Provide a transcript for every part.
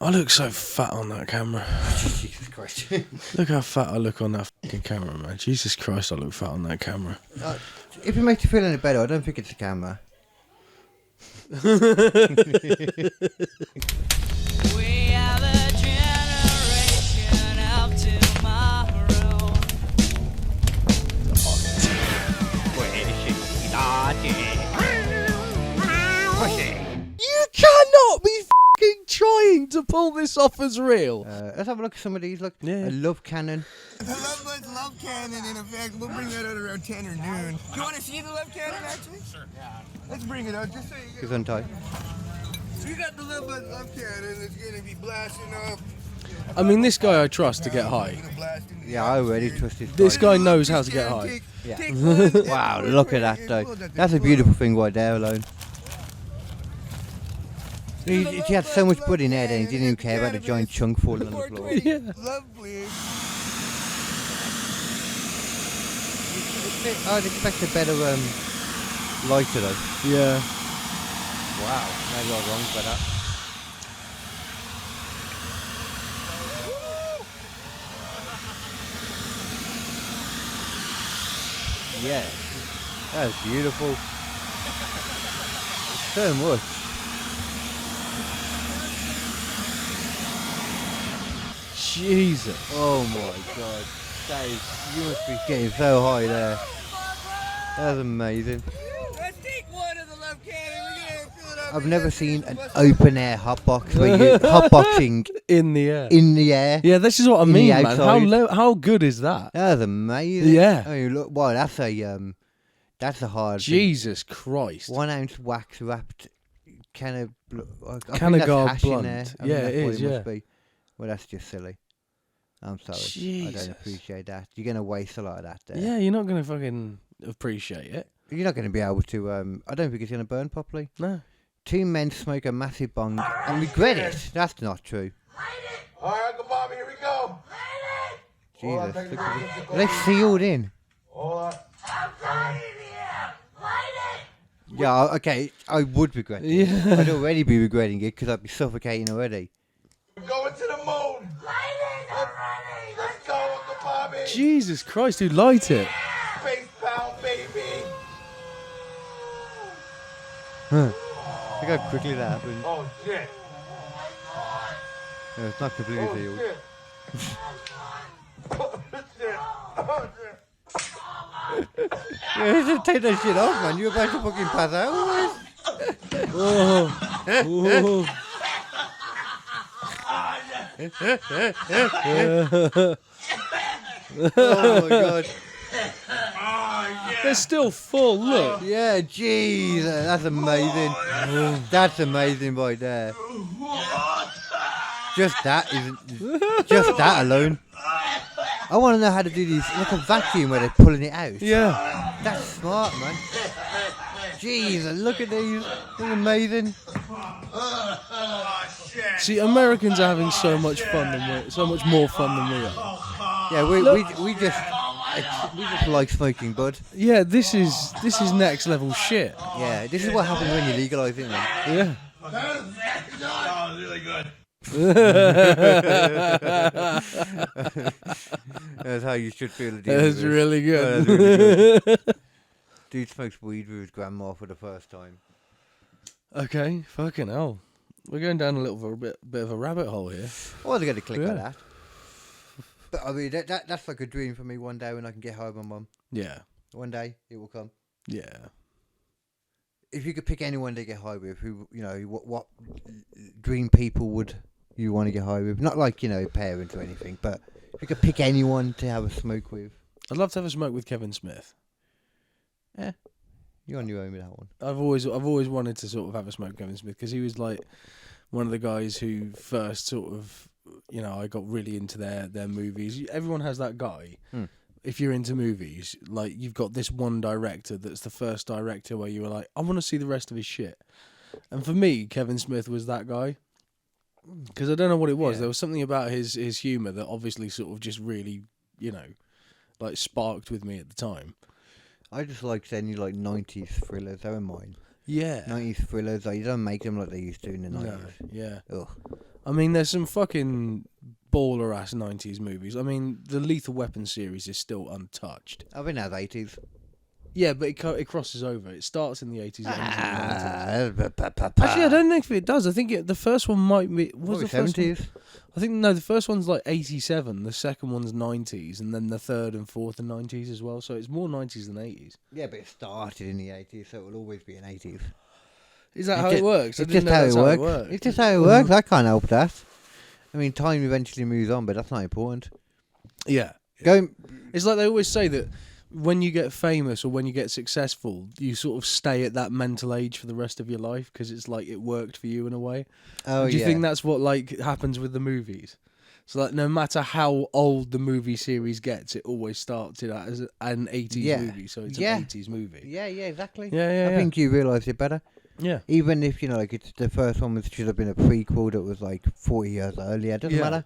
I look so fat on that camera. Jesus Christ. Look how fat I look on that fucking camera, man. Jesus Christ, I look fat on that camera. If it makes you feel any better, I don't think it's the camera. We are the generation of tomorrow. You cannot be fucking trying to pull this off as real. Let's have a look at some of these. Look, Yeah. a love cannon. The Love Buds Love Cannon, in effect. We'll bring that out around 10 or noon. Do you want to see the Love Cannon, actually? Sure. Yeah. Let's bring it out, just so you Goes get... untied. So you got the Love Buds Love Cannon. It's going to be blasting up. I mean, this guy I trust to get high. Yeah, I already trust This guy knows how to get high. Yeah. Wow, look at that though. That's a beautiful thing right there alone. He had so much blood in there then he didn't even care about the giant chunk falling on the floor. Yeah. Lovely. I'd expect a better lighter though. Yeah. Wow, maybe I was wrong about that. Yeah, that's beautiful. So much. Jesus. Oh my god. That is, you must be getting so high there. That's amazing. Let's take one of the Love Cannon. We're going to fill it up. I've never seen an open air hotbox where you hotboxing In the air. in the air. Yeah, this is what I In the mean, man. outside. How good is that? That's amazing. Yeah. I mean, look, wow, that's a hard thing. Jesus Christ. 1 ounce wax wrapped can of Cannagar in there. blunt. I Yeah, think it that's is, what yeah. must be. Well, that's just silly. I'm sorry. I Jesus. don't appreciate that. You're going to waste a lot of that there. Yeah, you're not going to fucking appreciate it. You're not going to be able to, I don't think it's going to burn properly. No. 2 men smoke a massive bong and regret it. That's not true. All right, Uncle Bobby, here we go. Jesus. Look at this. Are they sealed in? Yeah, okay, I would regret it. Yeah. I'd already be regretting it because I'd be suffocating already. We're going to the moon. Let's go, Uncle Bobby. Jesus Christ, who light it? Face pound, baby. Look how quickly that happened. Oh, shit. No, it's not completely Oh, sealed. shit. Oh, shit. Oh, shit. Yeah, just take that shit off, man. You're about to fucking pass out. Oh. Oh my god. They're still full, look. Yeah, jeez, that's amazing. That's amazing right there. Just that alone. I want to know how to do these, like a vacuum where they're pulling it out. Yeah. That's smart, man. Jeez, look at these. They're amazing. See, Americans are having so much fun than we, so much more fun than we are. Yeah, we just like smoking bud. Yeah, this is next level shit. Yeah, this is what happens when you legalise it, man. Yeah. Oh, really good. That's how you should feel. That's really good. That's really good. Dude smokes weed with his grandma for the first time. Okay, fucking hell. We're going down a little bit of a rabbit hole here. I wasn't going to click Yeah. like that. But I mean, that's like a dream for me one day when I can get high with my mum. Yeah. One day, it will come. Yeah. If you could pick anyone to get high with, who, you know, what dream people would you want to get high with? Not like, you know, parents or anything, but if you could pick anyone to have a smoke with. I'd love to have a smoke with Kevin Smith. You're on your own with that one. I've always wanted to sort of have a smoke with Kevin Smith because he was like one of the guys who first sort of, you know, I got really into their movies. Everyone has that guy. If you're into movies, like you've got this one director that's the first director where you were like, I want to see the rest of his shit. And for me, Kevin Smith was that guy. Because I don't know what it was. Yeah. There was something about his humour that obviously sort of just really, you know, like sparked with me at the time. I just like any like 90s thrillers. They were mine. Yeah. 90s thrillers. Like, you don't make them like they used to in the 90s. No, yeah. Ugh. I mean, there's some fucking baller ass 90s movies. I mean, the Lethal Weapon series is still untouched. I think that's 80s. Yeah, but it crosses over. It starts in the 80s. It ends in the 90s. Actually, Actually, I don't think it does. I think the first one might be. Was the first one? 70s. I think no. The first one's like 87. The second one's 90s, and then the third and fourth are 90s as well. So it's more 90s than 80s. Yeah, but it started in the 80s, so it will always be in 80s. Is that how it works? I It's didn't just know how that's it works. It's just how it works. I can't help that. I mean, time eventually moves on, but that's not important. Yeah. Going. It's like they always say that when you get famous or when you get successful, you sort of stay at that mental age for the rest of your life because it's like it worked for you in a way. Oh, Do you think that's what like happens with the movies? So like no matter how old the movie series gets, it always starts it as an 80s movie, so it's an 80s movie. Yeah, exactly. Yeah. I think you realise it better. Yeah. Even if, like, it's the first one should have been a prequel that was like 40 years earlier. It doesn't matter.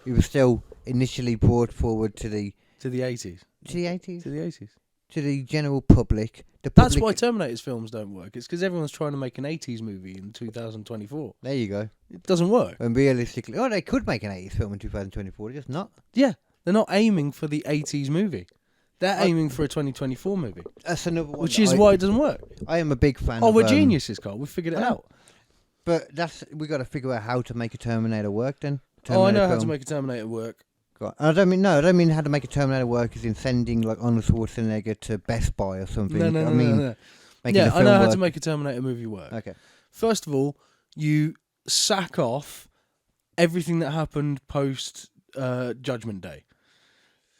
It was still initially brought forward to the 80s. To the 80s? To the 80s. To the general public. That's why Terminator's films don't work. It's because everyone's trying to make an 80s movie in 2024. There you go. It doesn't work. And realistically, they could make an 80s film in 2024, they're just not. Yeah, they're not aiming for the 80s movie. They're aiming for a 2024 movie. That's another one. Which is why it doesn't work. I am a big fan Oh, of... we're geniuses, Carl. We figured it out. But we got to figure out how to make a Terminator work then. I know how to make a Terminator work. I don't mean how to make a Terminator work is in sending like Arnold Schwarzenegger to Best Buy or something. No. Yeah, I know how to make a Terminator movie work. Okay. First of all, you sack off everything that happened post Judgment Day.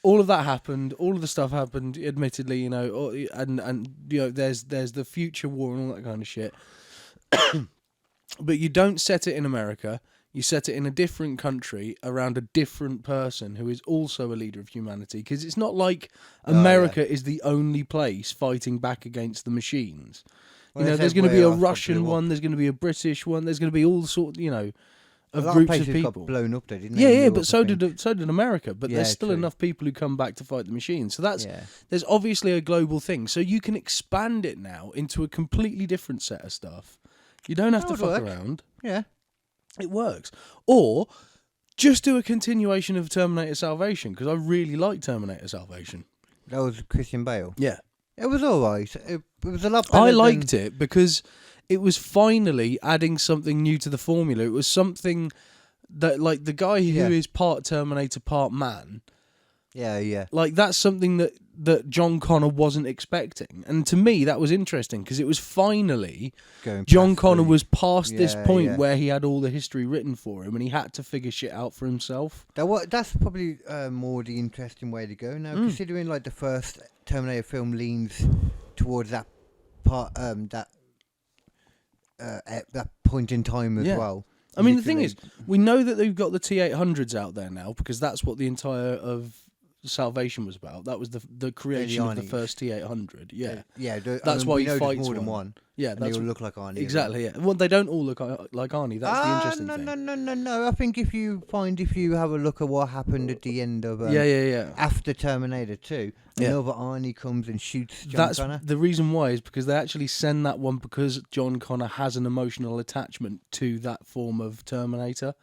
All of that happened. All of the stuff happened. Admittedly, and there's the future war and all that kind of shit. But you don't set it in America. You set it in a different country around a different person who is also a leader of humanity. Because it's not like America is the only place fighting back against the machines. Well, There's going to be a Russian one. There's going to be a British one. There's going to be all sorts, of groups of people. Got blown up there, didn't they? Yeah, but so did America. But there's still true. enough people who come back to fight the machines. So there's obviously a global thing. So you can expand it now into a completely different set of stuff. You don't have to fuck around. Yeah. It works. Or just do a continuation of Terminator Salvation, because I really like Terminator Salvation. That was Christian Bale. Yeah. It was alright. It was a lot better. I liked it because it was finally adding something new to the formula. It was something that, like, the guy who is part Terminator, part man. Yeah. Like, that's something that John Connor wasn't expecting. And to me, that was interesting because it was finally John Connor was past this point where he had all the history written for him and he had to figure shit out for himself. That's probably more the interesting way to go now, considering like the first Terminator film leans towards that part, that point in time as well. I mean, the thing is, we know that they've got the T-800s out there now because that's what the entire of Salvation was about. That was the creation of the first T-800. Yeah, that's why he fights more than one. Yeah, and they all look like Arnie. Exactly. Yeah. Well, they don't all look like Arnie. That's the interesting thing. No. I think if you have a look at what happened at the end of after Terminator 2, another Arnie comes and shoots John Connor. The reason why is because they actually send that one because John Connor has an emotional attachment to that form of Terminator.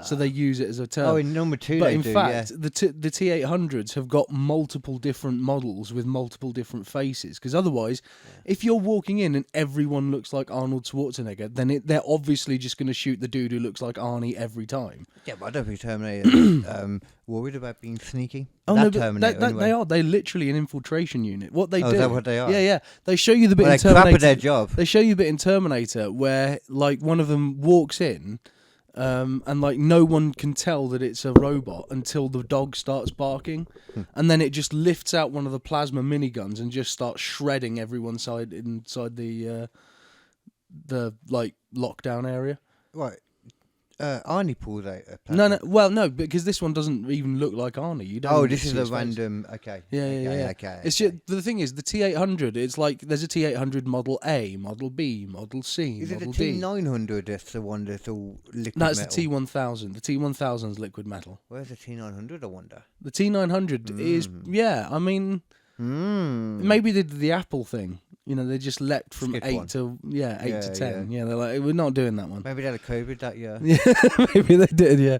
So they use it as a term. Oh, in number 2 but they in do, fact, the T-800s have got multiple different models with multiple different faces. Because otherwise, if you're walking in and everyone looks like Arnold Schwarzenegger, then they're obviously just going to shoot the dude who looks like Arnie every time. Yeah, but I don't think Terminator worried about being sneaky. Oh, no, Terminator, they are. They're literally an infiltration unit. What they do. Is that what they are? Yeah. They show you the bit in Terminator. Terminator. Crap at their job. They show you a bit in Terminator where, like, one of them walks in, and like no one can tell that it's a robot until the dog starts barking, and then it just lifts out one of the plasma miniguns and just starts shredding everyone inside the like lockdown area. Right. Arnie pulls out a No. Well, no, because this one doesn't even look like Arnie. You don't. This is a random. Okay. Yeah. Okay. It's just, the thing is, the T-800. It's like there's a T-800 Model A, Model B, Model C, is Model it the D. T900 that's the one that's all liquid No, it's metal? the T1000. The T1000's liquid metal. Where's the T900? I wonder. The T900 is, I mean, maybe they did the Apple thing. You know, they just leapt from Skip 8 one. to eight to Yeah, 10. Yeah, they're like, we're not doing that one. Maybe they had a COVID that year. Yeah, maybe they did. Yeah,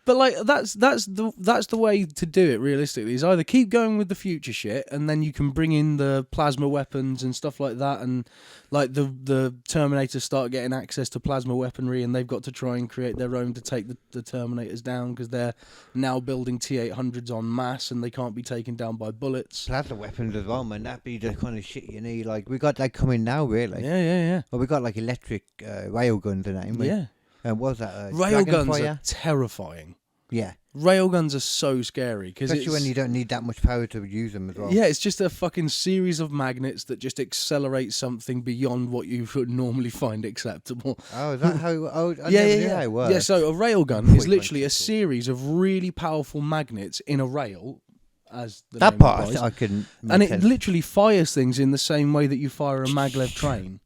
but like that's the way to do it. Realistically, is either keep going with the future shit, and then you can bring in the plasma weapons and stuff like that, and like the Terminators start getting access to plasma weaponry, and they've got to try and create their own to take the Terminators down because they're now building T-800s en masse, and they can't be taken down by bullets. Plasma weapons as well, man. That'd be the kind of shit you need. Like, we got that coming now, really. Yeah. Well, we got like electric rail guns and that, ain't we? Yeah. And what was that? Railguns Dragonfire? are terrifying. Yeah. Railguns are so scary because Especially when you don't need that much power to use them as well. yeah, it's just a fucking series of magnets that just accelerate something beyond what you would normally find acceptable. Oh, is that how? Oh, I Yeah, never yeah, knew yeah. how it worked. Yeah, so a railgun Quick is literally a electrical. series of really powerful magnets in a rail, as the that name part implies. I couldn't. And it literally fires things in the same way that you fire a maglev train.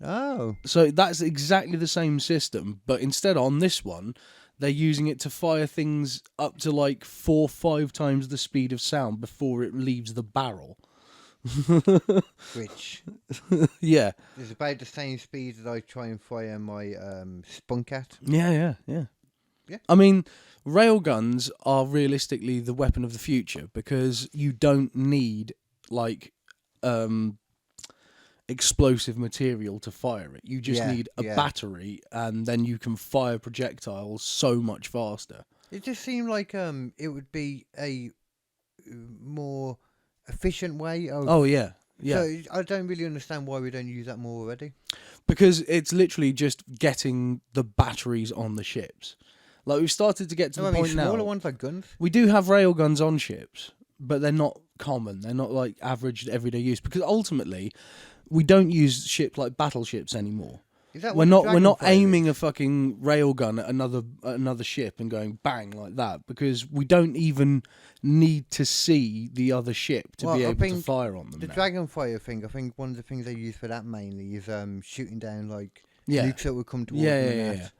Oh. So that's exactly the same system, but instead on this one, they're using it to fire things up to like 4 or 5 times the speed of sound before it leaves the barrel. Which Yeah. is about the same speed as I try and fire my spunk at. Yeah. Yeah. I mean, railguns are realistically the weapon of the future because you don't need like explosive material to fire it. You just Yeah, need a yeah. battery, and then you can fire projectiles so much faster. It just seemed like it would be a more efficient way of. Oh yeah. Yeah. So I don't really understand why we don't use that more already. Because it's literally just getting the batteries on the ships. Like we've started to get to No, the I mean, point now. smaller ones like guns. We do have railguns on ships, but they're not common. They're not like average everyday use because ultimately we don't use ships like battleships anymore. Is that We're what not the Dragonfire aiming is? a fucking railgun at another ship and going bang like that because we don't even need to see the other ship to Well, be I able to think fire on them. The now. Dragonfire thing, I think one of the things they use for that mainly is shooting down like Yeah. nukes that would come towards Yeah, them. yeah, and yeah, that.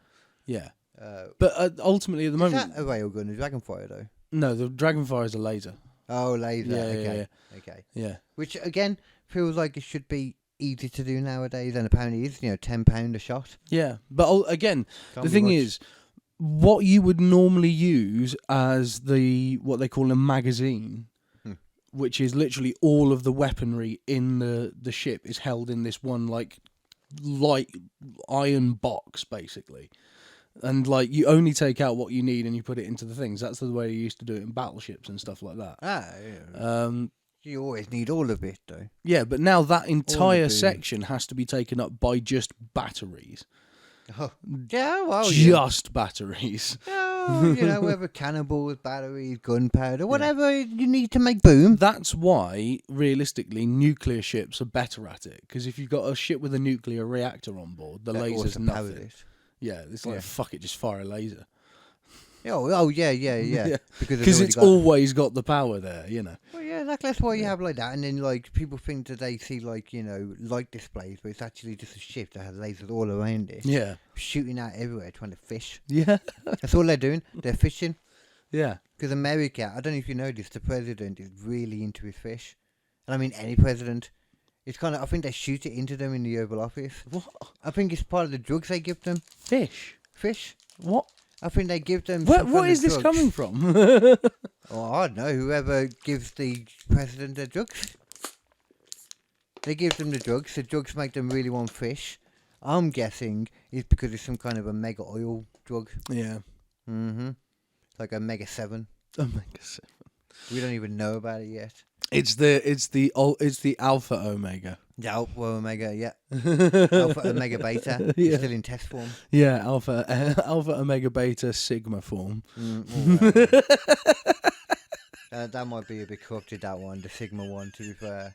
yeah. Uh, But ultimately, at the is moment, that a railgun, a Dragonfire though? no, the Dragonfire is a laser. Oh, laser. Yeah, okay. yeah, Okay. Yeah. Which again feels like it should be easy to do nowadays, and apparently is. £10 a shot. Yeah, but again, Can't the be thing much. is, what you would normally use as what they call a magazine, which is literally all of the weaponry in the ship is held in this one like light iron box, basically. And like you only take out what you need and you put it into the things. That's the way you used to do it in battleships and stuff like that. Yeah. You always need all of it though. Yeah, but now that entire boom. section has to be taken up by just batteries. Oh. Yeah, well, yeah. Just batteries. Oh, whether cannonballs, batteries, gunpowder, whatever you need to make boom. That's why, realistically, nuclear ships are better at it. Because if you've got a ship with a nuclear reactor on board, the That laser's also powers nothing. it. Yeah, it's like, Yeah. fuck it, just fire a laser. Oh, yeah. Yeah. Because Because it's always got the power there, you know. Well, yeah, that's why you have like that, and then like people think that they see like light displays, but it's actually just a ship that has lasers all around it, Yeah. shooting out everywhere, trying to fish. Yeah. That's all they're doing. They're fishing. Yeah. Because America, I don't know if you know this, the president is really into his fish, and I mean any president. It's kind of, I think they shoot it into them in the Oval Office. What? I think it's part of the drugs they give them. Fish? Fish. What? I think they give them. What is this coming from? Oh, I don't know. Whoever gives the president the drugs. They give them the drugs. The drugs make them really want fish. I'm guessing it's because it's some kind of a mega oil drug. Yeah. Mm-hmm. Like Omega 7. Omega-7. We don't even know about it yet. It's the alpha omega. The Alpha Omega, yeah. Alpha Omega Beta. Yeah. It's still in test form. Yeah, alpha omega beta sigma form. That might be a bit corrupted, that one, the Sigma one, to be fair.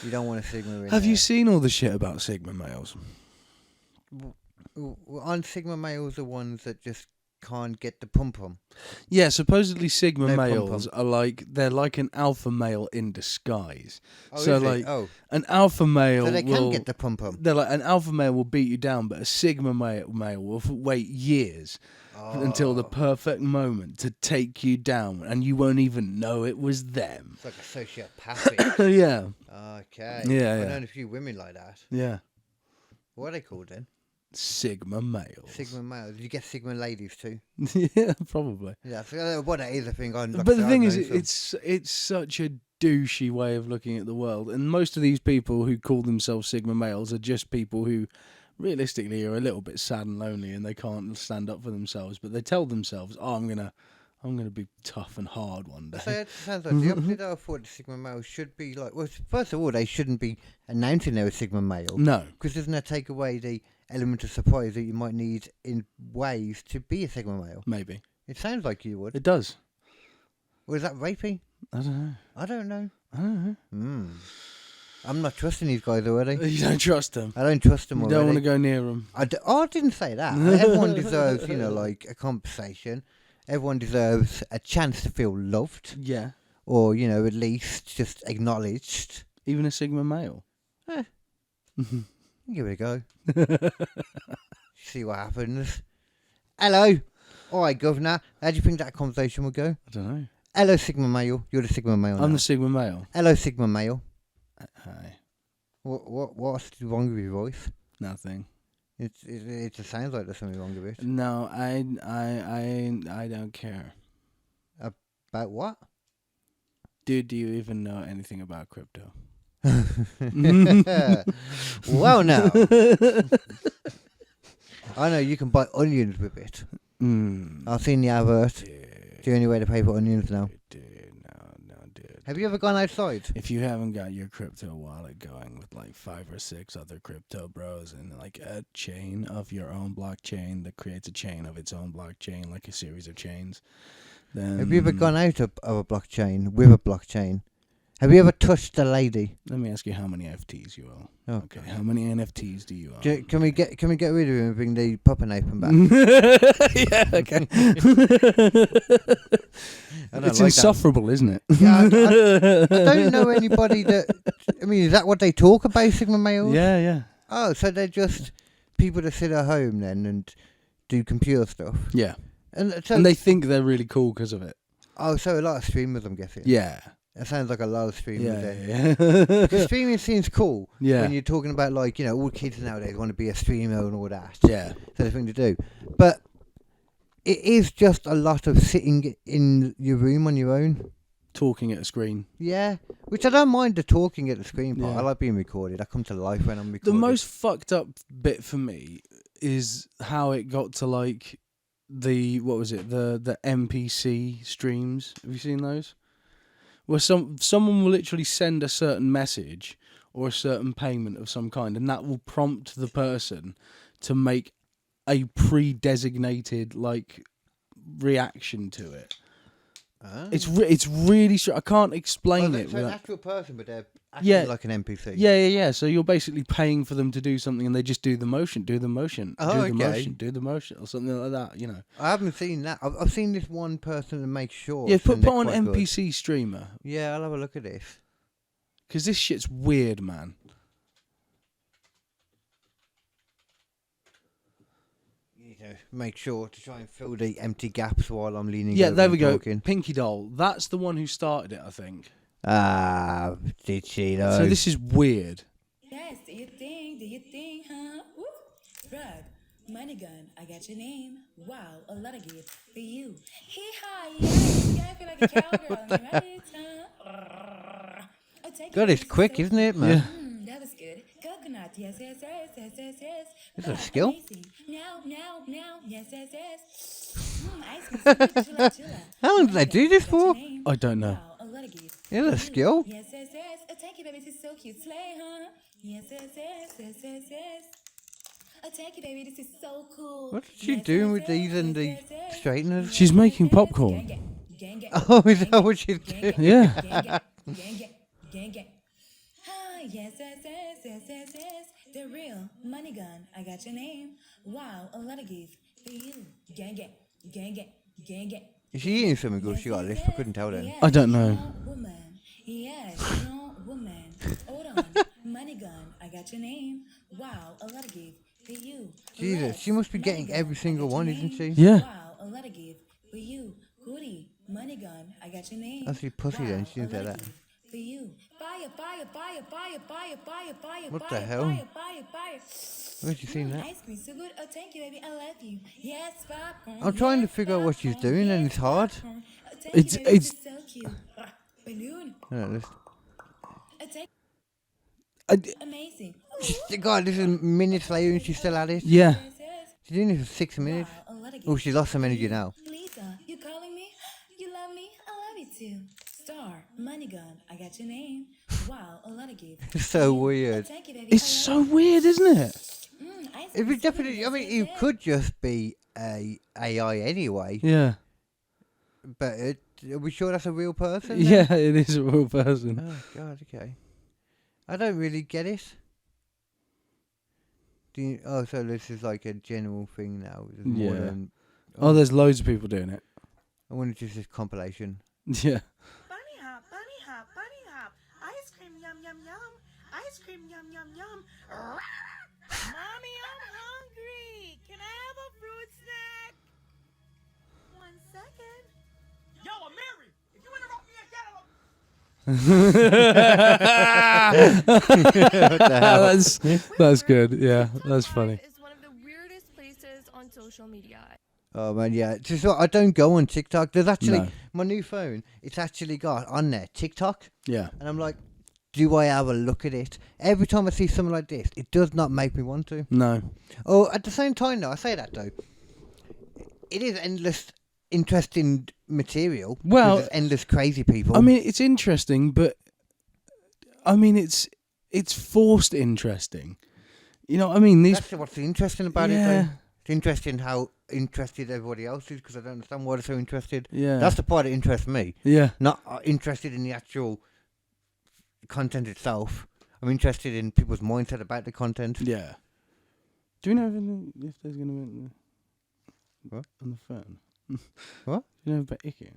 You don't want a Sigma in Have there. you seen all the shit about sigma males? Aren't Sigma males the ones that just can't get the pum-pum? Yeah, supposedly sigma No males pom-pom. are they're like an alpha male in disguise. Oh, So, is it? like, Oh, An alpha male so they can will get the pum-pum. they're like an alpha male will beat you down, but a sigma male will wait years until the perfect moment to take you down, and you won't even know it was them. It's like a sociopathic. Yeah, Okay. Yeah, I've yeah. known a few women like that. yeah. What are they called then? Sigma males. Sigma males. You get Sigma ladies too. Yeah, probably. Yeah, so what that is a thing. Like But the thing I've is, known some. it's such a douchey way of looking at the world, and most of these people who call themselves Sigma males are just people who, realistically, are a little bit sad and lonely, and they can't stand up for themselves. But they tell themselves, "Oh, I'm gonna be tough and hard one day." So it sounds like the opposite. I thought the Sigma males should be like. Well, first of all, they shouldn't be announcing they're a Sigma male. No, Because doesn't that take away the element of surprise that you might need in ways to be a Sigma male? maybe It sounds like you would. it does. Or is that rapey? I don't know. I don't know. I don't know. I'm not trusting these guys already. You don't trust them. I don't trust them You already. don't want to go near them. I didn't say that. Everyone deserves, like a conversation. Everyone deserves a chance to feel loved, Yeah, or at least just acknowledged. even a Sigma male. Give it a go. See what happens. Hello. All right, Governor. How do you think that conversation will go? I don't know. Hello, Sigma male. You're the Sigma male. I'm now. the Sigma male. Hello, Sigma male. Hi. What's wrong with your voice? Nothing. It just sounds like there's something wrong with it. No, I don't care. About what? Dude, do you even know anything about crypto? Well, now I know you can buy onions with it. I've seen the advert. Dude, The only way to pay for onions now. dude, no, dude. Have you ever gone outside? If you haven't got your crypto wallet going with like 5 or 6 other crypto bros and like a chain of your own blockchain that creates a chain of its own blockchain, like a series of chains, then Have you ever gone out of a blockchain with a blockchain? Have you ever touched a lady? Let me ask you how many FTs you own. Oh, Okay, how many NFTs do you own? Can we get rid of him and bring the Papa Nathan back? Yeah, okay. I don't It's like insufferable, isn't it? that. I don't know anybody that. I mean, is that what they talk about, Sigma males? Yeah, yeah. Oh, so they're just people that sit at home then and do computer stuff. Yeah. And so And they think they're really cool because of it. oh, so a lot of streamers, I'm guessing. Yeah. It sounds like a lot of streamers. Yeah, Then. yeah. Because streaming seems cool. Yeah. When you're talking about like all kids nowadays want to be a streamer and all that. Yeah. It's the thing to do. But it is just a lot of sitting in your room on your own. Talking at a screen. Yeah, which I don't mind the talking at the screen part. Yeah. I like being recorded. I come to life when I'm recorded. The most fucked up bit for me is how it got to like the the NPC streams. Have you seen those? Where someone will literally send a certain message or a certain payment of some kind, and that will prompt the person to make a pre-designated like reaction to it. Ah. It's really I can't explain it. So an without- actual person, but they're acting Yeah. like an NPC. Yeah. So you're basically paying for them to do something, and they just do the motion, Oh, do the okay. motion, do the motion, or something like that. I haven't seen that. I've seen this one person that makes shorts. Yeah, and put they're on quite good. NPC streamer, Yeah, I'll have a look at this. because this shit's weird, man. Make sure to try and fill the empty gaps while I'm leaning. Yeah, over there and we go. talking. Pinky Doll. That's the one who started it, I think. Ah, did she though? So this is weird. Yes, do you think, huh? Woo! Rug, money gun, I got your name. Wow, a lot of gift for you. Hee-haw, yeah, I feel like a cowgirl, right? Huh? Oh, take God, it it's easy, quick, so- isn't it, man? That was good. Coconut, yes. Is that a skill? Amazing. Now, yes. Ice cream, chilla. How long did they do this for? I don't know. Wow, a lot of gift. Is that a skill? Yes. Oh, take it, baby, this is so cute. Slay, huh? Yes. Oh, take it, baby, this is so cool. What is she doing with these and the straighteners? She's making popcorn. Gang. Oh, is that what she's doing? Yeah. Gang. Ah, yes. The real money gun. I got your name. Wow, a lot of gift for you. Gang. Is she eating something good? She got a list. I couldn't tell then. I don't know. Woman. Yes, strong woman. Hold on. Money gun. I got your name. Wow, a lot of gift for you. Jesus, she must be getting every single one, isn't she? Yeah. Wow, a lot of gift for you. Hootie, money gun, I got your name. That's your pussy then, Wow, she didn't a say lot of that. gift for you. Fire, fire, fire, fire, fire, fire, fire, What the fire, hell? fire, fire, fire. Where'd you seen that? Ice cream, so good. Oh, thank you, baby. I love you. Yes, popcorn. I'm trying to yes, figure out what she's popcorn, doing, and yes, it's hard. popcorn. Oh, thank It's- you, baby. it's- This is so cute. Ah, balloon. No, this, Oh, thank amazing. God, this is minutes later and she's still at it. Yeah. Yes, yes. She's doing this for 6 minutes. Wow, a lot of Oh, gifts she lost for some energy you. now. Lisa, you calling me? You love me? I love you too. Star, money gun, I got your name. Wow, a lot of gifts. It's so weird. Thank you, baby. It's I so love you. weird, isn't it? Ice It cream, was so definitely. good. I mean, Yes, it yes. could just be a AI anyway. Yeah. But are we sure that's a real person? then? Yeah, it is a real person. Oh God. Okay. I don't really get it. So this is like a general thing now. There's more Yeah. than, Oh, there's loads of people doing it. I wonder if it's just compilation. Yeah. Bunny hop, bunny hop, bunny hop. Ice cream, yum, yum, yum. Ice cream, yum, yum, yum. Mommy, I'm hungry. Can I have a fruit snack? 1 second. Yo, I'm married. If you interrupt me again, That's good. Yeah, that's funny. Is one of the weirdest places on social media. Oh man, yeah. Just I don't go on TikTok. There's actually No. my new phone. It's actually got on there TikTok, Yeah. and I'm like, do I have a look at it? Every time I see something like this, it does not make me want to. No. Oh, at the same time, though, I say that though, it is endless, interesting material. 'cause Well, there's endless crazy people. I mean, it's interesting, but I mean, it's forced interesting. You know what I mean? These. that's what's interesting about it. Yeah. Though. It's interesting how interested everybody else is because I don't understand why they're so interested. Yeah. That's the part that interests me. Yeah. Not interested in the actual content itself. I'm interested in people's mindset about the content. Yeah. Do you know if there's going to be What? on the phone? What? Do you know about Icky?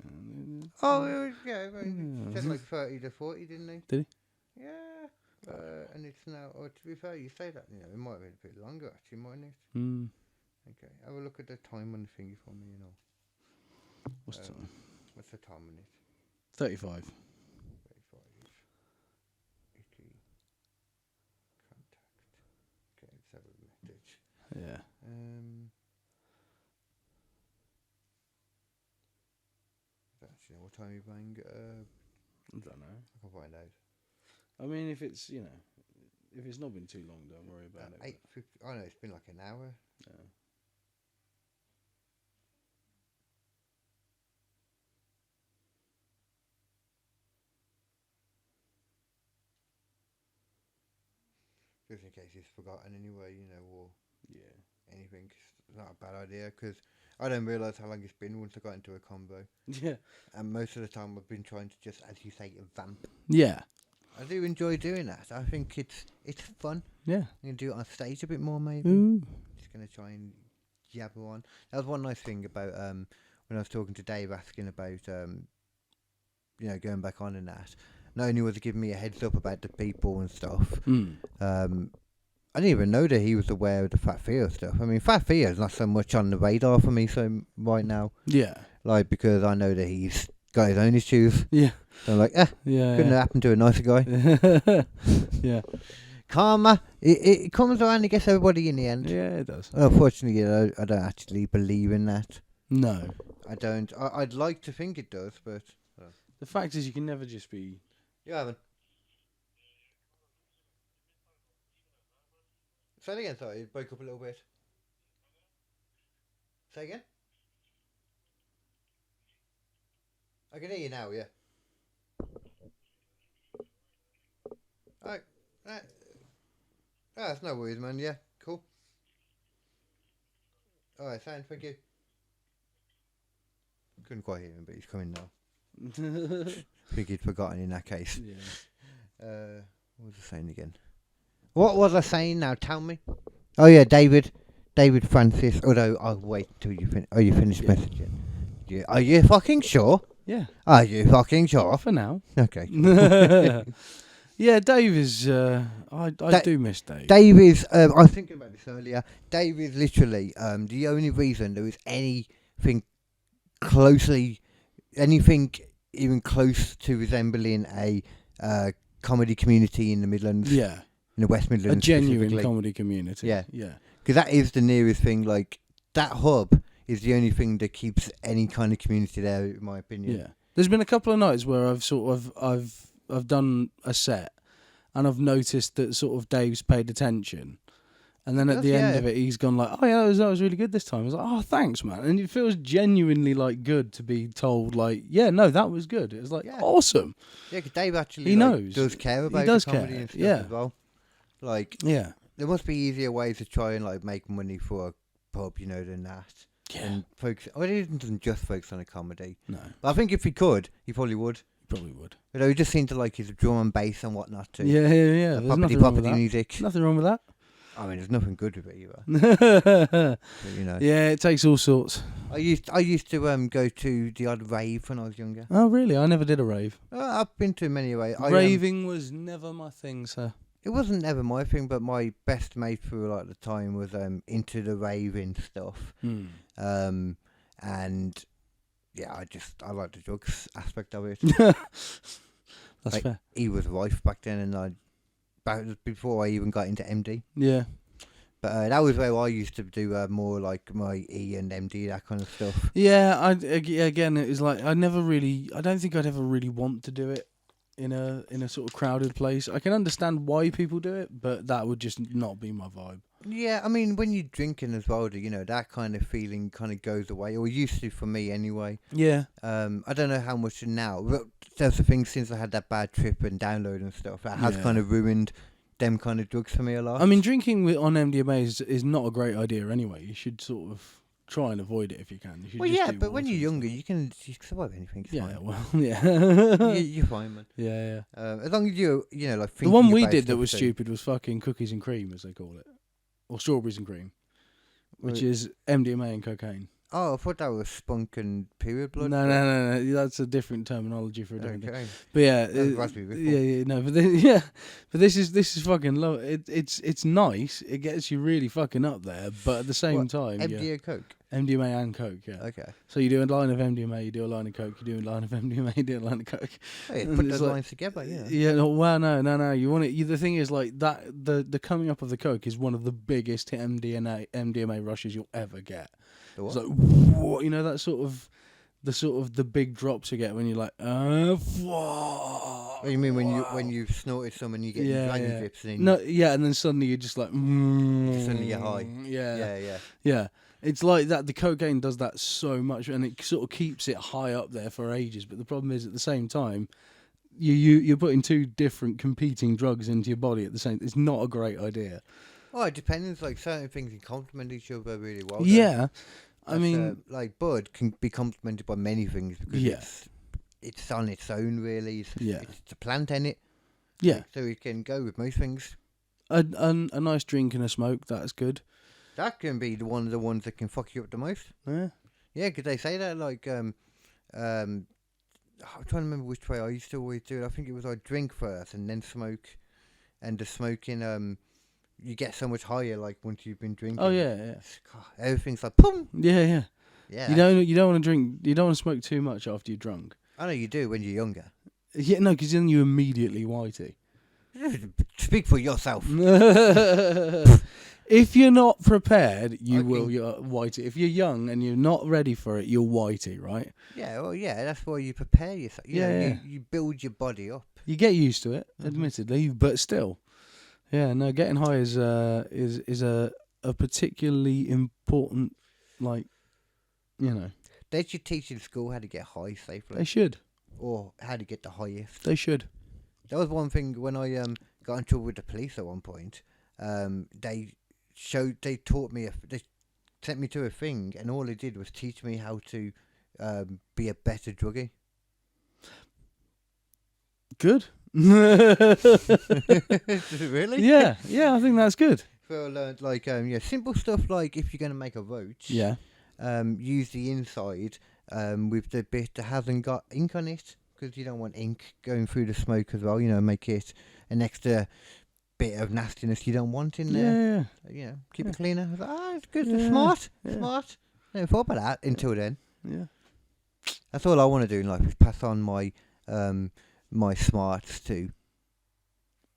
Oh, yeah. He Yeah. said like 30 to 40, didn't he? Did Yeah. And it's now, to be fair, you say that, it might have been a bit longer actually, mightn't it? Mm. Okay, have a look at the time on the thingy for me, What's the time? What's the time on it? 35. 35. Icky. Contact. Okay, let's have a message. Yeah. Actually, what time are you buying? I don't know. I can find out. I mean, if it's, if it's not been too long, don't worry about it. 8:50. Oh no, it's been like an hour. Yeah. Just in case he's forgotten anyway, or Yeah. anything. It's not a bad idea because I don't realise how long it's been once I got into a combo. Yeah. And most of the time I've been trying to just, as you say, vamp. Yeah. I do enjoy doing that. I think it's fun. Yeah. I'm going to do it on stage a bit more maybe. Ooh. Just going to try and jabber on. That was one nice thing about when I was talking to Dave asking about going back on and that. Not only was he giving me a heads up about the people and stuff, Mm. I didn't even know that he was aware of the Fat Theo stuff. I mean, Fat Theo's not so much on the radar for me right now, Yeah. because I know that he's got his own issues. Yeah. So I'm like, Yeah. couldn't happen to a nicer guy. Yeah. Karma, it comes around and gets everybody in the end. Yeah, it does. Unfortunately, I don't actually believe in that. No. I don't. I'd like to think it does, but The fact is, you can never just be. you haven't. Say it again, sorry, it broke up a little bit. Say again? I can hear you now, yeah. Alright. That's no worries, man, yeah, cool. Alright, thank you. Couldn't quite hear him, but he's coming now. I think he'd forgotten in that case. Yeah. What was I saying again? What was I saying now? Tell me. Oh yeah, David Francis. Although I'll wait till you finish. Oh, you finished messaging. Yeah. Are you fucking sure? Yeah. Are you fucking sure? For now. Okay. Yeah, Dave is. I do miss Dave. Dave is. I was thinking about this earlier. Dave is literally the only reason there is anything closely, anything even close to resembling a comedy community in the Midlands, Yeah. in the West A Midlands, genuine specifically. comedy community. Yeah. Yeah. Because that is the nearest thing. Like that hub is the only thing that keeps any kind of community there, in my opinion. Yeah. There's been a couple of nights where I've done a set and I've noticed that sort of Dave's paid attention. And then at the end of it, he's gone like, "Oh yeah, that was really good this time." I was like, "Oh, thanks, man." And it feels genuinely like good to be told like, "Yeah, no, that was good." It was like awesome. Yeah, because Dave actually He knows. does care about He does the comedy care. and stuff Yeah. as well. Like, Yeah. there must be easier ways to try and like make money for a pub, than that. Yeah. And focus. Oh, he doesn't just focus on a comedy. No, But I think if he could, he probably would. probably would. But he just seemed to like his drum and bass and whatnot too. Yeah. The There's nothing wrong with that. music. Nothing wrong with that. I mean, there's nothing good with it either. But, Yeah, it takes all sorts. I used to go to the odd rave when I was younger. Oh, really? I never did a rave. I've been to many raves. Raving was never my thing, sir. It wasn't ever my thing, but my best mate for like the time was into the raving stuff. And yeah, I like the drugs aspect of it. That's Like, fair. he was rife back then, and before I even got into MD. Yeah. But that was where I used to do more like my E and MD, that kind of stuff. Yeah, again, it was like I don't think I'd ever really want to do it in a sort of crowded place. I can understand why people do it, but that would just not be my vibe. Yeah, I mean, when you're drinking as well, that kind of feeling kind of goes away, or used to for me anyway. Yeah. I don't know how much now. But that's the thing, since I had that bad trip and download and stuff, that has kind of ruined them kind of drugs for me a lot. I mean, drinking on MDMA is not a great idea anyway. You should sort of try and avoid it if you can. You should well, just yeah, do but when water you're and younger, you can survive anything. It's yeah, fine. well, yeah. You're fine, man. Yeah. As long as you like. The one we about did that stuff was too. stupid was fucking cookies and cream, as they call it, or strawberries and cream, which Right. is MDMA and cocaine. Oh, I thought that was spunk and period blood. No, that's a different terminology for a different thing. Okay. But yeah, That was raspberry ripple. no, but this is fucking low. It's nice. It gets you really fucking up there, but at the same What, time, MD or Coke? MDMA and coke. Yeah. Okay. So you do a line of MDMA, you do a line of coke, you do a line of MDMA, you do a line of coke. Hey, And put it's those like- lines together, yeah. Yeah, no, well, no. You want it. The thing is, like that. The coming up of the coke is one of the biggest MDMA rushes you'll ever get. The what? It's like, what, that sort of the big drops you get when you're like, What do you mean when you snorted some and you get dragon drips and then no, yeah, and then suddenly you're just like, suddenly get high. Yeah. It's like that. The cocaine does that so much, and it sort of keeps it high up there for ages. But the problem is, at the same time, you're putting two different competing drugs into your body at the same. It's not a great idea. Well, it depends. Like certain things can complement each other really well. don't Yeah, they? I mean, like bud can be complemented by many things because it's on its own really. It's a plant in it. yeah, So it can go with most things. a nice drink and a smoke, that's good. That can be one of the ones that can fuck you up the most. Yeah, Yeah, because they say that like I'm trying to remember which way I used to always do it. I think it was I drink first and then smoke, and the smoking you get so much higher like once you've been drinking. Oh yeah. God, everything's like boom. Yeah. Yeah, You don't want to drink. You don't want to smoke too much after you're drunk. I know you do when you're younger. Yeah, no, because then you immediately whitey. Speak for yourself. If you're not prepared, you Okay. will. You're whitey. If you're young and you're not ready for it, you're whitey, right? Yeah, well, yeah, that's why you prepare yourself. You know, Yeah. you build your body up. You get used to it, Mm-hmm. admittedly, but still, yeah. No, getting high is a particularly important, like, They should teach in school how to get high safely, they should. or how to get the highest. They should. That was one thing when I got in trouble with the police at one point. They taught me, they sent me to a thing, and all they did was teach me how to be a better druggie. Good. Really? Yeah. I think that's good. So I learned like simple stuff like if you're gonna make a roach, Yeah. use the inside with the bit that hasn't got ink on it, because you don't want ink going through the smoke as well. Make it an extra bit of nastiness you don't want in there. Yeah. Keep it cleaner. I was like, it's good. Yeah, Smart. yeah. Smart. Never thought about that until then. Yeah. That's all I want to do in life, is pass on my my smarts to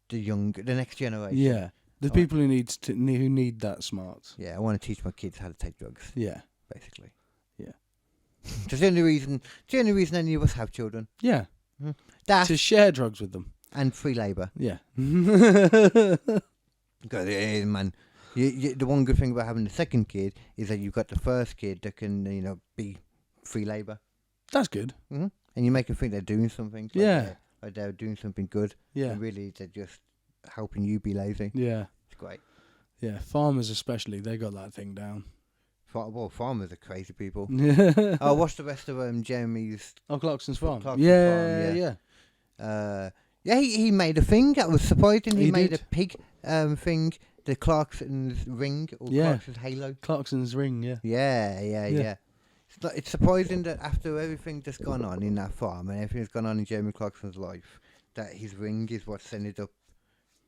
the next generation. Yeah. The Oh. people who need that smart. Yeah, I want to teach my kids how to take drugs, Yeah. basically. Yeah. That's the only reason any of us have children. Yeah. That To share drugs with them. and free labour. Yeah. Because, man, the one good thing about having the second kid is that you've got the first kid that can, be free labour. That's good. And you make them think they're doing something. It's Yeah. like they're doing something good. Yeah. And really, they're just helping you be lazy. Yeah. It's great. Yeah. Farmers especially, they got that thing down. Well, farmers are crazy people. Oh, Oh, what's the rest of Jeremy's? Clarkson's farm. Clarkson's Yeah, farm, yeah. Yeah, he made a thing that was surprising. He made did. a pig thing, the Clarkson's ring or Yeah. Clarkson's halo. Clarkson's ring, yeah. Yeah. It's surprising that after everything that's gone on in that farm and everything that's gone on in Jeremy Clarkson's life, that his ring is what's ended up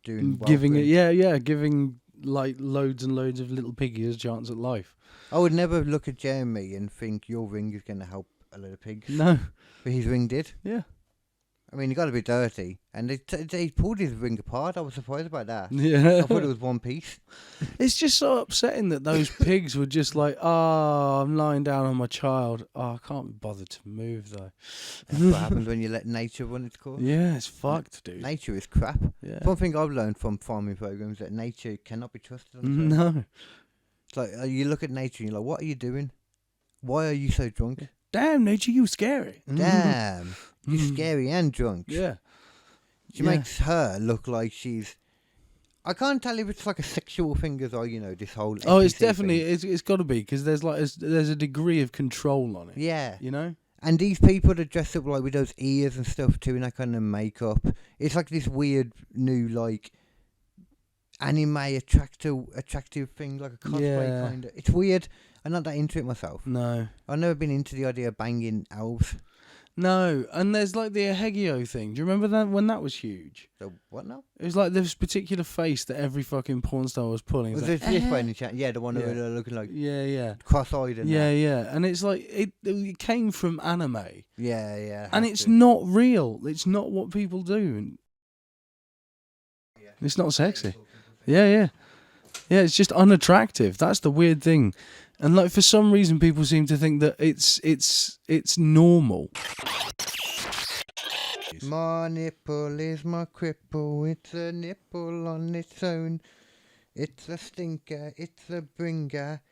doing well Giving for it, him. giving like loads and loads of little piggies a chance at life. I would never look at Jeremy and think your ring is going to help a lot of pigs. No. But his ring did. Yeah. I mean, he got a bit dirty, and they pulled his ring apart. I was surprised about that. Yeah. I thought it was one piece. It's just so upsetting that those pigs were just like, oh, I'm lying down on my child. Oh, I can't be bothered to move though. That's what happens when you let nature run its course. Yeah, it's fucked, dude. Nature is crap. Yeah. One thing I've learned from farming programs that nature cannot be trusted. On its own. No. It's like you look at nature and you're like, what are you doing? Why are you so drunk? Damn, nature, you scary. Damn, you're scary and drunk. Yeah. She Yeah. makes her look like she's. I can't tell if it's like a sexual thing as well, this whole. Oh, it's NPC definitely, thing. it's got to be, because there's there's a degree of control on it. Yeah. You know? And these people that dress up like with those ears and stuff too, and that kind of makeup. It's like this weird new like anime attractive thing, like a cosplay Yeah. kind of. It's weird. I'm not that into it myself. No. I've never been into the idea of banging elves. No. And there's like the Ahegio thing. Do you remember that when that was huge? So what now? It was like this particular face that every fucking porn star was pulling. Was It's it like, this way in the chat? Yeah, the one that Yeah. were looking like yeah. cross-eyed and Yeah, that. yeah. And it's like, it came from anime. Yeah. And it's not real. It's not what people do. And it's not sexy. Yeah. Yeah, it's just unattractive. That's the weird thing. And like for some reason people seem to think that it's normal. My nipple is my cripple. It's a nipple on its own. It's a stinker. It's a bringer.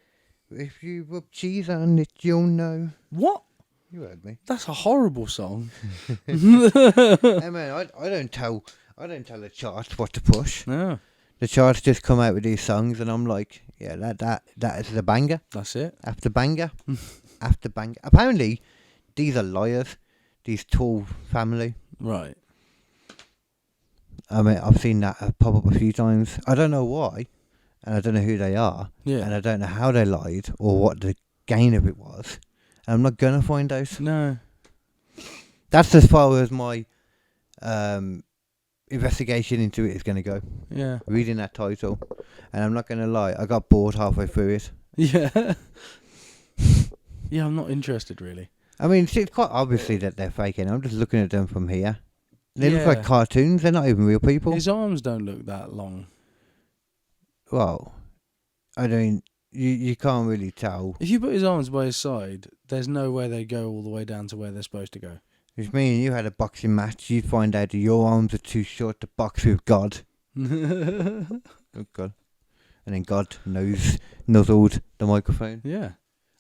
If you rub cheese on it, you'll know. What? You heard me. That's a horrible song. Hey man, I don't tell the charts what to push. No, The charts just come out with these songs, and I'm like, yeah, that is a banger that's it. after banger after banger. Apparently, these are liars. These tall family. Right. I mean, I've seen that pop up a few times. I don't know why, and I don't know who they are, and Yeah. I don't know how they lied or what the gain of it was. And I'm not gonna find out. No. That's as far as my investigation into it is gonna go. Yeah. Reading that title, and I'm not gonna lie, I got bored halfway through it. Yeah. Yeah, I'm not interested really. I mean, it's quite obviously that they're faking. I'm just looking at them from here. They look Yeah. like cartoons. They're not even real people. His arms don't look that long. Well, I mean, you can't really tell. If you put his arms by his side, there's no way they go all the way down to where they're supposed to go. If me and you had a boxing match, you'd find out that your arms are too short to box with God. Oh God! And then God nuzzled the microphone. Yeah.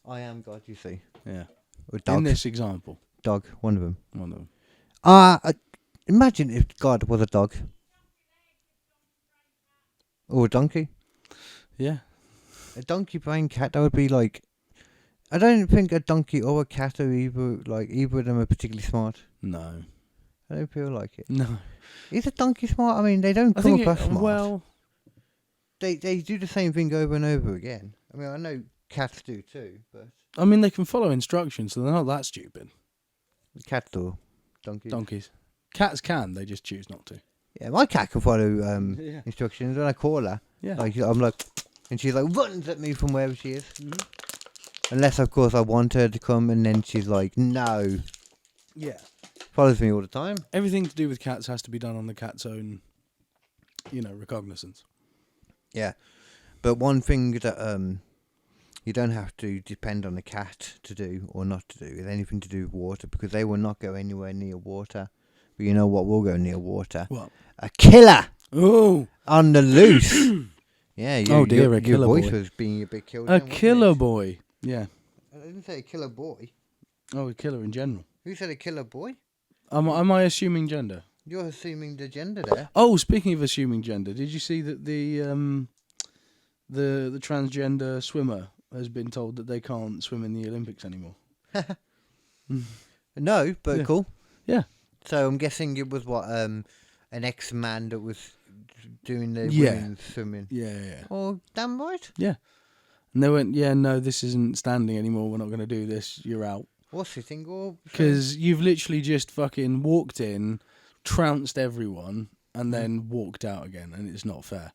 I am God, you see. Yeah. Or dog. In this example. Dog, one of them. One of them. Imagine if God was a dog. Or a donkey. Yeah. A donkey brain cat, that would be like... I don't think a donkey or a cat are either of them are particularly smart. No. I don't feel like it. No. Is a donkey smart? I mean, they don't I come think across smart. well, They do the same thing over and over again. I mean, I know cats do too, but... I mean, they can follow instructions, so they're not that stupid. Cats or donkeys? Donkeys. Cats can, they just choose not to. Yeah, my cat can follow Yeah. instructions. When I call her, Yeah. like I'm like... And she's like, runs at me from wherever she is. Unless, of course, I want her to come, and then she's like, no. Yeah. Follows me all the time. Everything to do with cats has to be done on the cat's own, recognizance. Yeah. But one thing that you don't have to depend on the cat to do or not to do is anything to do with water, because they will not go anywhere near water. But you know what will go near water? What? A killer Oh. on the loose. Yeah. Oh dear, your a killer voice boy. was being a bit killed. A then, wasn't killer it? boy. Yeah. I didn't say a killer boy. Oh, a killer in general. Who said a killer boy? Am I assuming gender? You're assuming the gender there. Oh, speaking of assuming gender, did you see that the transgender swimmer has been told that they can't swim in the Olympics anymore? No, but Yeah. cool. Yeah. So I'm guessing it was what an ex-man that was doing the Yeah. women's swimming. Yeah. Oh, damn right. And they went, yeah, no, this isn't standing anymore. We're not going to do this. You're out. Or sitting or... Because you've literally just fucking walked in, trounced everyone, and then walked out again, and it's not fair.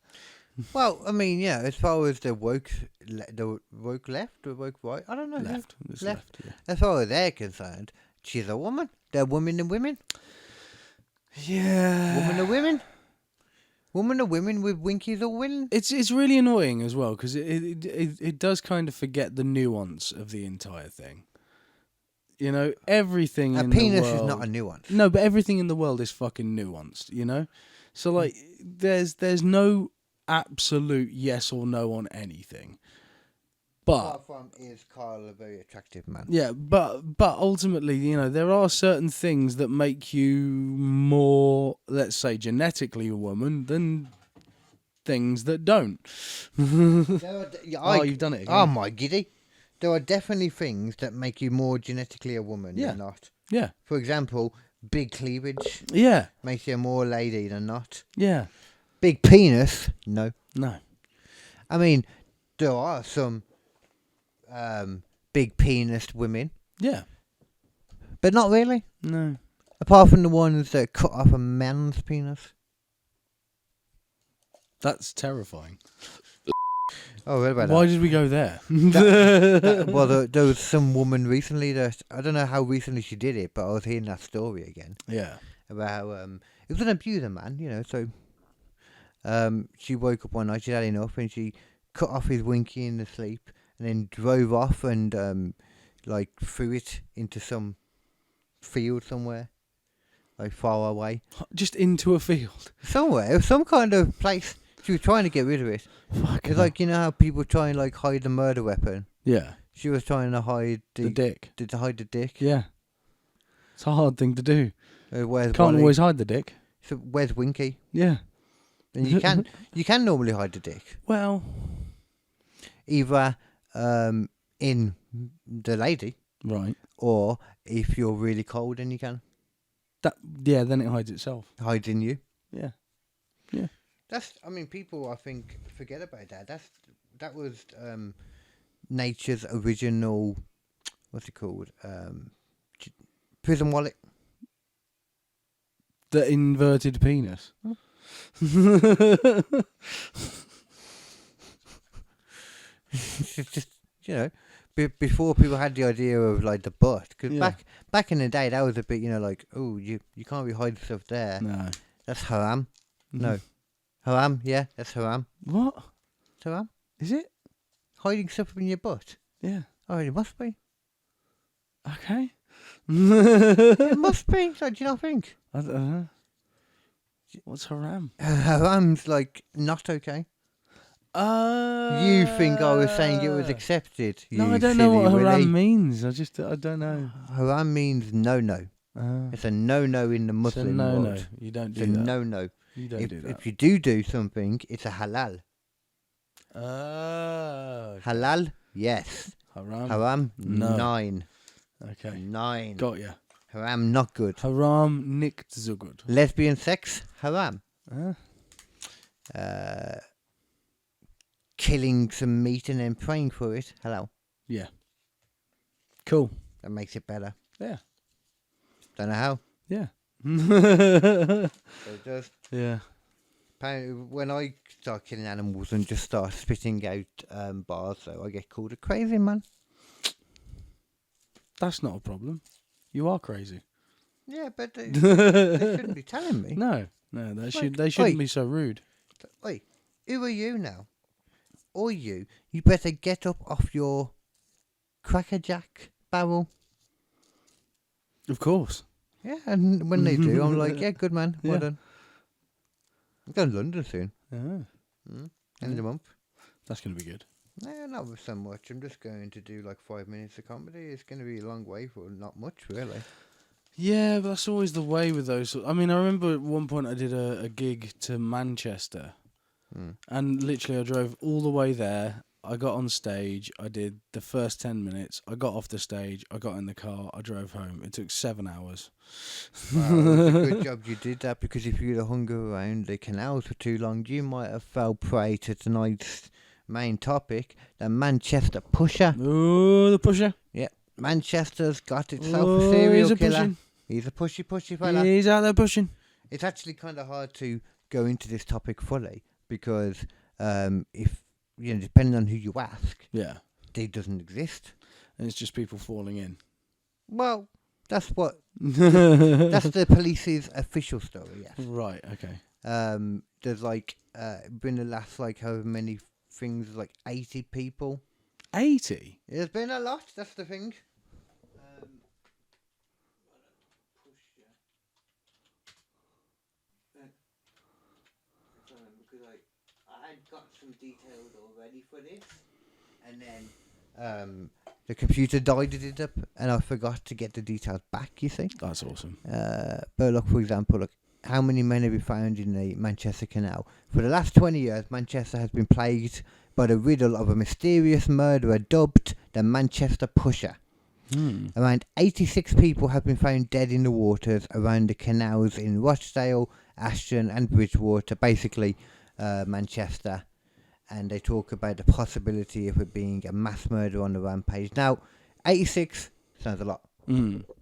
Well, I mean, yeah, as far as the woke left or woke right, I don't know. Left. It's Left. left. Yeah. As far as they're concerned, she's a woman. They're women and women. Yeah. Woman and women. Woman and women with winkies or women. It's really annoying as well, because it does kind of forget the nuance of the entire thing. Everything A in penis the world... is not a nuance. No, but everything in the world is fucking nuanced, So, like, there's no absolute yes or no on anything. But... Apart from, is Carl a very attractive man? Yeah, but ultimately, there are certain things that make you more, let's say, genetically a woman than things that don't. You've done it again. Oh, my giddy. There are definitely things that make you more genetically a woman Yeah. than not. Yeah, For example, big cleavage yeah, makes you more lady than not. yeah. Big penis, no. No. I mean, there are some big penis women, Yeah. but not really. No. Apart from the ones that cut off a man's penis. That's terrifying. Oh, what about Why did we go there? well, there was some woman recently that, I don't know how recently she did it, but I was hearing that story again. Yeah. About how it was an abuser man, so she woke up one night, she had enough, and she cut off his winky in the sleep, and then drove off and threw it into some field somewhere, like far away. Just into a field. Somewhere, some kind of place. She was trying to get rid of it. It's like, how people try and hide the murder weapon. Yeah. She was trying to hide The dick. to hide the dick. Yeah. It's a hard thing to do. Where's Can't Wally? always hide the dick. So where's Winky? Yeah. And you can normally hide the dick. Well. Either in the lady, Right. or if you're really cold, then you can Then it hides itself. hide in you. Yeah. People I think forget about that. That was nature's original, what's it called? Prison wallet. The inverted penis. It's just before people had the idea of the butt, because Yeah. back in the day that was a bit you can't be hiding stuff there. No. That's haram. No, haram. Yeah, that's haram. What? It's haram. Is it? Hiding stuff in your butt. Yeah. Oh, it must be. Okay. It must be. So do you not think? I don't know. What's haram? Haram's not okay. You think I was saying it was accepted? No, you I don't know what silly haram willy. means. I don't know. Haram means no. It's a no in the It's a Muslim no. world. You don't It's do a that. no. You don't do that. If you do something, it's a halal. Oh. Halal, yes. Haram. Haram, No. 9. Okay. 9. Got ya. Haram, not good. Haram nicht so good. Lesbian sex, haram. Huh? Killing some meat and then praying for it, halal. Yeah. Cool. That makes it better. Yeah. Don't know how. Yeah. But it does. Yeah. Apparently, when I start killing animals and just start spitting out bars, so I get called a crazy man. That's not a problem. You are crazy. Yeah, but they shouldn't be telling me. No, they shouldn't be so rude. Oi, who are you now? Or you better get up off your crackerjack barrel. Of course. Yeah, and when they do, I'm like, yeah, good man, well Yeah. done. I'm going to London soon. Yeah, End of the month. that's gonna be good. No, not with so much. I'm just going to do like 5 minutes of comedy. It's going to be a long way for not much, really. Yeah, but that's always the way with those. I mean, I remember at one point I did a gig to Manchester, and literally I drove all the way there. I got on stage. I did the first 10 minutes. I got off the stage. I got in the car. I drove home. It took 7 hours. Well, it's a good job you did that, because if you'd have hung around the canals for too long, you might have fell prey to tonight's main topic, the Manchester pusher. Oh, the pusher. Yeah, Manchester's got itself a serial he's a killer. pushing. He's a pushy fella. He's out there pushing. It's actually kind of hard to go into this topic fully, because if depending on who you ask, Yeah, they doesn't exist. and it's just people falling in. Well, that's what that's the police's official story. Yes. Right. Okay. There's like been the last like however many things, like 80 people. 80. There's been a lot. That's the thing. Because I had got some details already for this, and then the computer died it up, and I forgot to get the details back. You see. That's awesome. But look, for example, look, how many men have been found in the Manchester Canal? For the last 20 years, Manchester has been plagued by the riddle of a mysterious murderer dubbed the Manchester Pusher. Around 86 people have been found dead in the waters around the canals in Rochdale, Ashton and Bridgewater, basically Manchester. And they talk about the possibility of it being a mass murder on the rampage. Now, 86 sounds a lot.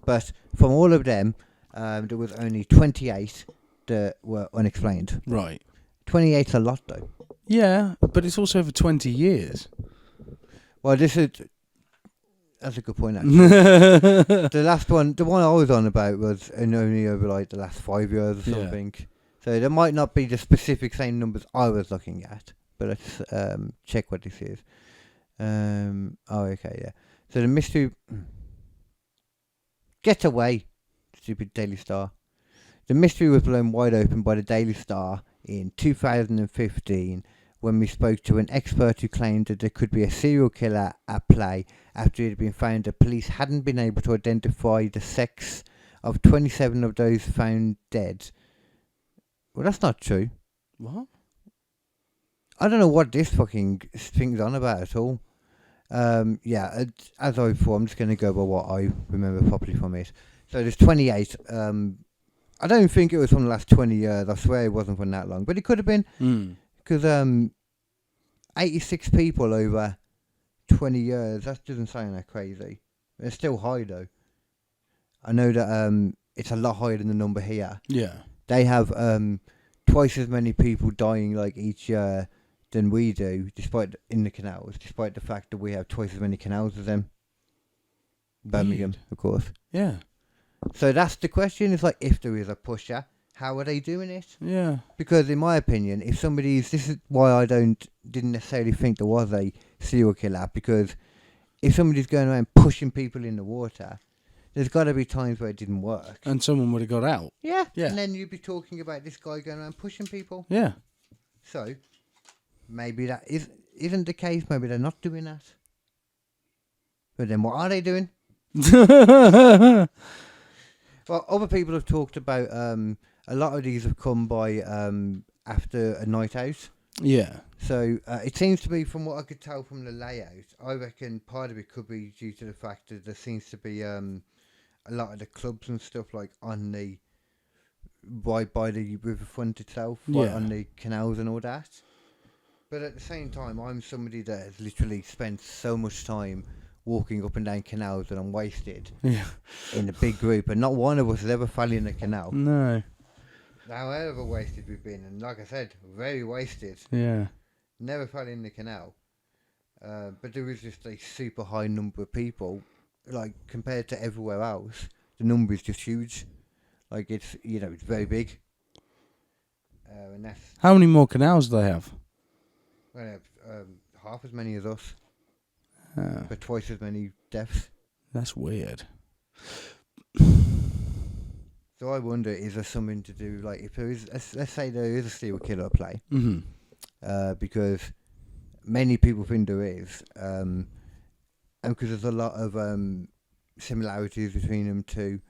But from all of them, there was only 28 that were unexplained. Right. 28's a lot, though. Yeah, but it's also over 20 years. Well, that's a good point, actually. The last one, the one I was on about was only over like the last 5 years or something. So there might not be the specific same numbers I was looking at, but let's check what this is. Okay, yeah. So the mystery... Get away, stupid Daily Star. The mystery was blown wide open by the Daily Star in 2015 when we spoke to an expert who claimed that there could be a serial killer at play after it had been found that police hadn't been able to identify the sex of 27 of those found dead. Well, that's not true. What? I don't know what this fucking thing's on about at all. Yeah, as I thought, I'm just going to go by what I remember properly from it. So there's 28. I don't think it was from the last 20 years. I swear it wasn't from that long. But it could have been. Because 86 people over 20 years, that doesn't sound that crazy. It's still high, though. I know that it's a lot higher than the number here. Yeah. They have twice as many people dying like each year than we do, in the canals, despite the fact that we have twice as many canals as them. Birmingham, of course. Yeah. So that's the question. It's like, if there is a pusher, how are they doing it? Yeah. Because in my opinion, if this is why I didn't necessarily think there was a serial killer, because if somebody's going around pushing people in the water, there's got to be times where it didn't work. And someone would have got out. Yeah. Yeah. And then you'd be talking about this guy going around pushing people. Yeah. So maybe that isn't the case. Maybe they're not doing that. But then what are they doing? Well, other people have talked about a lot of these have come by after a night out. Yeah. So it seems to be, from what I could tell from the layout, I reckon part of it could be due to the fact that there seems to be a lot of the clubs and stuff like on the by the riverfront itself, on the canals and all that. But at the same time, I'm somebody that has literally spent so much time walking up and down canals that I'm wasted. Yeah. In a big group, and not one of us has ever fell in a canal. No. However wasted we've been, and like I said, very wasted. Yeah. Never fell in the canal. But there was just a super high number of people like compared to everywhere else, the number is just huge. Like it's it's very big. And that's How many more canals do they have? well, half as many as us, Ah, but twice as many deaths. that's weird. So I wonder, is there something to do, like, if there is, let's say there is a serial killer at play, because many people think there is, and because there's a lot of similarities between them too.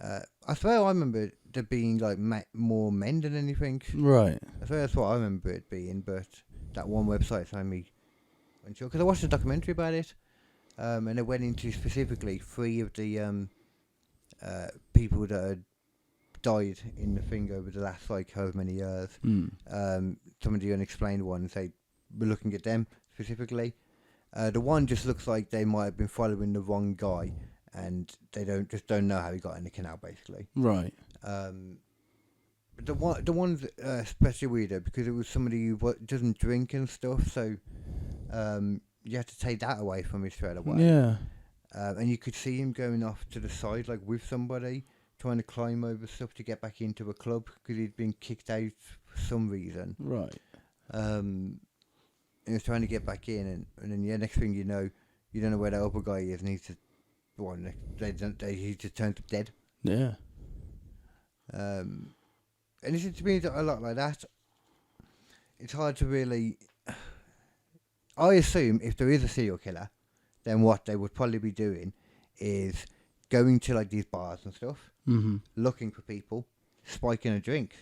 I swear I remember there being like more men than anything. Right. I swear that's what I remember it being, but that one website made me unsure because I watched a documentary about it, and it went into specifically 3 of the people that had died in the thing over the last like however many years. Some of the unexplained ones, they were looking at them specifically. The one just looks like they might have been following the wrong guy, and they don't know how he got in the canal, basically. Right. The one's especially weirder because it was somebody who doesn't drink and stuff, so you have to take that away from him straight away. Yeah. And you could see him going off to the side, like with somebody, trying to climb over stuff to get back into a club because he'd been kicked out for some reason. Right. He was trying to get back in, and then the next thing you know, you don't know where that other guy is, and he's just he just turns up dead. Yeah. And it seems to be a lot like that. It's hard to really. I assume if there is a serial killer, then what they would probably be doing is going to like these bars and stuff, looking for people, spiking a drink.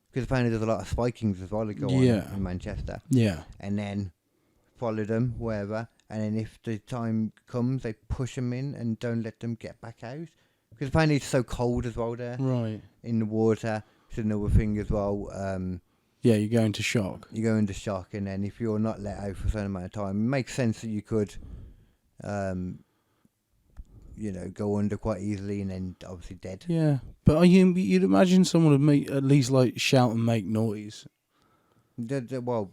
Because apparently there's a lot of spikings as well that go on in Manchester. Yeah. And then follow them wherever. And then if the time comes, they push them in and don't let them get back out. Because apparently it's so cold as well there. Right. In the water. It's another thing as well. Yeah, you go into shock. You go into shock, and then if you're not let out for a certain amount of time, it makes sense that you could, go under quite easily and then obviously dead. Yeah, but you'd imagine someone would make at least like shout and make noise. Well,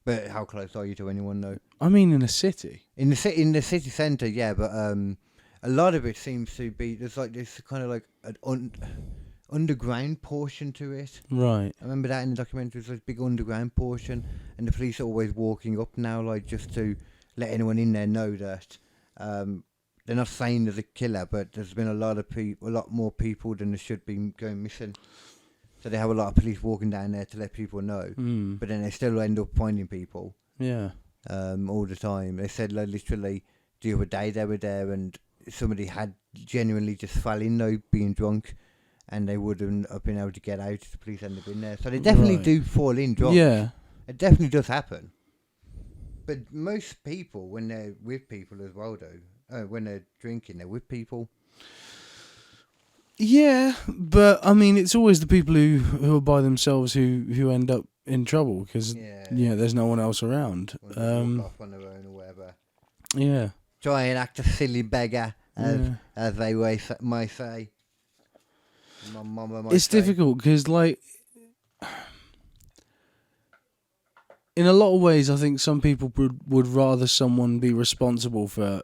but how close are you to anyone though? I mean, in a city. In the city centre, yeah, but a lot of it seems to be there's like this kind of like an underground portion to it. Right. I remember that in the documentary. There's a big underground portion, and the police are always walking up now, like just to let anyone in there know that they're not saying there's a killer, but there's been a lot more people than there should be going missing. So they have a lot of police walking down there to let people know, but then they still end up finding people. Yeah. All the time. They said like, literally the other day they were there, and somebody had genuinely just fell in though, being drunk, and they wouldn't have been able to get out if the police hadn't been there. So they definitely do fall in drunk. Yeah. It definitely does happen. But most people, when they're with people as well, though, when they're drinking, they're with people. Yeah, but I mean, it's always the people who are by themselves who end up in trouble because there's no one else around. Walk off on their own or whatever. Yeah. Try and act a silly beggar, as they might say. My mama might It's say. difficult because, like, in a lot of ways, I think some people would rather someone be responsible for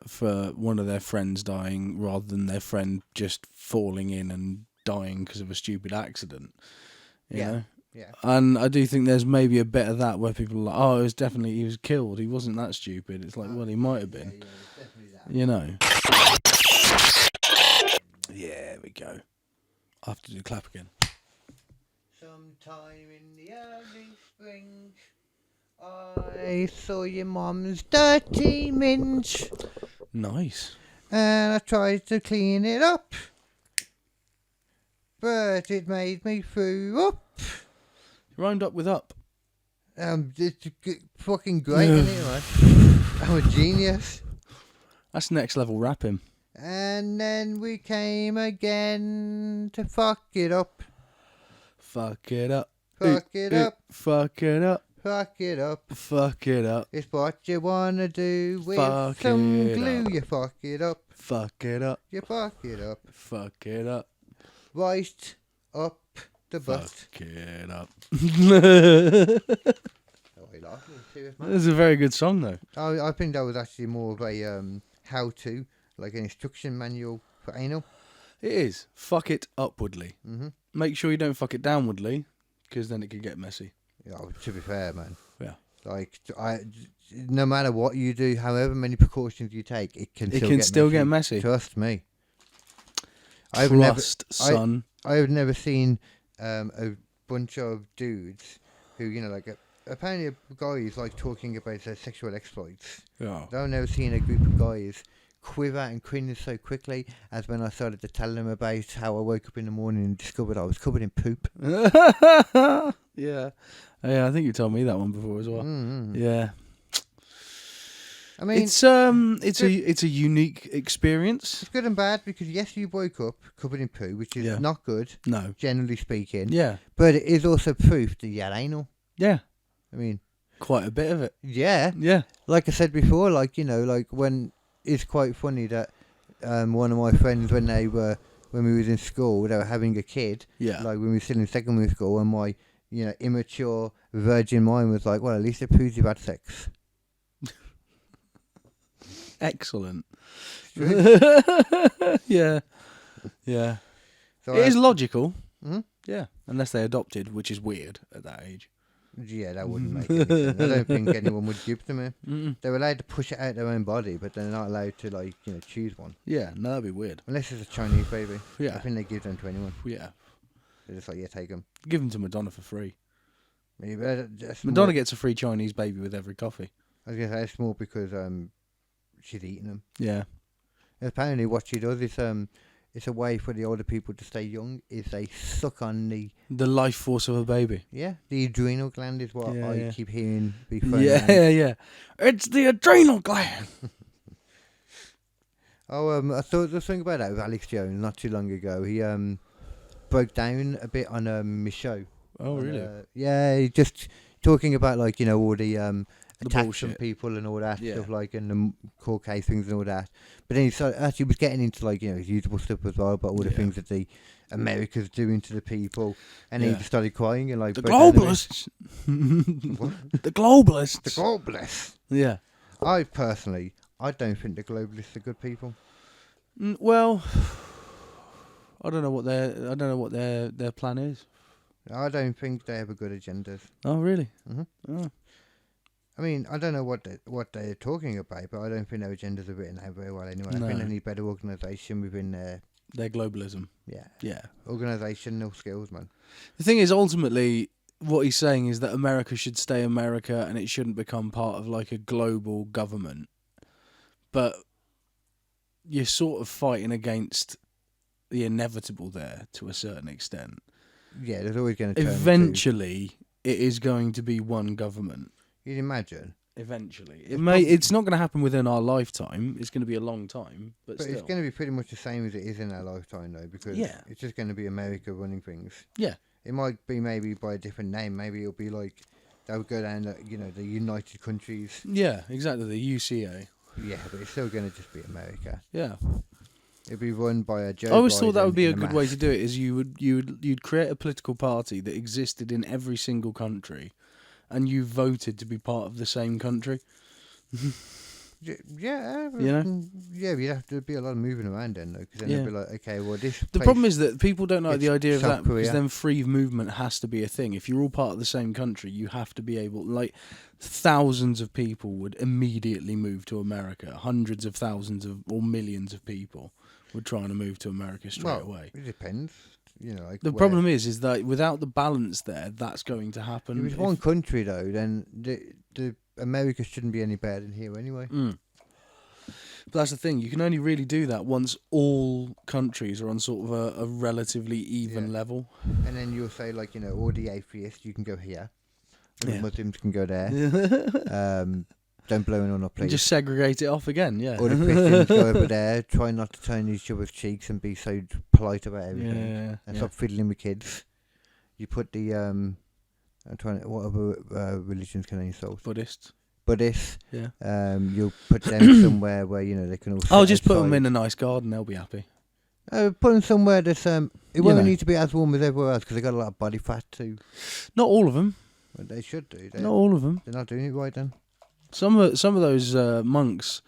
one of their friends dying rather than their friend just falling in and dying because of a stupid accident. You know? Yeah. And I do think there's maybe a bit of that where people are like, oh, he was killed. He wasn't that stupid. It's like, well, he might have been. Yeah, definitely that. You know. Yeah, there we go. I have to do clap again. Sometime in the early spring, I saw your mum's dirty minge, Nice. and I tried to clean it up, but it made me throw up. Rhymed up with up. It's fucking great, isn't it, man? I'm a genius. That's next level rapping. And then we came again to fuck it up. Fuck it up. Fuck it up. Fuck it up. Fuck it up. Fuck it up. It's what you wanna do with Fuck some it glue. up. You fuck it up. Fuck it up. You fuck it up. Fuck it up. Right up the butt. Fuck it up. Oh, you laughing? Serious, man? That's a very good song, though. I think that was actually more of a how-to, like an instruction manual for anal. It is. Fuck it upwardly. Mm-hmm. Make sure you don't fuck it downwardly, because then it can get messy. Yeah, to be fair, man. Yeah. Like no matter what you do, however many precautions you take, it can Get messy. Trust me. Son. I've never seen a bunch of dudes who, you know, like apparently guys like talking about their sexual exploits. Yeah. I've never seen a group of guys quiver and cringe so quickly as when I started to tell them about how I woke up in the morning and discovered I was covered in poop. Yeah. Yeah, I think you told me that one before as well. Mm-hmm. Yeah. I mean, it's a unique experience. it's good and bad because yes, you woke up covered in poo, which is not good, No. generally speaking. Yeah. But it is also proof that you had anal. Yeah. I mean, Quite a bit of it. yeah. Yeah. Like I said before, like, you know, like when it's quite funny that one of my friends when we was in school, they were having a kid. Yeah. Like when we were still in secondary school, and my, you know, immature virgin mind was like, well, at least it proves you've had sex. Excellent. Yeah. Yeah. So It is logical. Mhm. Yeah. Unless they adopted, which is weird at that age. Yeah, that wouldn't make any sense. I don't think anyone would give them it. Mm-mm. They're allowed to push it out their own body, but they're not allowed to, like, you know, choose one. Yeah, no, that'd be weird. Unless it's a Chinese baby. I Yeah. think they give them to anyone. Yeah. They're just like, yeah, take them. Give them to Madonna for free. Maybe that's Madonna more, gets a free Chinese baby with every coffee. I was going to say it's more because she's eating them. Yeah. Apparently what she does is it's a way for the older people to stay young, is they suck on the life force of a baby. the adrenal gland is what Yeah, I yeah. keep hearing be thrown Yeah, around. yeah. It's the adrenal gland. I thought the thing about that with Alex Jones not too long ago. He broke down a bit on his show. Oh, really? Yeah, he just talking about, like, you know, all the attacks on bullshit. people and all that Yeah. stuff, like, and the court case things and all that. But then he actually was getting into, like, you know, his usual stuff as well about all the Yeah. things that the America's doing to the people, and then Yeah. he just started crying and like The broke down a bit. globalists. The globalists. The globalists. Yeah. I personally, I don't think the globalists are good people. Well, I don't know what their plan is. I don't think they have a good agendas. Oh, really? Mhm. Oh. I mean, I don't know what they're talking about, but I don't think their agendas are written out very well anyway. I think No. they need better organisation within their Globalism. yeah Yeah. organisational skills, man. The thing is, ultimately, what he's saying is that America should stay America and it shouldn't become part of like a global government. But you're sort of fighting against the inevitable there to a certain extent. Yeah, there's always going to Eventually, it is going to be one government. You'd imagine, Eventually, it's not going to happen within our lifetime. It's going to be a long time, but but still. it's going to be pretty much the same as it is in our lifetime, though, because Yeah. it's just going to be America running things. Yeah. It might be maybe by a different name. Maybe it'll be like they'll go down, the United Countries. Yeah, exactly. The UCA. Yeah, but it's still going to just be America. Yeah. It'll be run by a Joe. I always thought that Biden would be a in good way to mask. do it. Is you'd create a political party that existed in every single country, and you voted to be part of the same country. Yeah, You know? yeah, you'd have to be a lot of moving around then, though, because then Yeah. they'd be like, okay, well, this. The problem is that people don't like the it's idea of South that because Korea. then free movement has to be a thing. If you're all part of the same country, you have to be able, like, thousands of people would immediately move to America. Hundreds of thousands of or millions of people would try to move to America straight away. It depends, like The where- problem is that without the balance there, that's going to happen. If it's one country though, then the America shouldn't be any better than here anyway. But that's the thing. You can only really do that once all countries are on sort of a relatively even Yeah. level. And then you'll say like, all the atheists, you can go here. All Yeah. the Muslims can go there. Don't blow anyone up, And please. just segregate it off again, yeah. All the Christians go over there. Try not to turn each other's cheeks and be so polite about everything. Yeah, And yeah. stop fiddling with kids. You put the what other religions can they insult? Buddhists. Buddhists. Yeah. You'll put them somewhere where they can all. I'll sit just put them outside. in a nice garden. They'll be happy. Put them somewhere that's it You won't know. need to be as warm as everywhere else because they got a lot of body fat too. Not all of them. But they should do. Not all of them. They're not doing it right then. Some of those monks,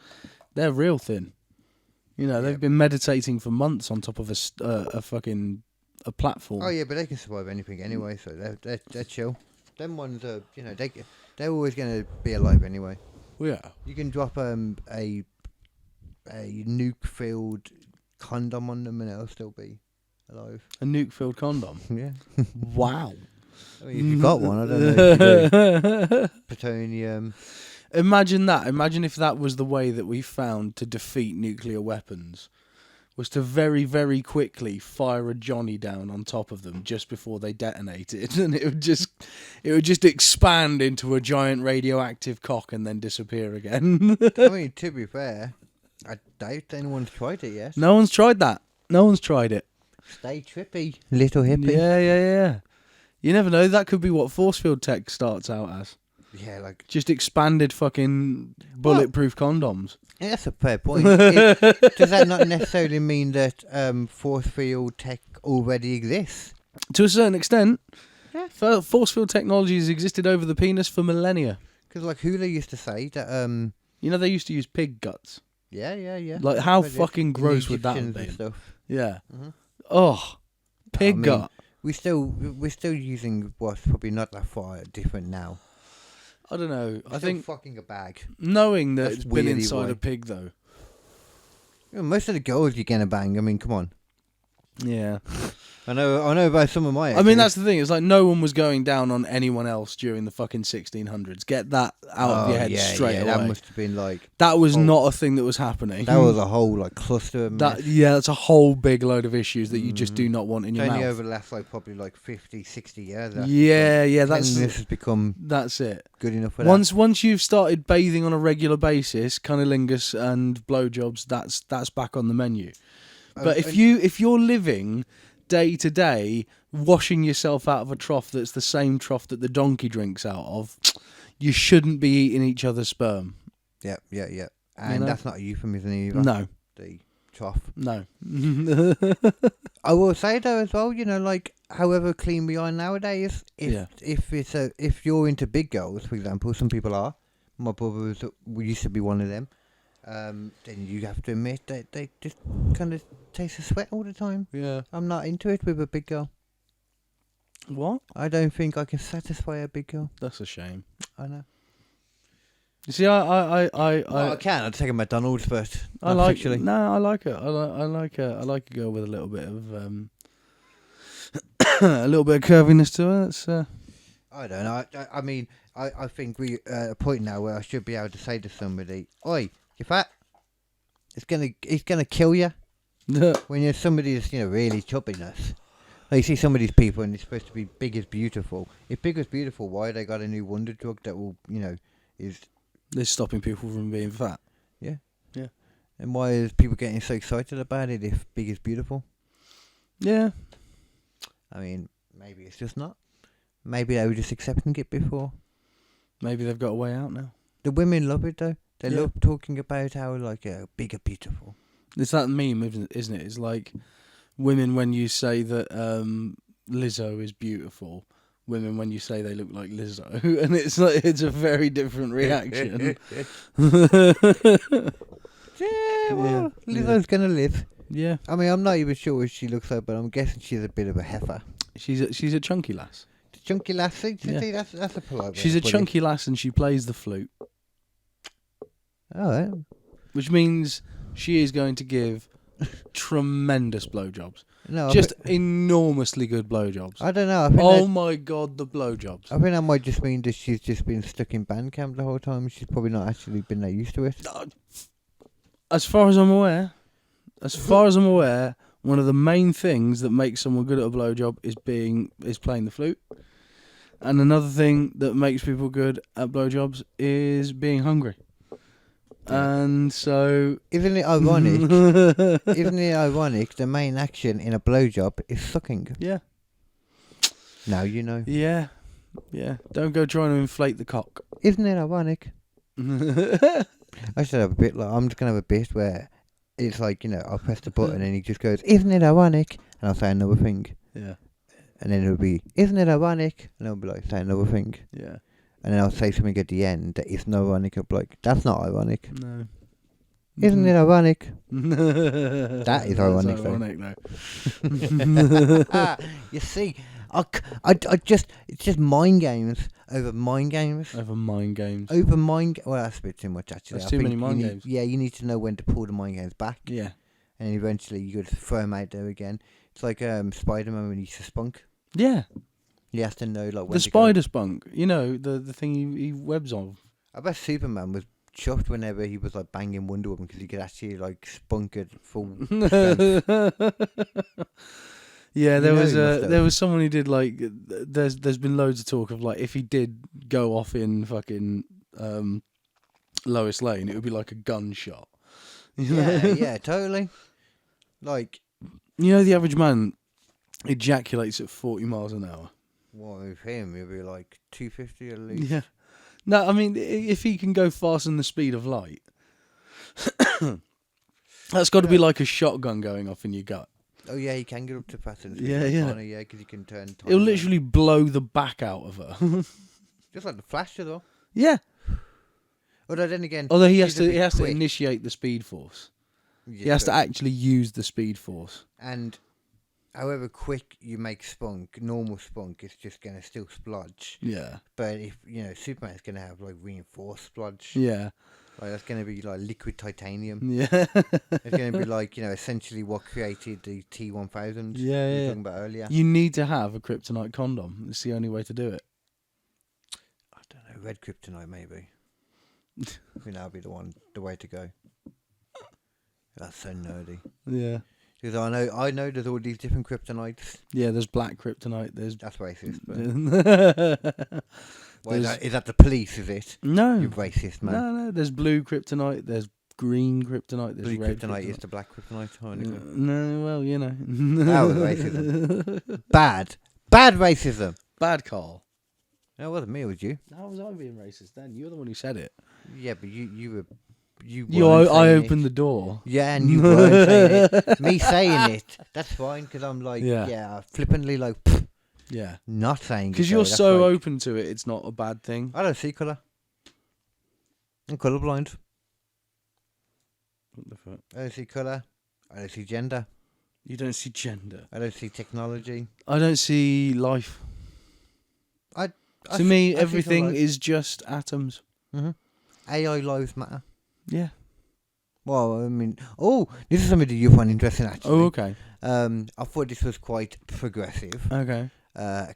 they're real thin. You know, they've been meditating for months on top of a platform. Oh yeah, but they can survive anything anyway, so they're chill. Them ones are, they're always gonna be alive anyway. Well, yeah. You can drop a nuke-filled condom on them and it'll still be alive. A nuke-filled condom. Yeah. Wow. I mean, if you've got one, I don't know if you do. Plutonium. Imagine that. Imagine if that was the way that we found to defeat nuclear weapons, was to very, very quickly fire a Johnny down on top of them just before they detonated, and it would just expand into a giant radioactive cock and then disappear again. I mean, to be fair, I doubt anyone's tried it yet. No one's tried that. No one's tried it. Stay trippy, little hippie. Yeah. You never know. That could be what force field tech starts out as. Yeah, like... Just expanded fucking bulletproof condoms. Yeah, that's a fair point. Does that not necessarily mean that force field tech already exists? To a certain extent, Yeah. Force field technology has existed over the penis for millennia. Because like Hula used to say that... You know, they used to use pig guts. Yeah. Like, how But yeah, fucking gross would that have Egyptians and been? stuff. Yeah. Mhm. Oh, pig I mean, gut. We're still using what's probably not that far different now. I don't know. I think fucking a bag. knowing that That's it's been weirdly inside a white. pig, though. Most of the girls you're gonna bang. I mean, come on. Yeah. I know about some of my. I mean, that's the thing. It's like no one was going down on anyone else during the fucking 1600s. Get that out of your head straight away. That must have been like. That was Oh. not a thing that was happening. That was a whole like cluster of mess. That's a whole big load of issues that you just do not want in It's your only mouth. over the last like probably like 50, 60 years. Yeah, that's cleanliness has become that's it. good enough for Once you've started bathing on a regular basis, cunnilingus and blowjobs, that's back on the menu. But if you're living day to day washing yourself out of a trough that's the same trough that the donkey drinks out of, you shouldn't be eating each other's sperm. that. Yeah. And that's not a euphemism either. No. The trough. No. I will say though as well, like however clean we are nowadays, if you're into big girls, for example, some people are. My brother used to be one of them. Then you have to admit that they just kind of taste of sweat all the time. Yeah. I'm not into it with a big girl. What? I don't think I can satisfy a big girl. That's a shame. I know. You see, I can. I'd take a McDonald's first. I like. Actually. No, I like it. I like a girl with a little bit of a little bit of curviness to her. It's, I don't know. I mean, I think we're at a point now where I should be able to say to somebody, "Oi, you're fat. It's gonna kill you." When you're somebody that's really chubbiness. Like you see some of these people and they're supposed to be big as beautiful. If big as beautiful, why they got a new wonder drug that will is They're stopping people from being fat. Yeah. Yeah. And why is people getting so excited about it if big is beautiful? Yeah. I mean, maybe it's just not. Maybe they were just accepting it before. Maybe they've got a way out now. The women love it though. They Yeah. love talking about how big are beautiful. It's that meme, isn't it? It's like women when you say that Lizzo is beautiful. Women when you say they look like Lizzo, and it's a very different reaction. Yeah, well, Lizzo's gonna live. Yeah, I mean, I'm not even sure what she looks like, but I'm guessing she's a bit of a heifer. she's a chunky lass. Chunky lassie. Yeah. See, that's a polite way She's of a putting it. chunky lass, and she plays the flute, All right. which means she is going to give tremendous blowjobs. No, Just enormously good blowjobs. I don't know. I think Oh my god, the blowjobs. I think that might just mean that she's just been stuck in band camp the whole time. She's probably not actually been that used to it. As far as I'm aware, one of the main things that makes someone good at a blowjob is playing the flute. And another thing that makes people good at blowjobs is being hungry. And so... Isn't it ironic? Isn't it ironic? The main action in a blowjob is sucking. Yeah. Now you know. Yeah. Don't go trying to inflate the cock. Isn't it ironic? I should have a bit I'm just gonna have a bit where it's like I'll press the button and he just goes, "Isn't it ironic?" And I'll say another thing. Yeah. And then it'll be, "Isn't it ironic?" And I'll be like, say another thing. Yeah. And then I'll say something at the end that is not ironic. I'll be like, "That's not ironic." No. Isn't it ironic? That That is ironic, though. You see, I just it's just mind games over mind games. Over mind games. Well, that's a bit too much actually. That's I too think many mind you need, games. Yeah, you need to know when to pull the mind games back, Yeah. and eventually you got to throw them out there again. It's like Spider-Man when he's a spunk. Yeah. He has to know like when The to go. spider spunk. You know, the thing he webs on. I bet Superman was chuffed whenever he was like banging Wonder Woman because he could actually like spunk at full strength. Yeah, there You know was he must have. there was someone who did like there's been loads of talk of like if he did go off in fucking Lois Lane, it would be like a gunshot. You know? Yeah, totally. Like, You know the average man ejaculates at 40 miles an hour. what with him? He'll be like 250 at least. Yeah. No, I mean if he can go faster than the speed of light, that's got to be like a shotgun going off in your gut. Oh yeah, he can get up to faster than Yeah, yeah. Connor, yeah, because he can turn. Time It'll around. literally blow the back out of her. Just like the Flash, though. Yeah. Although then again, Although he he's has a to bit he has to quick. initiate the speed force. Yeah, He has to true. actually use the speed force. And however quick you make spunk, normal spunk is just gonna still splodge. Yeah. But if Superman's gonna have like reinforced splodge. Yeah. Like that's gonna be like liquid titanium. Yeah. It's gonna be like essentially what created the T-1000. Yeah, we were yeah. talking about earlier. You need to have a kryptonite condom. It's the only way to do it. I don't know, red kryptonite maybe. I think that'll be the way to go. That's so nerdy. Yeah. Because I know there's all these different kryptonites. Yeah, there's black kryptonite. There's That's racist. But There's- is that the police? Is it? no. You racist man. No. There's blue kryptonite. There's green kryptonite. There's Blue red kryptonite is the black kryptonite. Ironically. No, well, you know. That was racism. Bad racism. Bad Carl. No, it wasn't me. It was you. How was I being racist then? You're the one who said it. Yeah, but you I weren't saying opened it. the door. Yeah, and you weren't saying it. Me saying it, that's fine because I'm like, Yeah. flippantly like, pfft, Yeah. not saying it. Because though, you're that's so like- open to it, it's not a bad thing. I don't see colour. I'm colourblind. What the fuck? I don't see colour. I don't see gender. You don't see gender. I don't see technology. I don't see life. I To me, see everything some is just atoms. life. AI lives matter. Yeah. Well, I mean, this is something that you find interesting actually. Oh, okay. I thought this was quite progressive. Okay.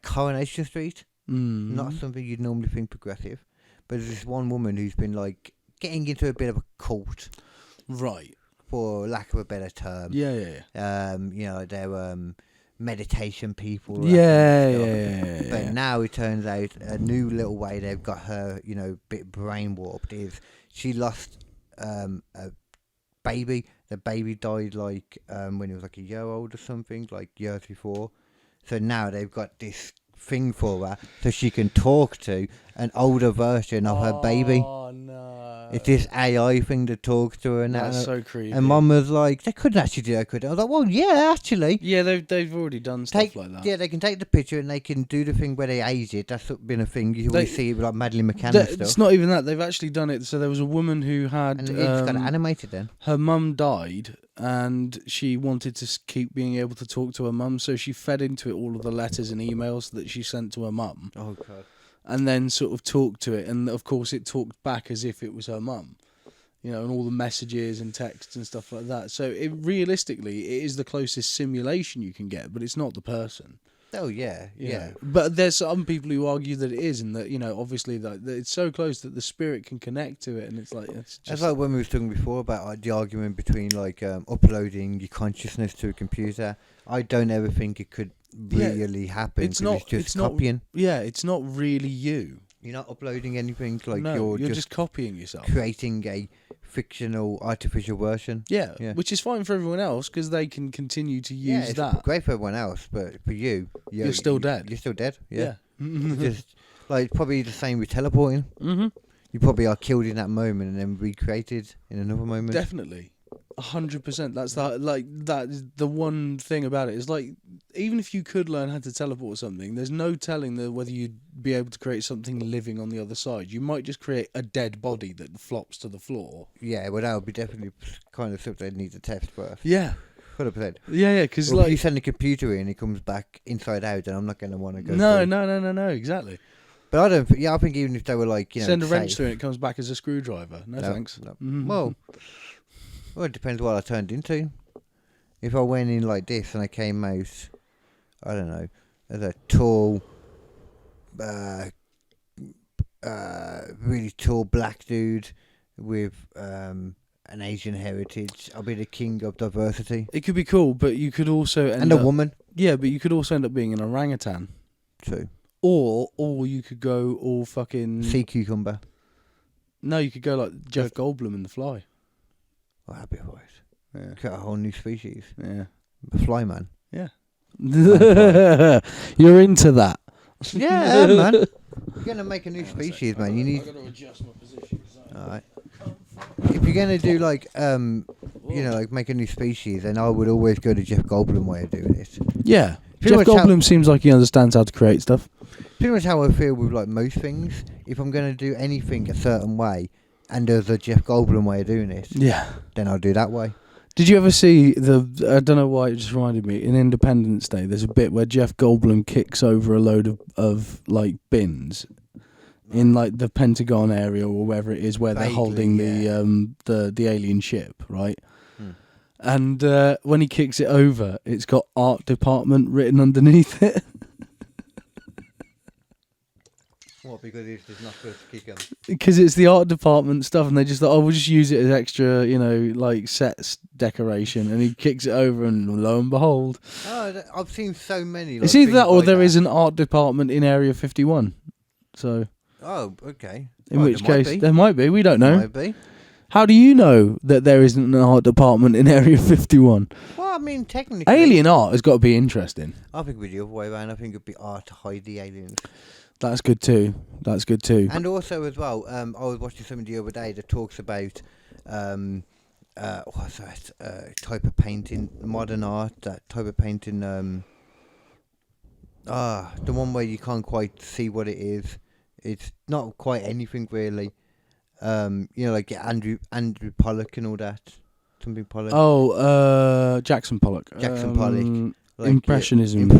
Coronation Street, Mm. not something you'd normally think progressive, but there's this one woman who's been like getting into a bit of a cult, Right. for lack of a better term. Yeah. They're meditation people. that Yeah, kind of yeah. stuff. But now it turns out a new little way they've got her, bit brain warped is she lost a baby. The baby died like when he was like a year old or something, like years before. So now they've got this thing for her so she can talk to an older version of her baby. Oh, no. It's this AI thing that talks to her and That's that. so creepy. And Mum was like, they couldn't actually do that, could they? I was like, well, yeah, actually. Yeah, they've already done stuff like that. Yeah, they can take the picture and they can do the thing where they age it. That's been a thing. You always They- see it with like Madeline McCann and It's stuff. not even that. They've actually done it. So there was a woman who had And it's got animated then. her mum died and she wanted to keep being able to talk to her mum, so she fed into it all of the letters and emails that she sent to her mum, Oh, God. and then sort of talked to it, and of course it talked back as if it was her mum, and all the messages and texts and stuff like that. So realistically, it is the closest simulation you can get, but it's not the person. Oh, yeah, you yeah. know. But there's some people who argue that it is, and that obviously that it's so close that the spirit can connect to it, and it's like it's That's just like when we were talking before about the argument between like uploading your consciousness to a computer. I don't ever think it could Yeah, really happen. it's 'cause not- It's just it's not- copying. yeah, it's not really you. You're not uploading anything. Like No, you're just copying yourself. creating a fictional artificial version. Yeah, Yeah. which is fine for everyone else because they can continue to Yeah, use it's that. great for everyone else, but for you, You're still dead. You're still dead. Yeah. Yeah. Just like probably the same with teleporting. Mm-hmm. You probably are killed in that moment and then recreated in another moment. Definitely, 100%. That's that. Like that is the one thing about it. Is like even if you could learn how to teleport or something, there's no telling whether you'd be able to create something living on the other side. You might just create a dead body that flops to the floor. Yeah, well, that would be definitely kind of something they'd need to test first. Yeah. 100%. Yeah, because Well, if you send a computer in, it comes back inside out, then I'm not going to want to go. No, exactly. But I don't. I think even if they were like, Send a wrench through and it comes back as a screwdriver. No thanks. No. Mhm. Well, it depends what I turned into. If I went in like this and I came out, I don't know, as a tall, really tall black dude with an Asian heritage, I'll be the king of diversity. It could be cool, but you could also And a woman. Yeah, but you could also end up being an orangutan. True. Or you could go all fucking Sea cucumber. No, you could go like Jeff Goldblum in The Fly. Well, that'd be alright. Yeah. Got a whole new species. Yeah. The fly man. Yeah. You're into that. Yeah, man. You're going to make a new species, man. You need... I've got to adjust my position. Alright. If you're going to do like, like make a new species, then I would always go to Jeff Goldblum way of doing it. Yeah. Pretty Jeff much Goldblum seems like he understands how to create stuff. Pretty much how I feel with like most things. If I'm going to do anything a certain way, and there's a Jeff Goldblum way of doing it, Yeah. then I'll do that way. Did you ever see I don't know why it just reminded me, in Independence Day, there's a bit where Jeff Goldblum kicks over a load of like bins in like the Pentagon area or wherever it is where they're holding the alien ship, right? And when he kicks it over, it's got art department written underneath it. What, because it's just not supposed to kick them? Because it's the art department stuff, and they just thought, oh, we'll just use it as extra, like sets decoration. And he kicks it over, and lo and behold, I've seen so many. Like, it's either that or like there is an art department in Area 51. So, oh, okay. in which case there might be. We don't know. Might be. How do you know that there isn't an art department in Area 51? Well, I mean, technically, Alien art has got to be interesting. I think we'd the other way around. I think it'd be art to hide the aliens. That's good too. And also as well, I was watching something the other day that talks about what's that type of painting, modern art, that type of painting. The one where you can't quite see what it is. It's not quite anything really. Like Andrew Pollock and all that. Something Pollock. Oh, Jackson Pollock. Pollock. Like Impressionism,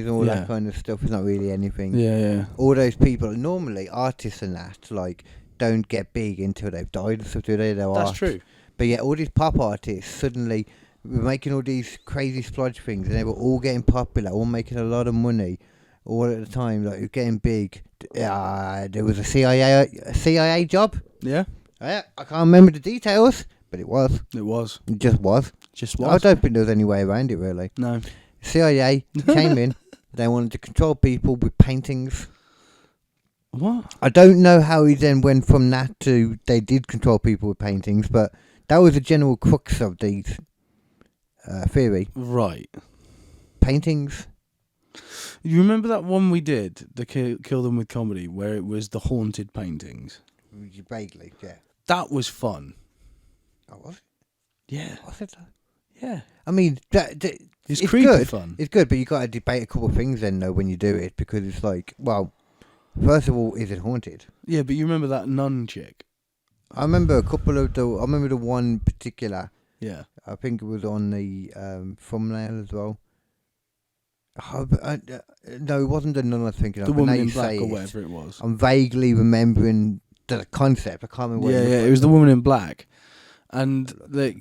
all that kind of stuff is not really anything. Yeah. All those people, normally artists and that, like, don't get big until they've died and stuff, do they? That's true. But yeah, all these pop artists suddenly were making all these crazy splodge things, and they were all getting popular, all making a lot of money, all at the time, like, it was getting big. There was a CIA job. Yeah. I can't remember the details, but it was. It just was. I don't think there was any way around it, really. No. CIA came in. They wanted to control people with paintings. What? I don't know how he then went from that to they did control people with paintings, but that was the general crux of the theory. Right. Paintings. You remember that one we did, the Kill Them With Comedy, where it was the haunted paintings? Vaguely, yeah. That was fun. Oh, was it? Yeah. Was it? Yeah. I mean, it's creepy good. fun. It's good, but you got to debate a couple of things then, though, when you do it, because it's like, well, first of all, is it haunted? Yeah, but you remember that nun chick? I remember a couple of I remember the one particular. Yeah. I think it was on the thumbnail as well. No, it wasn't the nun I was thinking of. The but Woman now in you Black say or it, whatever it was. I'm vaguely remembering the concept. I can't remember what Yeah, it was the Woman in Black. And the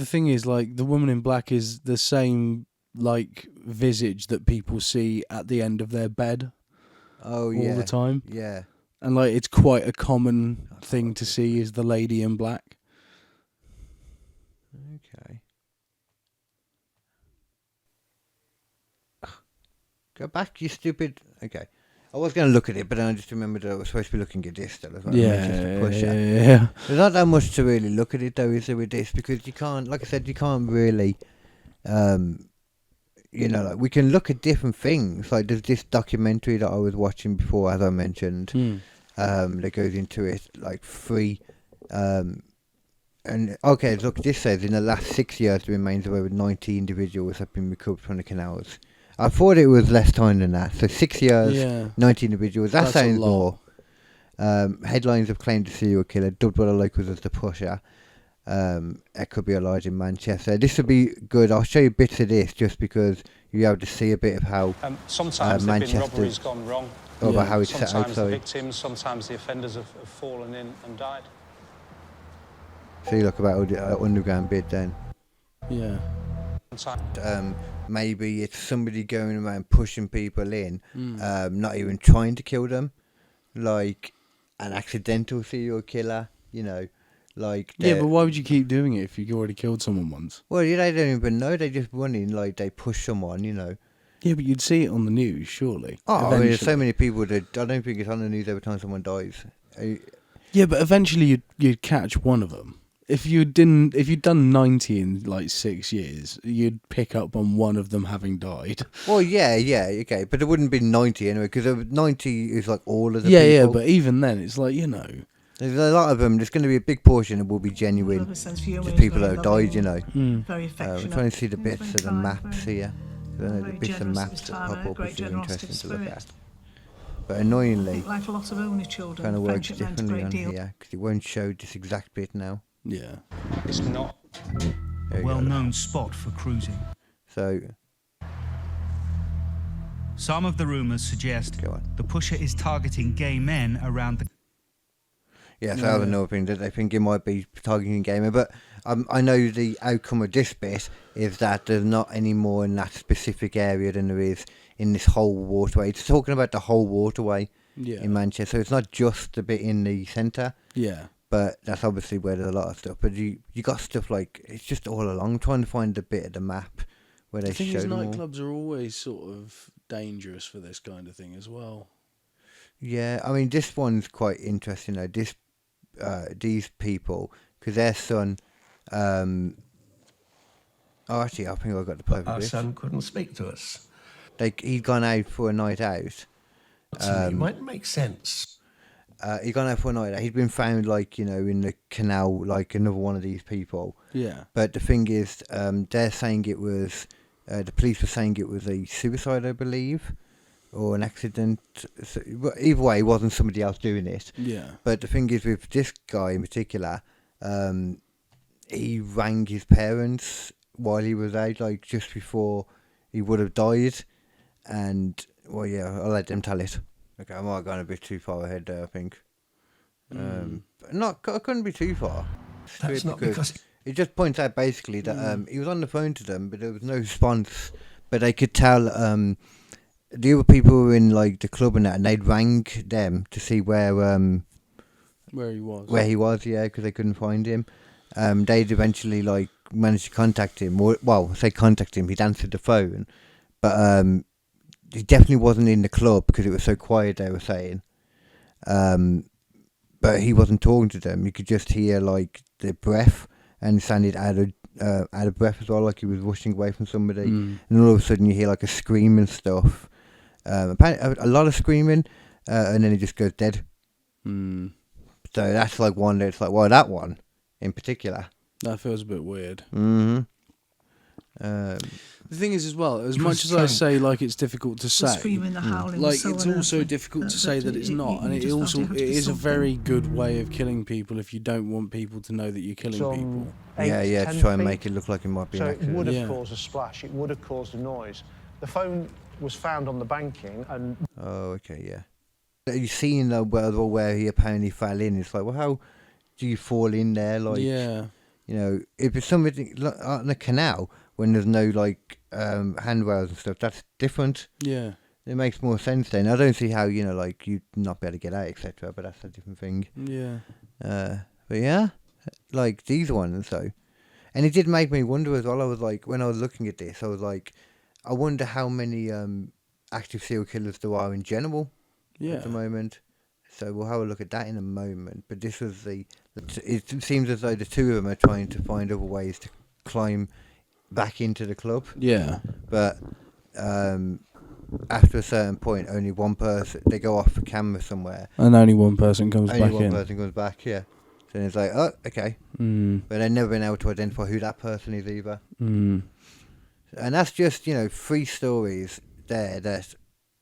thing is, like, the Woman in Black is the same, like, visage that people see at the end of their bed. All the time. Yeah. And, like, it's quite a common thing to see is the lady in black. Okay. Go back, you stupid. Okay. I was going to look at it, but then I just remembered that I was supposed to be looking at this still as well. Yeah. There's not that much to really look at it, though, is there, with this? Because you can't, like I said, you can't really, like, we can look at different things. Like, there's this documentary that I was watching before, as I mentioned, that goes into it, like, free. And, okay, look, this says, in the last 6 years, the remains of over 90 individuals have been recovered from the canals. I thought it was less time than that. So 6 years, Yeah. 90 individuals. That That's a sounds lot. more. Headlines have claimed the serial killer, dubbed by the locals as the Pusher. It could be a lodge in Manchester. This would be good. I'll show you bits of this just because you're able to see a bit of how sometimes there've been Manchester, robberies gone wrong. or about Yeah. how it's set out. Sometimes the Sorry. victims, sometimes the offenders have fallen in and died. So you look about the underground bit then. Yeah. Maybe it's somebody going around pushing people in, Mm. not even trying to kill them, like an accidental serial killer, you know, like Yeah, they're- but why would you keep doing it if you already killed someone once? well, yeah, they don't even know. They just run in, like they push someone, you know. Yeah, but you'd see it on the news, surely. Oh, I mean, there's Eventually. so many people that I don't think it's on the news every time someone dies. Yeah, but eventually you'd catch one of them. If you'd done 90 in like 6 years, you'd pick up on one of them having died. Well, yeah, okay, but it wouldn't be 90 anyway, because 90 is like all of the Yeah, people. but even then, it's like, you know. There's a lot of them. There's going to be a big portion that will be genuine, just people that have died, you know. Very I'm affectionate. trying to see the bits He's of the been maps kind, here. I don't know, the very bits of generous of maps his that time pop and a up great which are generosity interesting of to look spirit. at. But annoyingly, Like a lot of only children, kind of works friendship meant a differently great on deal. here because it won't show this exact bit now. Yeah. It's not. There you go. Well-known spot for cruising. So, Some of the rumours suggest go on. the Pusher is targeting gay men around the... Yeah, so I have another thing that they think it might be targeting gamer, but I know the outcome of this bit is that there's not any more in that specific area than there is in this whole waterway. It's talking about the whole waterway Yeah. in Manchester, so it's not just the bit in the centre, Yeah. but that's obviously where there's a lot of stuff. But you got stuff like, it's just all along, trying to find the bit of the map where they The thing show is, them all. nightclubs are always sort of dangerous for this kind of thing as well. Yeah, I mean, this one's quite interesting though. These people, because their son, actually, I think I got the perfect Our bit. son couldn't speak to us. He'd gone out for a night out. To me, might make sense. He'd gone out for a night out. He'd been found, like, you know, in the canal, like another one of these people. Yeah. But the thing is, they're saying it was, the police were saying it was a suicide, I believe, or an accident. So, either way, it wasn't somebody else doing it. Yeah. But the thing is, with this guy in particular, he rang his parents while he was out, like just before he would have died. And, well, yeah, I'll let them tell it. Okay, I might have gone a bit too far ahead there, I think. I couldn't be too far. That's not because It just points out basically that he was on the phone to them, but there was no response. But they could tell the other people were in like the club and that, and they'd rang them to see where Where he was. yeah, because they couldn't find him. They'd eventually like managed to contact him. Well, say contact him. He'd answered the phone, but he definitely wasn't in the club because it was so quiet. They were saying, but he wasn't talking to them. You could just hear like the breath, and it sounded out of breath as well, like he was rushing away from somebody. And all of a sudden, you hear like a scream and stuff. Apparently, a lot of screaming, and then he just goes dead. Mm. So that's like one that's like, well, that one in particular. That feels a bit weird. Mm-hmm. The thing is, as well, as It much was as I strange. say, like, it's difficult to The say, screaming, the howling, like, the it's so on also earth, difficult to that- say that it's not. And it just also felt it had to be is a something. very good way of killing people if you don't want people to know that you're killing people. Yeah, to try and make it look like it might be So an it accident. would have Yeah. caused a splash, it would have caused a noise. The phone was found on the banking and Oh, okay, yeah. You seen where he apparently fell in? It's like, well, how do you fall in there? Like, Yeah. you know, if it's something like on a canal when there's no like handrails and stuff, that's different. Yeah. It makes more sense then. I don't see how, you know, like you'd not be able to get out, etc. But that's a different thing. Yeah. But yeah, like these ones though, and it did make me wonder as well. I was like, when I was looking at this, I was like, I wonder how many active serial killers there are in general Yeah. at the moment. So we'll have a look at that in a moment. But this was it seems as though the two of them are trying to find other ways to climb back into the club. Yeah. But after a certain point, only one person, they go off the camera somewhere. And only one person comes Only back one in. person comes back, yeah. So it's like, oh, okay. Mm. But they've never been able to identify who that person is either. Mm. And that's just, you know, 3 stories there that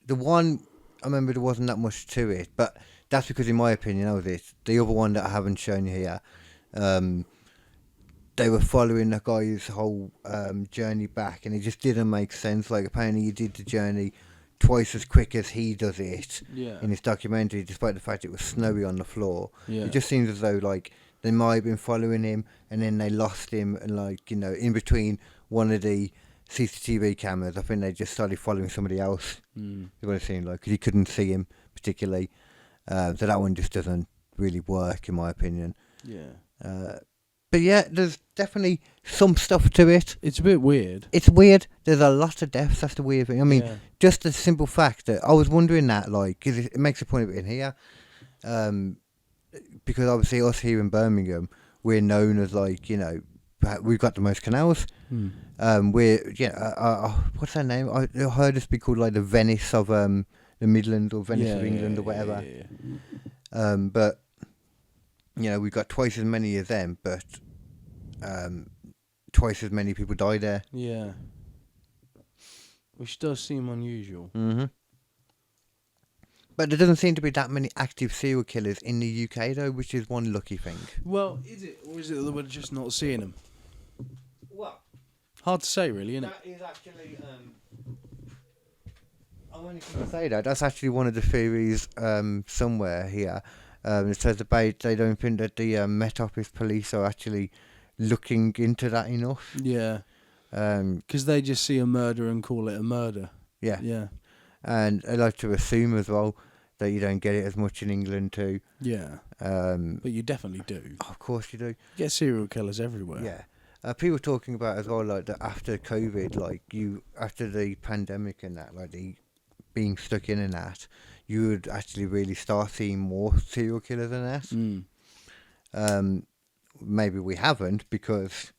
the one I remember there wasn't that much to it, but that's because in my opinion that was it. The other one that I haven't shown you here, they were following the guy's whole journey back, and it just didn't make sense. Like apparently he did the journey twice as quick as he does it in his documentary, despite the fact it was snowy on the floor. It just seems as though like they might have been following him, and then they lost him, and like in between one of the CCTV cameras, I think they just started following somebody else. It would have seemed like, because you couldn't see him particularly. So that one just doesn't really work, in my opinion. But yeah, there's definitely some stuff to it. It's a bit weird. It's weird. There's a lot of deaths. That's the weird thing. I mean, just the simple fact that I was wondering that, like, 'cause it makes a point of it in here. Because obviously us here in Birmingham, we're known as like, we've got the most canals. We're, what's that name? I heard us be called like the Venice of the Midlands, or Venice of England, or whatever. But, we've got twice as many as them, but twice as many people die there. Yeah. Which does seem unusual. But there doesn't seem to be that many active serial killers in the UK, though, which is one lucky thing. Well, is it? Or is it that we're just not seeing them? Well, hard to say, really, isn't it? That is actually... I'm only going to say that. That's actually one of the theories somewhere here. It says about they don't think that the Met Office police are actually looking into that enough. Yeah. Because they just see a murder and call it a murder. Yeah. Yeah. And I like to assume as well that you don't get it as much in England too. Yeah. But you definitely do. Oh, of course you do. You get serial killers everywhere. Yeah. People talking about as well, like that after COVID, like after the pandemic and that, like the being stuck in and that, you would actually really start seeing more serial killers than that. Maybe we haven't because,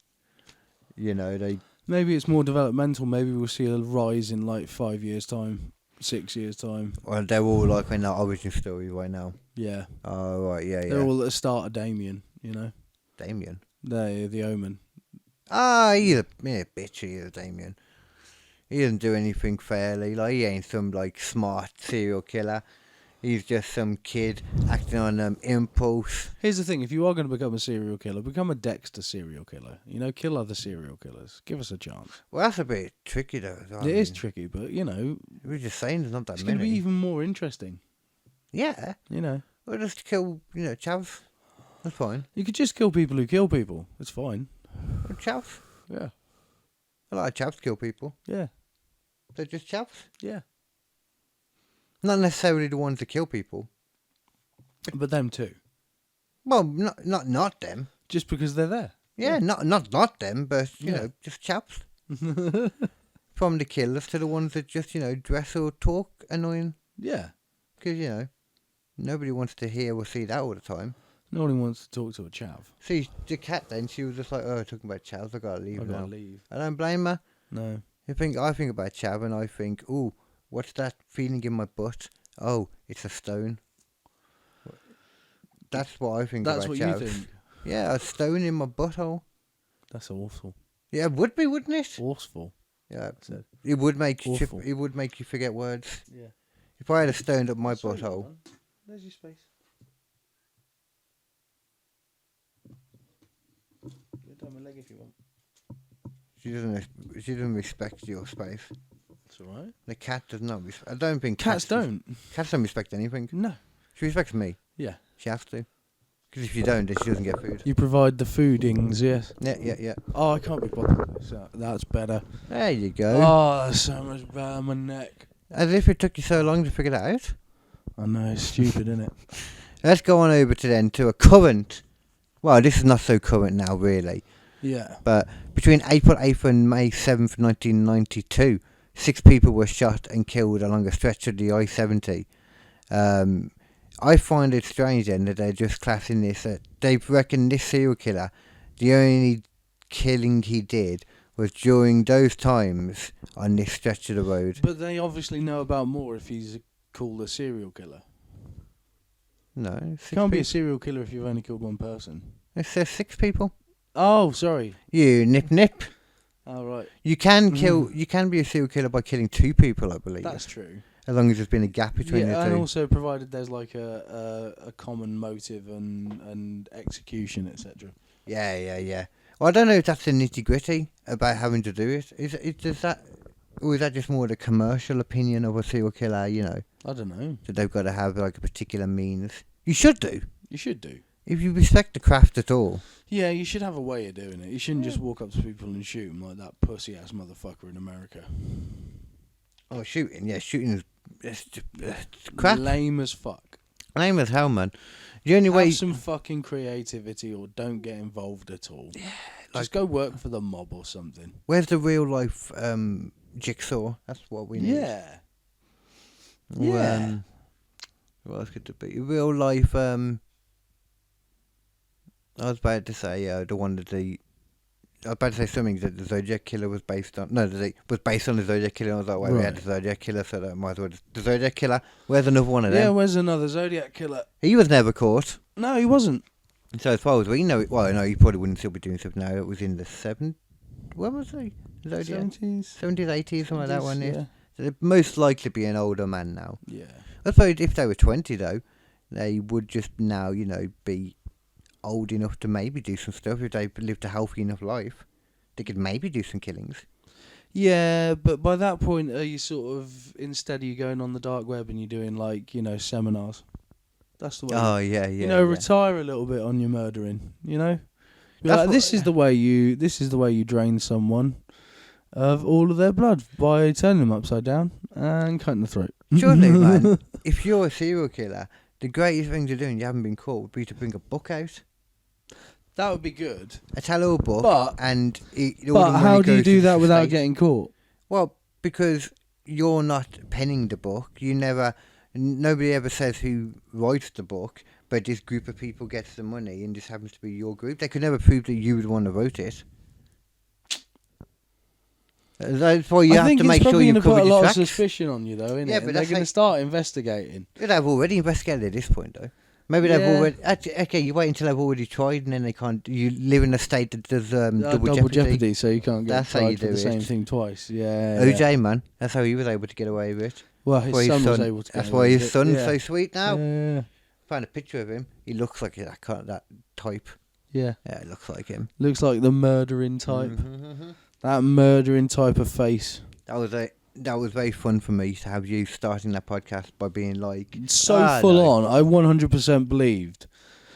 they... Maybe it's more developmental. Maybe we'll see a rise in like 5 years' time, 6 years' time. Well, they're all like in that origin story right now. Yeah. Oh, right, yeah. They're all at the start of Damien, Damien? They're the Omen. Ah, he's a bitch, he is, Damien. He doesn't do anything fairly. Like, he ain't some, like, smart serial killer. He's just some kid acting on impulse. Here's the thing. If you are going to become a serial killer, become a Dexter serial killer. Kill other serial killers. Give us a chance. Well, that's a bit tricky, though. It is tricky, but, we're just saying there's not that it's many. It's going to be even more interesting. Yeah. We'll just kill, chavs. That's fine. You could just kill people who kill people. It's fine. Well, chavs? Yeah. A lot of chavs kill people. Yeah. They're just chavs? Yeah. Not necessarily the ones that kill people. But them too. Well, not them. Just because they're there. Yeah, not them, but, just chaps. From the killers to the ones that just, dress or talk annoying. Yeah. Because, nobody wants to hear or see that all the time. Nobody wants to talk to a chav. See, the cat then, she was just like, talking about chavs, I gotta leave now. I don't blame her. No. I think about chav and I think, ooh, what's that feeling in my butt? Oh, it's a stone. That's what I think about chav. That's what you think? Yeah, a stone in my butthole. That's awful. Yeah, it would be, wouldn't it? Awful. Yeah, it would make you it would make you forget words. Yeah. If I had a stone up my butthole. There's your space. Get down my leg if you want. She doesn't respect your space. That's all right. The cat does not respect. I don't think cats don't. Cats don't respect anything. No. She respects me. Yeah. She has to. Because if you don't, then she doesn't get food. You provide the foodings, yes. Yeah. Oh, I can't be bothered. So that's better. There you go. Oh, that's so much better on my neck. As if it took you so long to figure that out. I know, it's stupid, isn't it? Let's go on over to a current. Well, this is not so current now, really. Yeah. But between April 8th and May 7th, 1992, 6 people were shot and killed along a stretch of the I-70. I find it strange then that they're just classing this. They reckon this serial killer, the only killing he did was during those times on this stretch of the road. But they obviously know about more if he's called a serial killer. No. You can't be a serial killer if you've only killed one person. It says 6 people. Oh, sorry. You nip. Oh right. You can kill. You can be a serial killer by killing 2 people, I believe. That's true. As long as there's been a gap between the two. And also provided there's like a common motive and execution, etc. Yeah. Well, I don't know if that's the nitty gritty about having to do it. Does that, or is that just more the commercial opinion of a serial killer? You know, I don't know. that they've got to have like a particular means. You should do. You should do. If you respect the craft at all. Yeah, you should have a way of doing it. You shouldn't just walk up to people and shoot them like that pussy ass motherfucker in America. Oh, shooting! Yeah, shooting is crap. Lame as fuck. Lame as hell, man. The only Have way. some fucking creativity or don't get involved at all. Yeah, just go work for the mob or something. Where's the real life jigsaw? That's what we need. Yeah. Yeah. What else could it be? Real life. I was about to say the one that the. I was about to say something that the Zodiac Killer was based on. No, that it was based on the Zodiac Killer. I was like, we had the Zodiac Killer, so that might as well. The Zodiac Killer. Where's another one of them? Yeah, where's another Zodiac Killer? He was never caught. No, he wasn't. So as far as we know, well, no, he probably wouldn't still be doing stuff now. It was in the when was he? Zodiac? 70s, 80s, something like that one. yeah. So they'd most likely be an older man now. Yeah. I suppose if they were 20 though, they would just now, be old enough to maybe do some stuff. If they lived a healthy enough life, they could maybe do some killings. Yeah, but by that point, are you sort of, instead of you going on the dark web and you're doing like, seminars? That's the way. Oh yeah. Retire a little bit on your murdering. That's This is the way you drain someone of all of their blood by turning them upside down and cutting the throat. Surely, man, if you're a serial killer, the greatest thing to do and you haven't been caught would be to bring a book out. That would be good. A tell-all book, but how do you do that without getting caught? Well, because you're not penning the book. Nobody ever says who writes the book, but this group of people gets the money, and this happens to be your group. They could never prove that you were the one who wrote it. That's why you have to make sure you cover put a the lot tracks. of suspicion on you, though, innit? Yeah, but they're going to start investigating. They've already investigated at this point, though. Maybe they've already. Okay, you wait until they've already tried, and then they can't. You live in a state that does double jeopardy, so you can't get tried for the same thing twice. Yeah. OJ, man, that's how he was able to get away with it. Well, his son was able to. That's why his son's so sweet now. Yeah. Found a picture of him. He looks like that type. Yeah. Yeah, it looks like him. Looks like the murdering type. Mm-hmm. That murdering type of face. That was very fun for me to have you starting that podcast by being like so full on. I 100% believed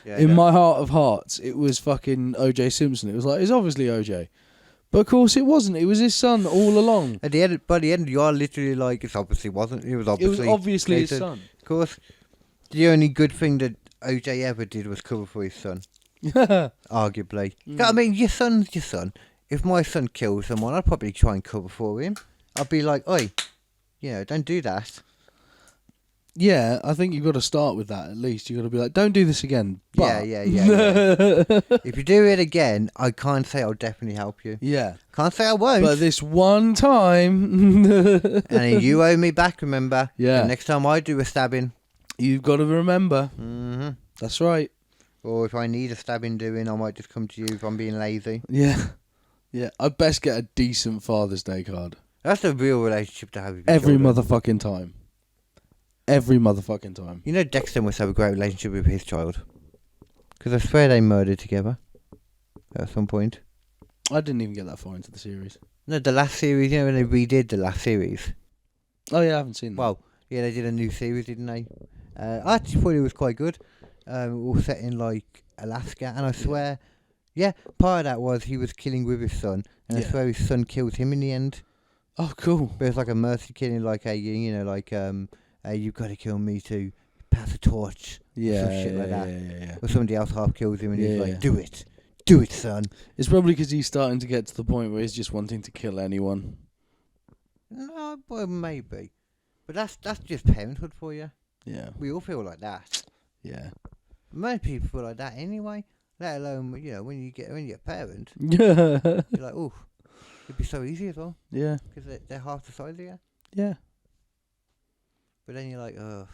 in my heart of hearts it was fucking OJ Simpson. It was like, it's obviously OJ, but of course it wasn't. It was his son all along. By the end, you are literally like, it obviously wasn't. It was obviously his son. Of course, the only good thing that OJ ever did was cover for his son. Arguably, I mean, your son's your son. If my son kills someone, I'd probably try and cover for him. I'd be like, oi, don't do that. Yeah, I think you've got to start with that at least. You've got to be like, don't do this again. But... Yeah. If you do it again, I can't say I'll definitely help you. Yeah. Can't say I won't. But this one time... and then you owe me back, remember? Yeah. The next time I do a stabbing... You've got to remember. Mm-hmm. That's right. Or if I need a stabbing doing, I might just come to you if I'm being lazy. Yeah. Yeah, I'd best get a decent Father's Day card. That's a real relationship to have with your Every children. motherfucking time. Every motherfucking time. You know Dexter must have a great relationship with his child. Because I swear they murdered together. At some point. I didn't even get that far into the series. No, the last series, when they redid the last series. Oh yeah, I haven't seen that. Well, yeah, they did a new series, didn't they? I actually thought it was quite good. All set in like Alaska, and I swear, part of that was he was killing with his son, and I swear his son killed him in the end. Oh, cool. But it's like a mercy killing, like you've got to kill me to pass a torch. Yeah, some shit like that. Yeah. Or somebody else half kills him, and he's like, do it, son. It's probably because he's starting to get to the point where he's just wanting to kill anyone. No, well, maybe, but that's just parenthood for you. Yeah, we all feel like that. Yeah, most people feel like that anyway. Let alone when you're a parent. Yeah, you're like, oh, it'd be so easy as well. Yeah, because they're half the size of you. Yeah, but then you're like, oh.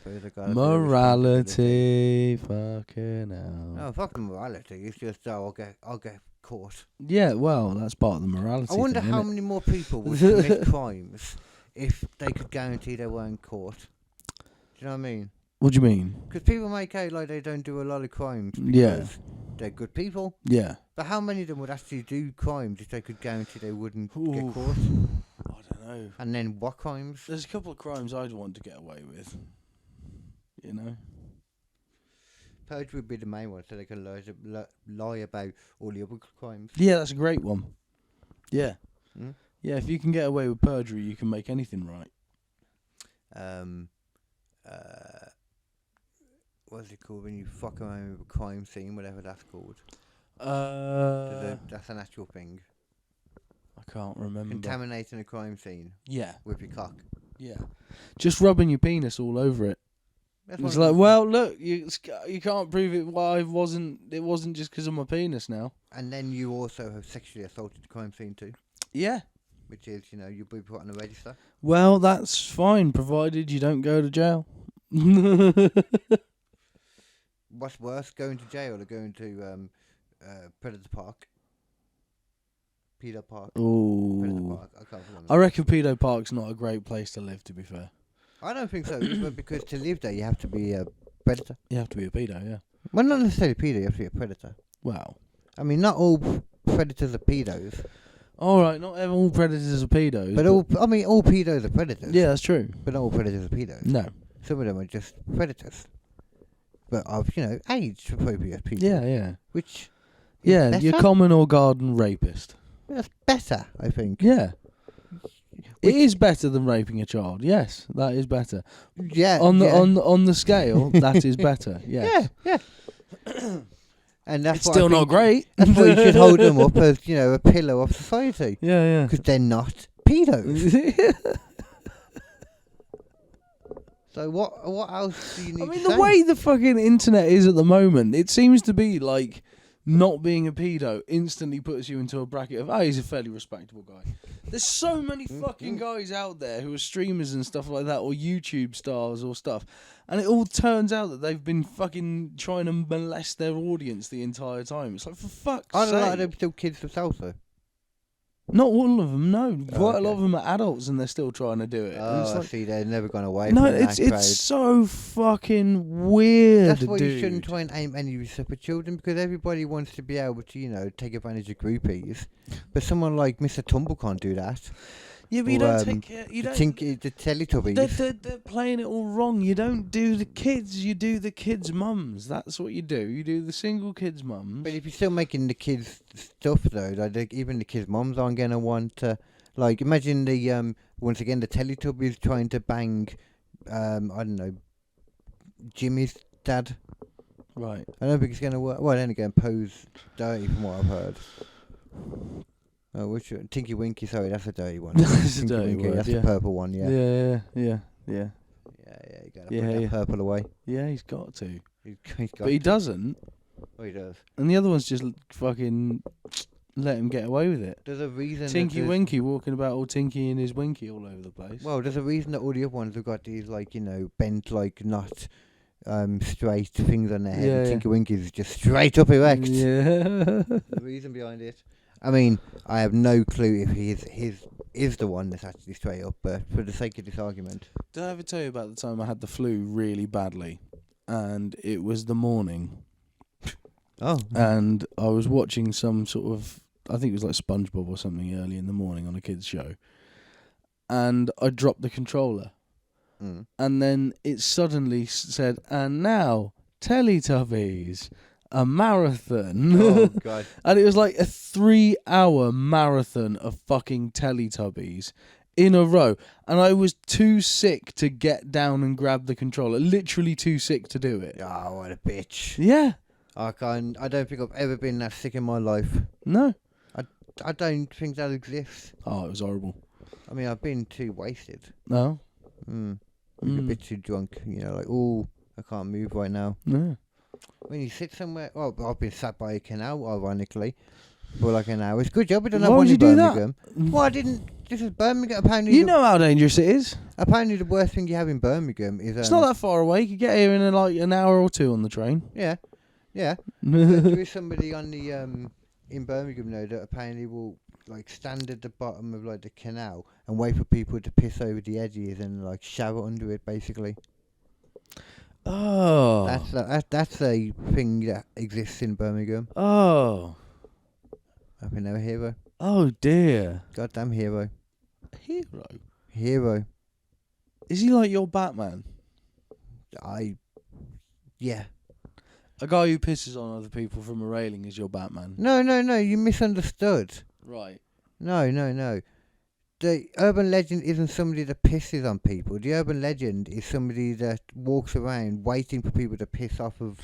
suppose I got a bit of Morality, fucking hell. No, fuck the morality. It's just I'll get caught. Yeah, well, that's part of the morality. I wonder thing, how innit? many more people would commit crimes if they could guarantee they weren't caught. Do you know what I mean? What do you mean? Because people make out like they don't do a lot of crimes because Yeah. they're good people. Yeah. But how many of them would actually do crimes if they could guarantee they wouldn't get caught? I don't know. And then what crimes? There's a couple of crimes I'd want to get away with. You know? Perjury would be the main one, so they can lie about all the other crimes. Yeah, that's a great one. Yeah. Mm? Yeah, if you can get away with perjury, you can make anything right. What's it called when you fuck around with a crime scene, whatever that's called? That's an actual thing. I can't remember. Contaminating a crime scene. Yeah. With your cock. Yeah. Just rubbing your penis all over it. That's It's one like, of well, look, you can't prove it. Why it wasn't just because of my penis now. And then you also have sexually assaulted the crime scene too. Yeah. Which is, you'll be put on the register. Well, that's fine, provided you don't go to jail. What's worse, going to jail or going to Predator Park? Pedo Park. Ooh. Predator Park. I can't remember. I reckon Pedo Park's not a great place to live, to be fair. I don't think so, but because to live there you have to be a predator. You have to be a pedo, yeah. Well, not necessarily pedo, you have to be a predator. Wow. I mean, not all predators are pedos. Alright, not all predators are pedos. But all pedos are predators. Yeah, that's true. But not all predators are pedos. No. Some of them are just predators. But of, age-appropriate people. Yeah, yeah. Which yeah, better? your common or garden rapist. That's better, I think. Yeah. It is better than raping a child. Yes, that is better. Yeah. On the scale, that is better. Yes. Yeah. And that's It's what still I think, not great. That's why you should hold them up as a pillar of society. Yeah, yeah. Because they're not pedos. So what else do you need? I mean, to the say? way the fucking internet is at the moment, it seems to be like not being a pedo instantly puts you into a bracket of, he's a fairly respectable guy. There's so many fucking guys out there who are streamers and stuff like that, or YouTube stars or stuff, and it all turns out that they've been fucking trying to molest their audience the entire time. It's like, for fuck's I sake. don't like them still kids themselves though. Not all of them, no. Quite a lot okay. of them are adults and they're still trying to do it. And Oh, it's I like, see. They've never gone away. no, from that crowd. it's so fucking weird. That's why dude. you shouldn't try and aim any separate children, because everybody wants to be able to, take advantage of groupies. But someone like Mr. Tumble can't do that. Yeah, but you don't take care. You don't. The Teletubbies. They're playing it all wrong. You don't do the kids. You do the kids' mums. That's what you do. You do the single kids' mums. But if you're still making the kids stuff though, even the kids' mums aren't gonna want to. Like, imagine once again the Teletubbies trying to bang, I don't know, Jimmy's dad. Right. I don't think it's gonna work. Well, then again, Poe's dirty from what I've heard. Oh, which one? Tinky Winky? Sorry, that's a dirty one. That's a Tinky dirty Winky, word, that's yeah. the purple one. Yeah. Yeah. Yeah, you gotta put that purple away. Yeah, he's got to. He's got But he to. doesn't. Oh, he does. And the other one's just fucking let him get away with it. There's a reason. Tinky Winky walking about all Tinky and his Winky all over the place. Well, there's a reason that all the other ones have got these, bent, not straight things on their head. Yeah, and yeah. Tinky Winky's just straight up erect. Yeah. The reason behind it. I mean, I have no clue if he is the one that's actually straight up, but for the sake of this argument. Did I ever tell you about the time I had the flu really badly? And it was the morning. Oh. And I was watching some sort of, I think it was like SpongeBob or something early in the morning on a kids show. And I dropped the controller. Mm. And then it suddenly said, and now, Teletubbies, a marathon. Oh, God. And it was like a 3-hour marathon of fucking Teletubbies in a row. And I was too sick to get down and grab the controller. Literally too sick to do it. Oh, what a bitch. Yeah. I don't think I've ever been that sick in my life. No. I don't think that exists. Oh, it was horrible. I mean, I've been too wasted. No? I'm a bit too drunk, I can't move right now. No. When you sit somewhere, I've been sat by a canal, ironically, for like an hour. It's a good job I don't have Why one would you in do Birmingham. that? Well, I didn't. This is Birmingham, apparently. You know how dangerous it is. Apparently, the worst thing you have in Birmingham is It's not that far away. You could get here in like an hour or two on the train. Yeah. There is somebody on the in Birmingham now that apparently will like stand at the bottom of like the canal and wait for people to piss over the edges and like shower under it, basically. Oh. That's a thing that exists in Birmingham. Oh. I've been a hero. Oh dear. Goddamn hero. Hero. Hero. Is he like your Batman? Yeah. A guy who pisses on other people from a railing is your Batman. No, you misunderstood. Right. No. The urban legend isn't somebody that pisses on people. The urban legend is somebody that walks around waiting for people to piss off of.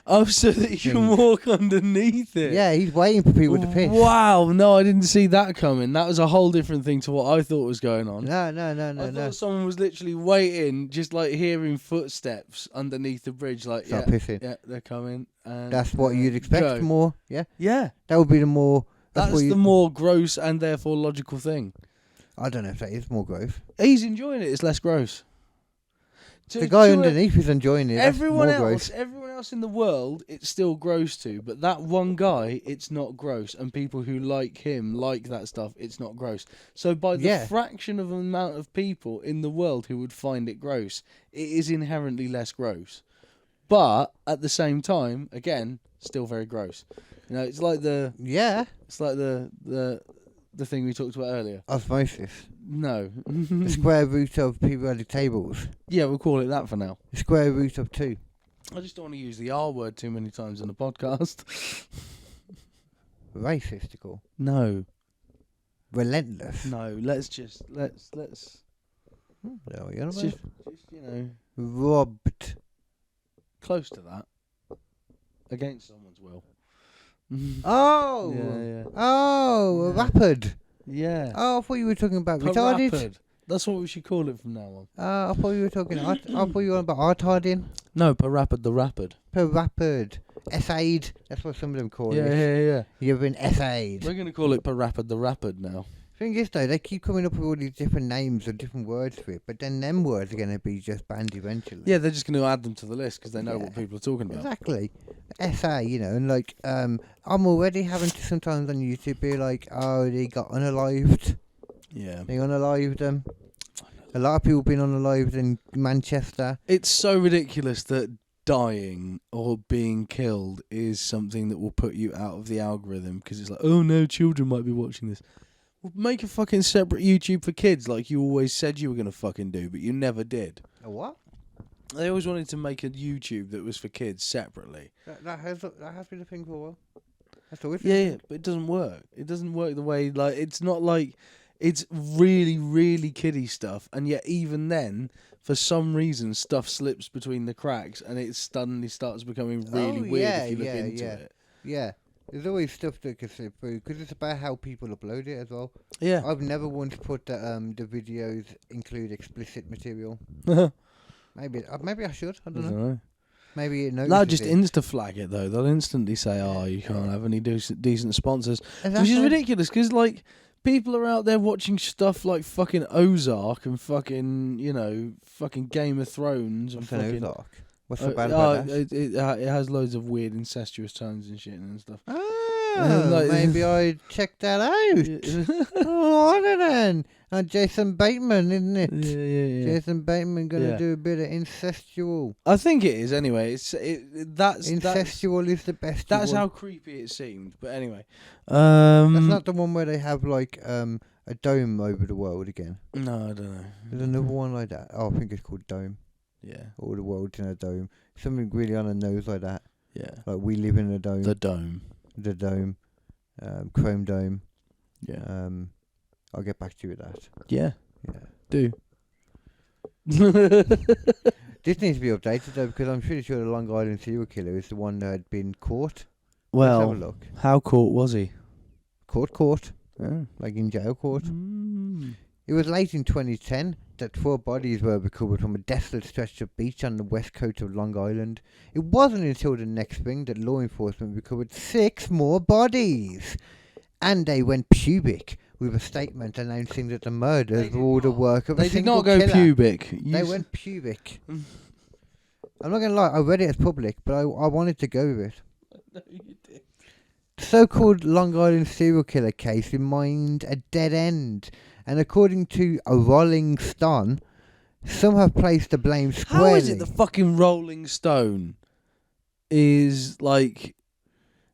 Oh, so that you can walk underneath it. Yeah, he's waiting for people to piss. Wow, no, I didn't see that coming. That was a whole different thing to what I thought was going on. No. I thought someone was literally waiting, just like hearing footsteps underneath the bridge, like Start pissing. Yeah, they're coming. And That's what you'd expect go. more. Yeah. Yeah. That would be the more. That's the more gross and therefore logical thing. I don't know if that is more gross. He's enjoying it. It's less gross. The guy underneath is enjoying it. Everyone That's more else, gross. everyone else in the world, it's still gross to. But that one guy, it's not gross. And people who like him like that stuff. It's not gross. So by the fraction of amount of people in the world who would find it gross, it is inherently less gross. But at the same time, again, still very gross. You know, it's like the It's like the thing we talked about earlier. Osmosis. No. The square root of periodic tables. Yeah, we'll call it that for now. The square root of 2. I just don't want to use the R word too many times in the podcast. Racistical. No. Relentless. No, let's. There we go. Just, you know. Robbed. Close to that. Against someone's will. Oh! Yeah. Oh, rapid. Yeah. Oh, I thought you were talking about retarded. Rapid. That's what we should call it from now on. I thought you were talking. I thought you were on about retarding. No, per rapid the rapid. Per rapid. Essayed. That's what some of them call it. Yeah. You've been essayed. We're going to call it per rapid the rapid now. Thing is though, they keep coming up with all these different names and different words for it, but then them words are going to be just banned eventually. Yeah, they're just going to add them to the list because they know what people are talking about. Exactly. Essay, you know, and like, I'm already having to sometimes on YouTube be like, oh, they got unalived. Yeah. They unalived them. A lot of people have been unalived in Manchester. It's so ridiculous that dying or being killed is something that will put you out of the algorithm because it's like, oh no, children might be watching this. Well, make a fucking separate YouTube for kids like you always said you were going to fucking do, but you never did. A what? They always wanted to make a YouTube that was for kids separately. That has been a thing for a while. That's always Yeah, but it doesn't work. It doesn't work the way, like, it's not like, it's really, really kiddie stuff, and yet even then, for some reason, stuff slips between the cracks, and it suddenly starts becoming really weird if you look into it. Yeah. There's always stuff that can slip through because it's about how people upload it as well. Yeah. I've never once put that the videos include explicit material. Maybe I should. I don't know. Maybe it knows. They'll just insta flag it though. They'll instantly say, "Oh, you can't have any decent sponsors," which is ridiculous because like people are out there watching stuff like fucking Ozark and fucking fucking Game of Thrones and fucking Ozark. What's so bad about that? It has loads of weird incestuous tones and shit and stuff. Oh, maybe I check that out. Oh, I don't know. Jason Bateman, isn't it? Yeah. Jason Bateman gonna do a bit of incestual. I think it is anyway. That's incestual is the best. That's how creepy it seemed. But anyway, that's not the one where they have like a dome over the world again. No, I don't know. There's another one like that. Oh, I think it's called Dome. Yeah. All the world's in a dome. Something really on the nose like that. Yeah. Like we live in a dome. The dome. The dome. Chrome Dome. Yeah. I'll get back to you with that. Yeah. Yeah. Do. This needs to be updated though because I'm pretty sure the Long Island serial killer is the one that had been caught. Well, let's have a look. How caught was he? Caught. Oh. Like in jail court. It was late in 2010 that 4 bodies were recovered from a desolate stretch of beach on the west coast of Long Island. It wasn't until the next spring that law enforcement recovered 6 more bodies. And they went pubic, with a statement announcing that the murders were all the work of a They did single not go killer. pubic. They went pubic. I'm not going to lie, I read it as public, but I wanted to go with it. No, you did. The so-called Long Island serial killer case remained a dead end, and according to a Rolling Stone, some have placed the blame squarely. How is it the fucking Rolling Stone is like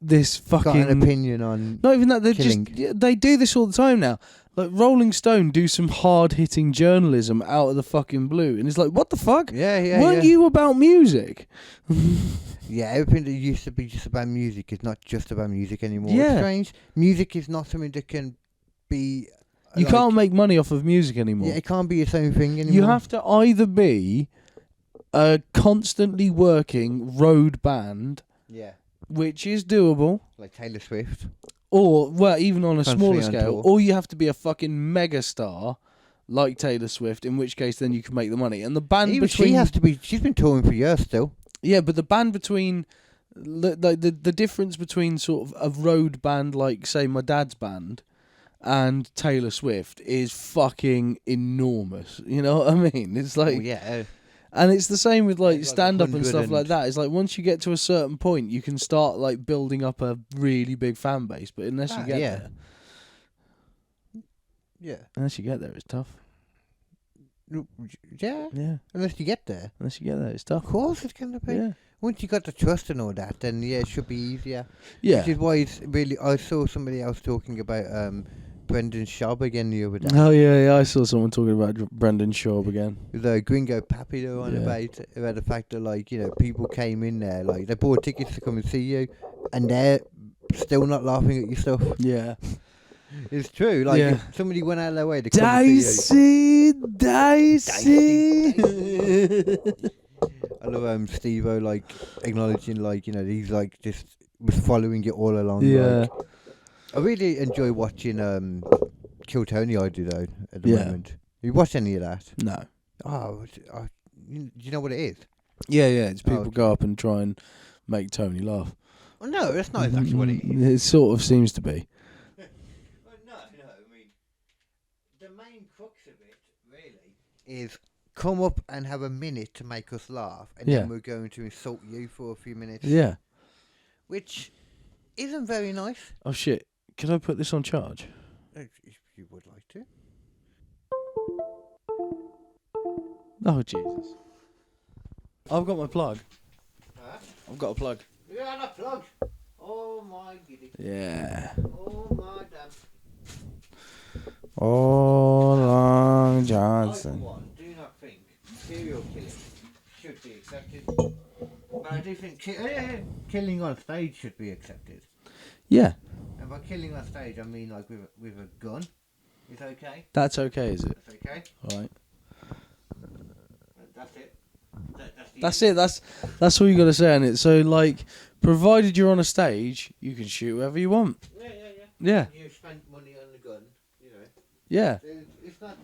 this fucking... Got an opinion on Not even that, they killing. they do this all the time now. Like, Rolling Stone do some hard-hitting journalism out of the fucking blue. And it's like, what the fuck? Yeah, Weren't you about music? Yeah, everything that used to be just about music is not just about music anymore. Yeah. It's strange. Music is not something that can be... You like- can't make money off of music anymore. Yeah, it can't be its own thing anymore. You have to either be a constantly working road band, Yeah. which is doable, Like Taylor Swift. or, well, even on a Constantly smaller on scale, tour. or you have to be a fucking mega star like Taylor Swift, in which case then you can make the money. And the band Even between... she has to be... She's been touring for years still. Yeah, but the band between... The difference between sort of a road band like, say, my dad's band and Taylor Swift is fucking enormous. You know what I mean? It's like... Oh, yeah. And it's the same with like It's like stand-up and 100 stuff like and- that. It's like once you get to a certain point, you can start like building up a really big fan base. But unless you get yeah. there, Yeah. unless you get there, it's tough. Yeah. Yeah, Unless you get there. unless you get there, it's tough. Of course it's going to be. Yeah, Once you got the trust and all that, then yeah, it should be easier. yeah. Which is why it's really... I saw somebody else talking about Brendan Schaub again the other day. Oh yeah. I saw someone talking about Brendan Schaub again. The Gringo Pappy they were on Yeah. about the fact that, like, you know, people came in there, like, they bought tickets to come and see you, and they're still not laughing at your stuff. Yeah. It's true. Like, Yeah. if somebody went out of their way to come and Dicey. see you. I love Steve-O, like, acknowledging, like, you know, he's, like, just was following it all along. Yeah. Like, I really enjoy watching Kill Tony, I do, though, at the Yeah. moment. You watch any of that? No. Oh, do you know what it is? Yeah. It's Oh, people okay. go up and try and make Tony laugh. Well, no, that's not exactly what it is. It sort of seems to be. Well, no, I mean, the main crux of it, really, is come up and have a minute to make us laugh, and Yeah. then we're going to insult you for a few minutes. Yeah. Which isn't very nice. Oh shit! Could I put this on charge? If you would like to. Oh Jesus! I've got my plug. Huh? I've got a plug. You got a plug. Oh my giddy. Yeah. Oh my damn. Oh, Long I, for Johnson. one, do not think serial killing should be accepted. But I do think killing on stage should be accepted. Yeah, And by killing on stage, I mean like with a gun. Is okay? that's okay, is it? That's okay? All right. That's it. That's it. That's all you got to say on it. So, like, provided you're on a stage, you can shoot whoever you want. Yeah. Yeah. You spend money on the gun, you know. Yeah. It's not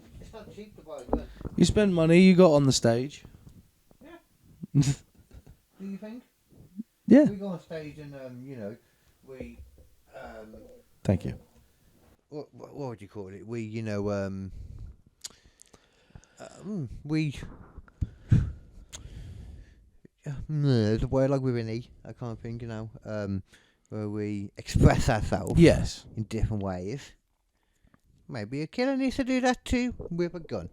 cheap to buy a gun. You spend money, you got on the stage. Do you think? Yeah. We go on stage and you know, we Thank you. what would you call it? We, you know, we. There's a word like with an E. I can't think, you know. Where we express ourselves. Yes. In different ways. Maybe a killer needs to do that too with a gun.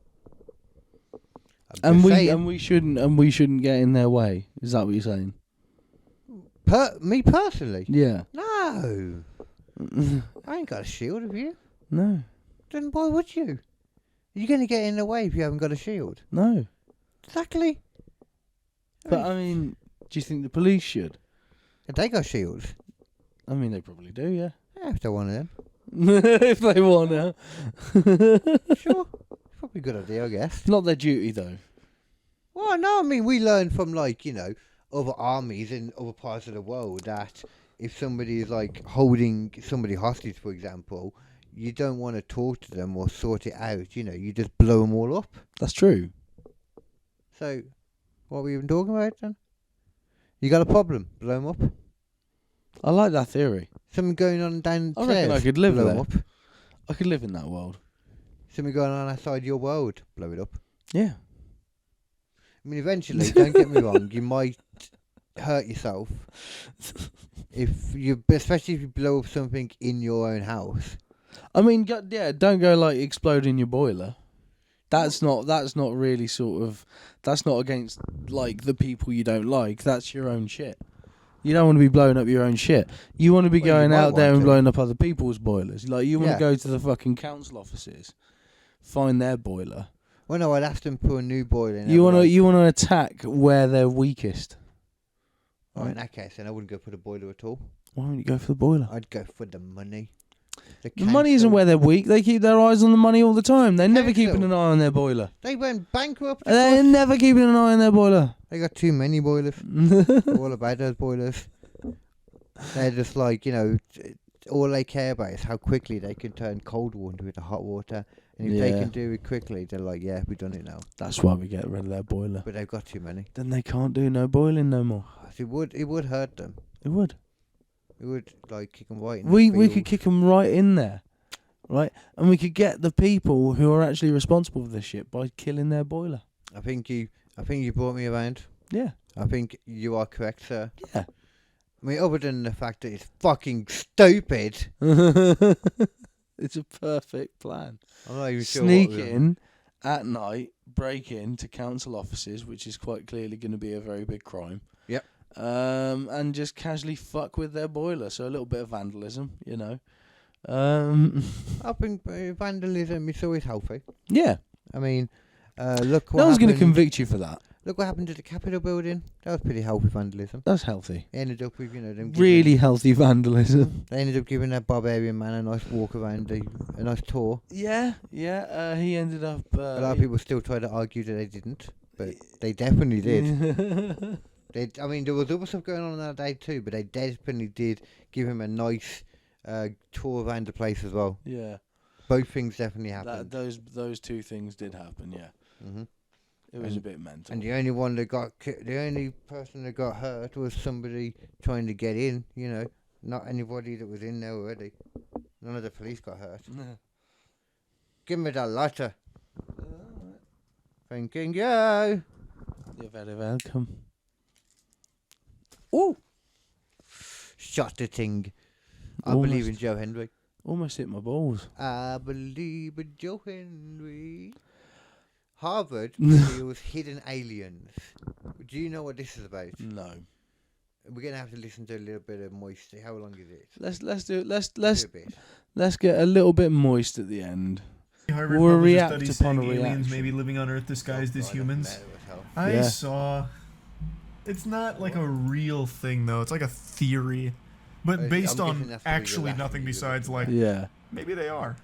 And we shouldn't get in their way. Is that what you're saying? Me personally? Yeah. No. I ain't got a shield, have you? No. Then why would you? You're going to get in the way if you haven't got a shield. No. Exactly. But I mean, do you think the police should? If they got shields. I mean, they probably do. Yeah. Yeah, if they want them. If they want to. Sure. Probably a good idea, I guess. Not their duty though. Well, no, I mean, we learn from, like, you know, other armies in other parts of the world that if somebody is, like, holding somebody hostage, for example, you don't want to talk to them or sort it out, you know, you just blow them all up. That's true. So, what are we even talking about then? You got a problem, blow them up. I like that theory. Something going on downstairs. I reckon I could live blow there. 'em up. I could live in that world. Something going on outside your world, blow it up. Yeah. I mean, eventually, don't get me wrong, you might hurt yourself especially if you blow up something in your own house. I mean, don't go like exploding your boiler. That's not really sort of, that's not against like the people you don't like. That's your own shit. You don't want to be blowing up your own shit. You want to be going out there and blowing up other people's boilers. Like, you want to go to the fucking council offices, find their boiler. Well, no, I'd ask them to put a new boiler in. You want to attack where they're weakest. Oh, in that case, then I wouldn't go for the boiler at all. Why wouldn't you go for the boiler? I'd go for the money. The money isn't where they're weak. They keep their eyes on the money all the time. They're never keeping an eye on their boiler. They went bankrupt. They're never keeping an eye on their boiler. They got too many boilers. They're all about those boilers. They're just like, all they care about is how quickly they can turn cold water into hot water. And if they can do it quickly, they're like, yeah, we've done it now. That's why we get rid of their boiler. But they've got too many. Then they can't do no boiling no more. It would hurt them. It would. It would, like, kick them right in We could kick them right in there. Right? And we could get the people who are actually responsible for this shit by killing their boiler. I think you brought me around. Yeah. I think you are correct, sir. Yeah. I mean, other than the fact that it's fucking stupid. It's a perfect plan. I'm not even sure. Sneak in at night, break in to council offices, which is quite clearly going to be a very big crime. Yep. And just casually fuck with their boiler. So a little bit of vandalism, I think vandalism is always healthy. Yeah. I mean, look what no one's going to happened- convict you for that. Look what happened to the Capitol building. That was pretty healthy vandalism. That's healthy. They ended up with, them Really healthy vandalism. They ended up giving that barbarian man a nice walk around, a nice tour. Yeah. He ended up. A lot of people still try to argue that they didn't, but they definitely did. I mean, there was other stuff going on that day too, but they definitely did give him a nice tour around the place as well. Yeah. Both things definitely happened. Those two things did happen. Yeah. Mhm. It was a bit mental. And the only person that got hurt was somebody trying to get in. Not anybody that was in there already. None of the police got hurt. Give me that lighter. Thanking you. You're very welcome. Oh! Shot the thing. I believe in Joe Henry. Almost hit my balls. I believe in Joe Henry. Harvard reveals hidden aliens. Do you know what this is about? No. We're gonna have to listen to a little bit of moisty. How long is it? Let's get a little bit moist at the end. Harvard We'll published a react study upon saying a aliens reaction. may be living on Earth disguised as humans. I Yeah. saw. It's not like a real thing though. It's like a theory, but based I'm on guessing that's actually what you're nothing laughing besides at. like Yeah. maybe they are.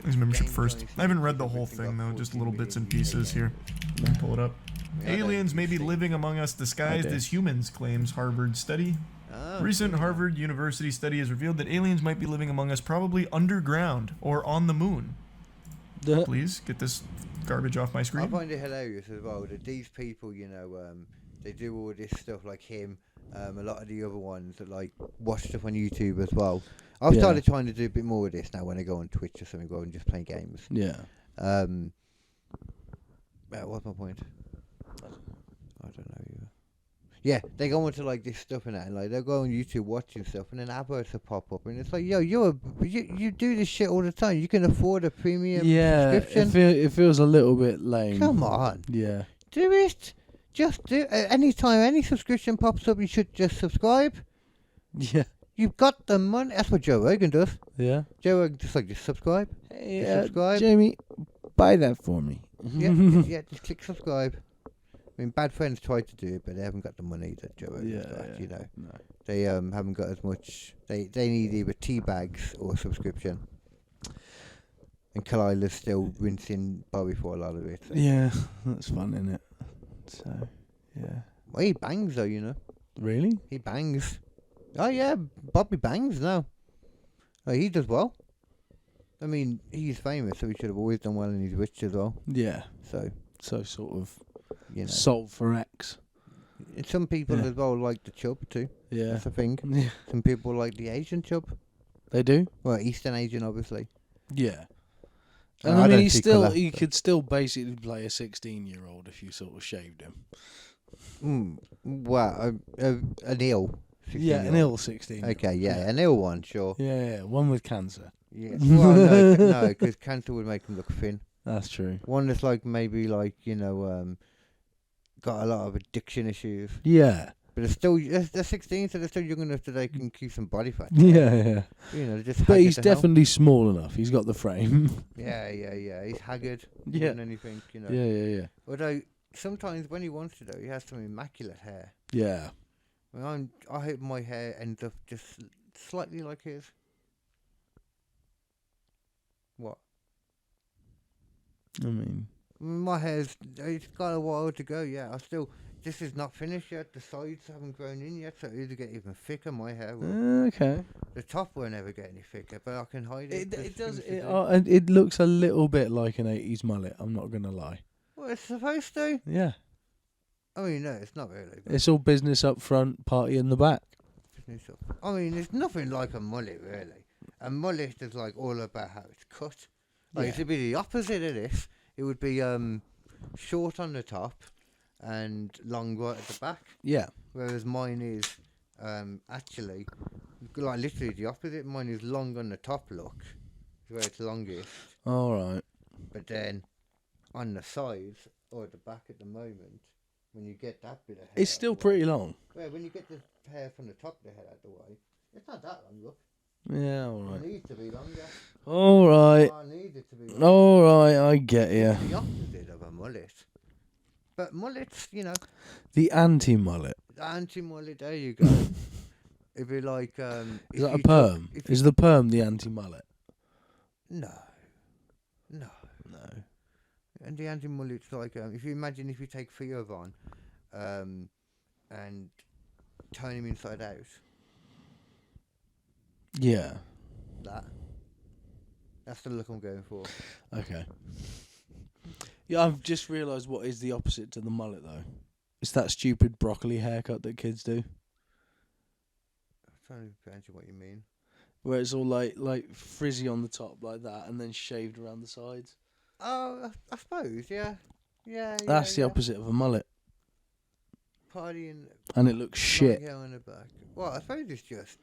There's membership first. I haven't read the whole thing though, just little bits and pieces here. Let me pull it up. Aliens may be living among us disguised as humans, claims Harvard study. Recent Harvard University study has revealed that aliens might be living among us probably underground or on the moon. Please get this garbage off my I screen. find it hilarious as well that these people, they do all this stuff like him. A lot of the other ones that like watch stuff on YouTube as well. I've started trying to do a bit more of this now when I go on Twitch or something, go and just play games. Yeah. What's my point? I don't know either. Yeah, they go into like this stuff and that, and like they'll go on YouTube watching stuff, and then adverts will pop up, and it's like, yo, you do this shit all the time. You can afford a premium subscription. It feels a little bit lame. Come on. Yeah. Do it. Just do it. Anytime any subscription pops up, you should just subscribe. Yeah. You've got the money. That's what Joe Rogan does. Yeah. Joe Rogan just subscribe. Hey, Just subscribe. Jamie, buy that for me. Yeah, just click subscribe. I mean, Bad Friends tried to do it, but they haven't got the money that Joe Rogan's got, No. They haven't got as much. They need either tea bags or a subscription. And Kalila's still rinsing Bobby for a lot of it. So. Yeah, that's fun, isn't it? So, yeah. Well, he bangs though, Really? He bangs. Oh yeah, Bobby bangs now. Oh, he does well. I mean, he's famous, so he should have always done well in his witch as well. Yeah. So sort of, sold for X. And some people as well like the chub too. Yeah. That's the thing. Yeah. Some people like the Asian chub. They do? Well, Eastern Asian, obviously. Yeah. No, And I I mean, don't he's see still colour. he could still basically play a 16-year-old if you sort of shaved him. Well, an ill. Yeah, an 16-year-old. ill 16. Okay, yeah, an ill one, sure. Yeah, one with cancer. Yeah. Well, no, because cancer would make him look thin. That's true. One that's like maybe like got a lot of addiction issues. Yeah. But they're 16, so they're still young enough that they can keep some body fat. Yeah. You know, just. But he's haggard to hell. definitely small enough. He's got the frame. Yeah. He's haggard. Yeah. More than anything, you know. Yeah. Although sometimes when he wants to, though, he has some immaculate hair. Yeah. I hope my hair ends up just slightly like his. What? I mean, my hair's it's got a while to go. Yeah, this is not finished yet. The sides haven't grown in yet, so it'll get even thicker. My hair will. Okay. The top won't ever get any thicker, but I can hide it. It does. It looks a little bit like an 80s mullet. I'm not gonna lie. Well, it's supposed to. Yeah. I mean, no, it's not really. It's all business up front, party in the back. I mean, it's nothing like a mullet, really. A mullet is like all about how it's cut. Like, it would be the opposite of this. It would be short on the top and long right at the back. Yeah. Whereas mine is actually like literally the opposite. Mine is long on the top look, where it's longest. All right. But then on the sides or at the back at the moment, when you get that bit of hair, It's still pretty long. Well, when you get the hair from the top of the head out of the way, it's not that long. Look. Yeah, all It right. needs to be longer. All right. I need it to be longer. All right, I get you. It's the opposite of a mullet. But mullets, you know. The anti-mullet. The anti-mullet, there you go. It'd be like... Is that a perm? Is the perm the anti-mullet? No. And the anti-mullet's like... if you imagine if you take Theo Von and turn him inside out. Yeah. That's the look I'm going for. Okay. Yeah, I've just realised what is the opposite to the mullet, though. It's that stupid broccoli haircut that kids do. I'm trying to imagine what you mean. Where it's all like frizzy on the top like that and then shaved around the sides. Oh, I suppose, yeah. That's the opposite of a mullet. Partying. And it looks shit. Long hair on the back. Well, I suppose it's just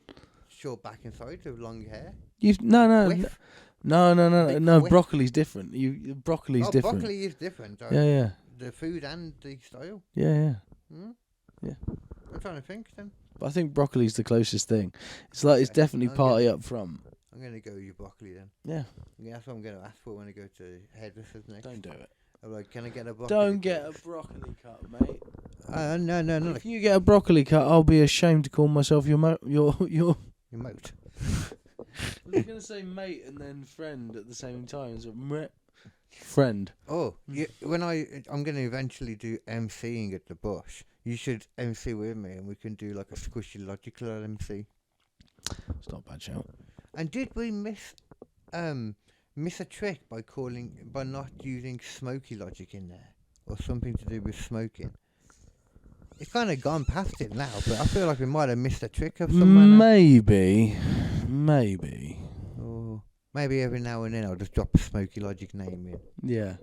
short back and sides with long hair. No. Whiff. No. Whiff. Broccoli's different. Broccoli's different. Broccoli is different. Yeah. The food and the style. Yeah. Yeah. I'm trying to think then. But I think broccoli's the closest thing. It's like it's definitely party up front. I'm going to go with your broccoli then. Yeah. Yeah, that's what I'm going to ask for when I go to hairdressers next. Don't do it. I'm like, can I get a broccoli? Don't get a broccoli cut, mate. No. If you get a broccoli cut, I'll be ashamed to call myself your Your moat. I was going to say mate and then friend at the same time. So friend. Oh, yeah, when I'm going to eventually do MCing at the Bush. You should MC with me, and we can do like a squishy logical MC. It's not a bad shout. And did we miss a trick by not using smoky logic in there, or something to do with smoking? It's kind of gone past it now, but I feel like we might have missed a trick of some manner. Maybe. Or maybe every now and then I'll just drop a smoky logic name in. Yeah.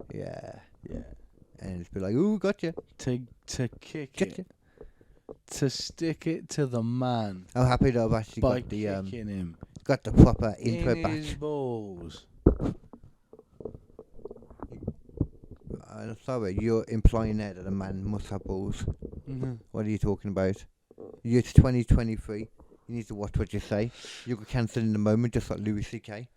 And it's be like, ooh, gotcha. To kick it. To stick it to the man. I'm happy that I've actually by got the kicking him got the proper intro in back. his balls. I'm sorry, you're implying there that a man must have balls. Mm-hmm. What are you talking about? It's 2023. You need to watch what you say. You'll get cancelled in a moment, just like Louis C.K.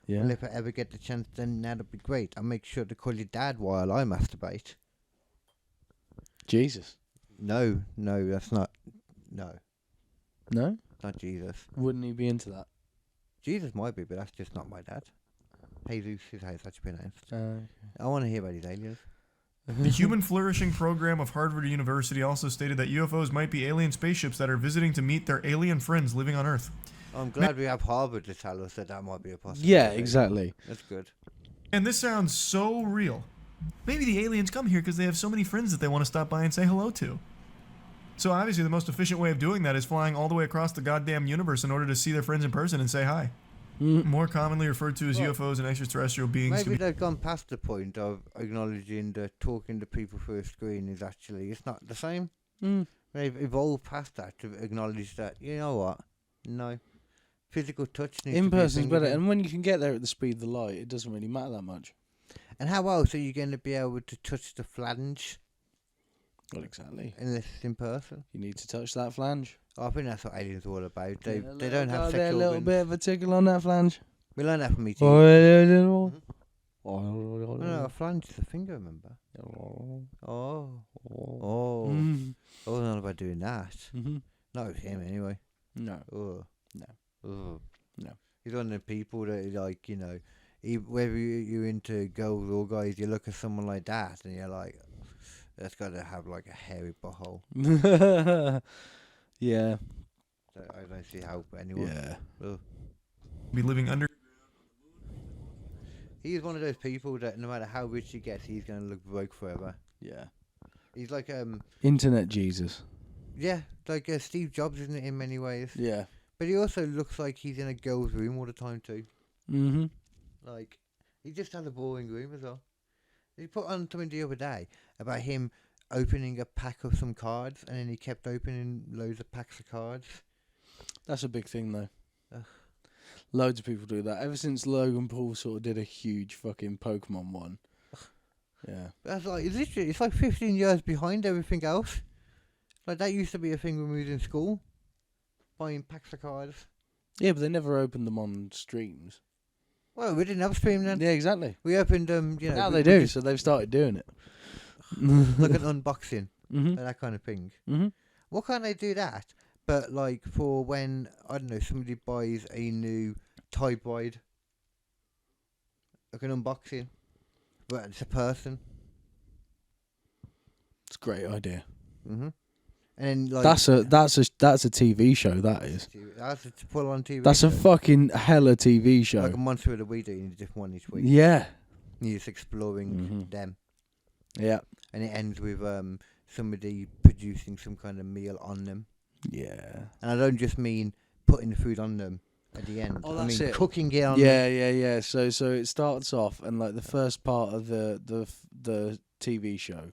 Yeah. And if I ever get the chance, then that'd be great. I'll make sure to call you dad while I masturbate. Jesus. No, that's not. No. No? Not Jesus. Wouldn't he be into that? Jesus might be, but that's just not my dad. Jesus is how it's actually pronounced. Okay. I want to hear about his aliens. The Human Flourishing Program of Harvard University also stated that UFOs might be alien spaceships that are visiting to meet their alien friends living on Earth. I'm glad we have Harvard to tell us that might be a possibility. Yeah, exactly. That's good. And this sounds so real. Maybe the aliens come here because they have so many friends that they want to stop by and say hello to. So obviously the most efficient way of doing that is flying all the way across the goddamn universe in order to see their friends in person and say hi. More commonly referred to as UFOs and extraterrestrial beings. Maybe they've gone past the point of acknowledging that talking to people through a screen is actually, it's not the same. They've evolved past that to acknowledge that, you know what? No. Physical touch needs In to be a person's thing better, again. and when you can get there at the speed of the light, it doesn't really matter that much. And how else are you going to be able to touch the flange? Well, exactly. Unless it's in person. You need to touch that flange. I think that's what aliens are all about. They Yeah, they don't have got sex there, a little organs. bit of a tickle on that flange. We learned that from ET. Oh, No, a flange is a finger, remember? Oh. I wasn't on about doing that. Not with him, anyway. No. Oh. No. No. He's one of the people that is like, you know, whether you're into girls or guys, you look at someone like that and you're like, that's got to have like a hairy butthole. Yeah. So I don't see how anyone. Yeah. Ugh. Be living under. He's one of those people that no matter how rich he gets, he's going to look broke forever. Yeah. He's like Internet Jesus. Yeah, like Steve Jobs, isn't it, in many ways? Yeah. But he also looks like he's in a girl's room all the time too. Like, he just has a boring room as well. He put on something the other day about him opening a pack of some cards, and then he kept opening loads of packs of cards. That's a big thing, though. Ugh. Loads of people do that. Ever since Logan Paul sort of did a huge fucking Pokemon one. Yeah. That's like, it's like 15 years behind everything else. Like, that used to be a thing when we was in school. Buying packs of cards. Yeah, but they never opened them on streams. Well, we didn't have stream then. Yeah, exactly. We opened them, you know. Now they do, so they've started doing it. Look at unboxing. Mm-hmm. That kind of thing. Mm-hmm. Why can't they do that? But, like, for when, I don't know, somebody buys a new Thai bride. Like an unboxing. But it's a person. It's a great idea. Mm-hmm. And then, like, That's a TV show. That is. That's a full-on TV. That's a fucking hella TV show. Like a monster of the week, doing a different one each week. Yeah. You're just exploring them. Yeah. And it ends with somebody producing some kind of meal on them. Yeah. And I don't just mean putting the food on them at the end. Oh, I that's mean it. cooking it on Yeah, them. yeah. So it starts off, and like the first part of the TV show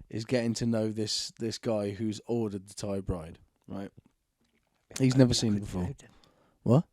is getting to know this guy who's ordered the Thai bride, right? He's never seen it before. What?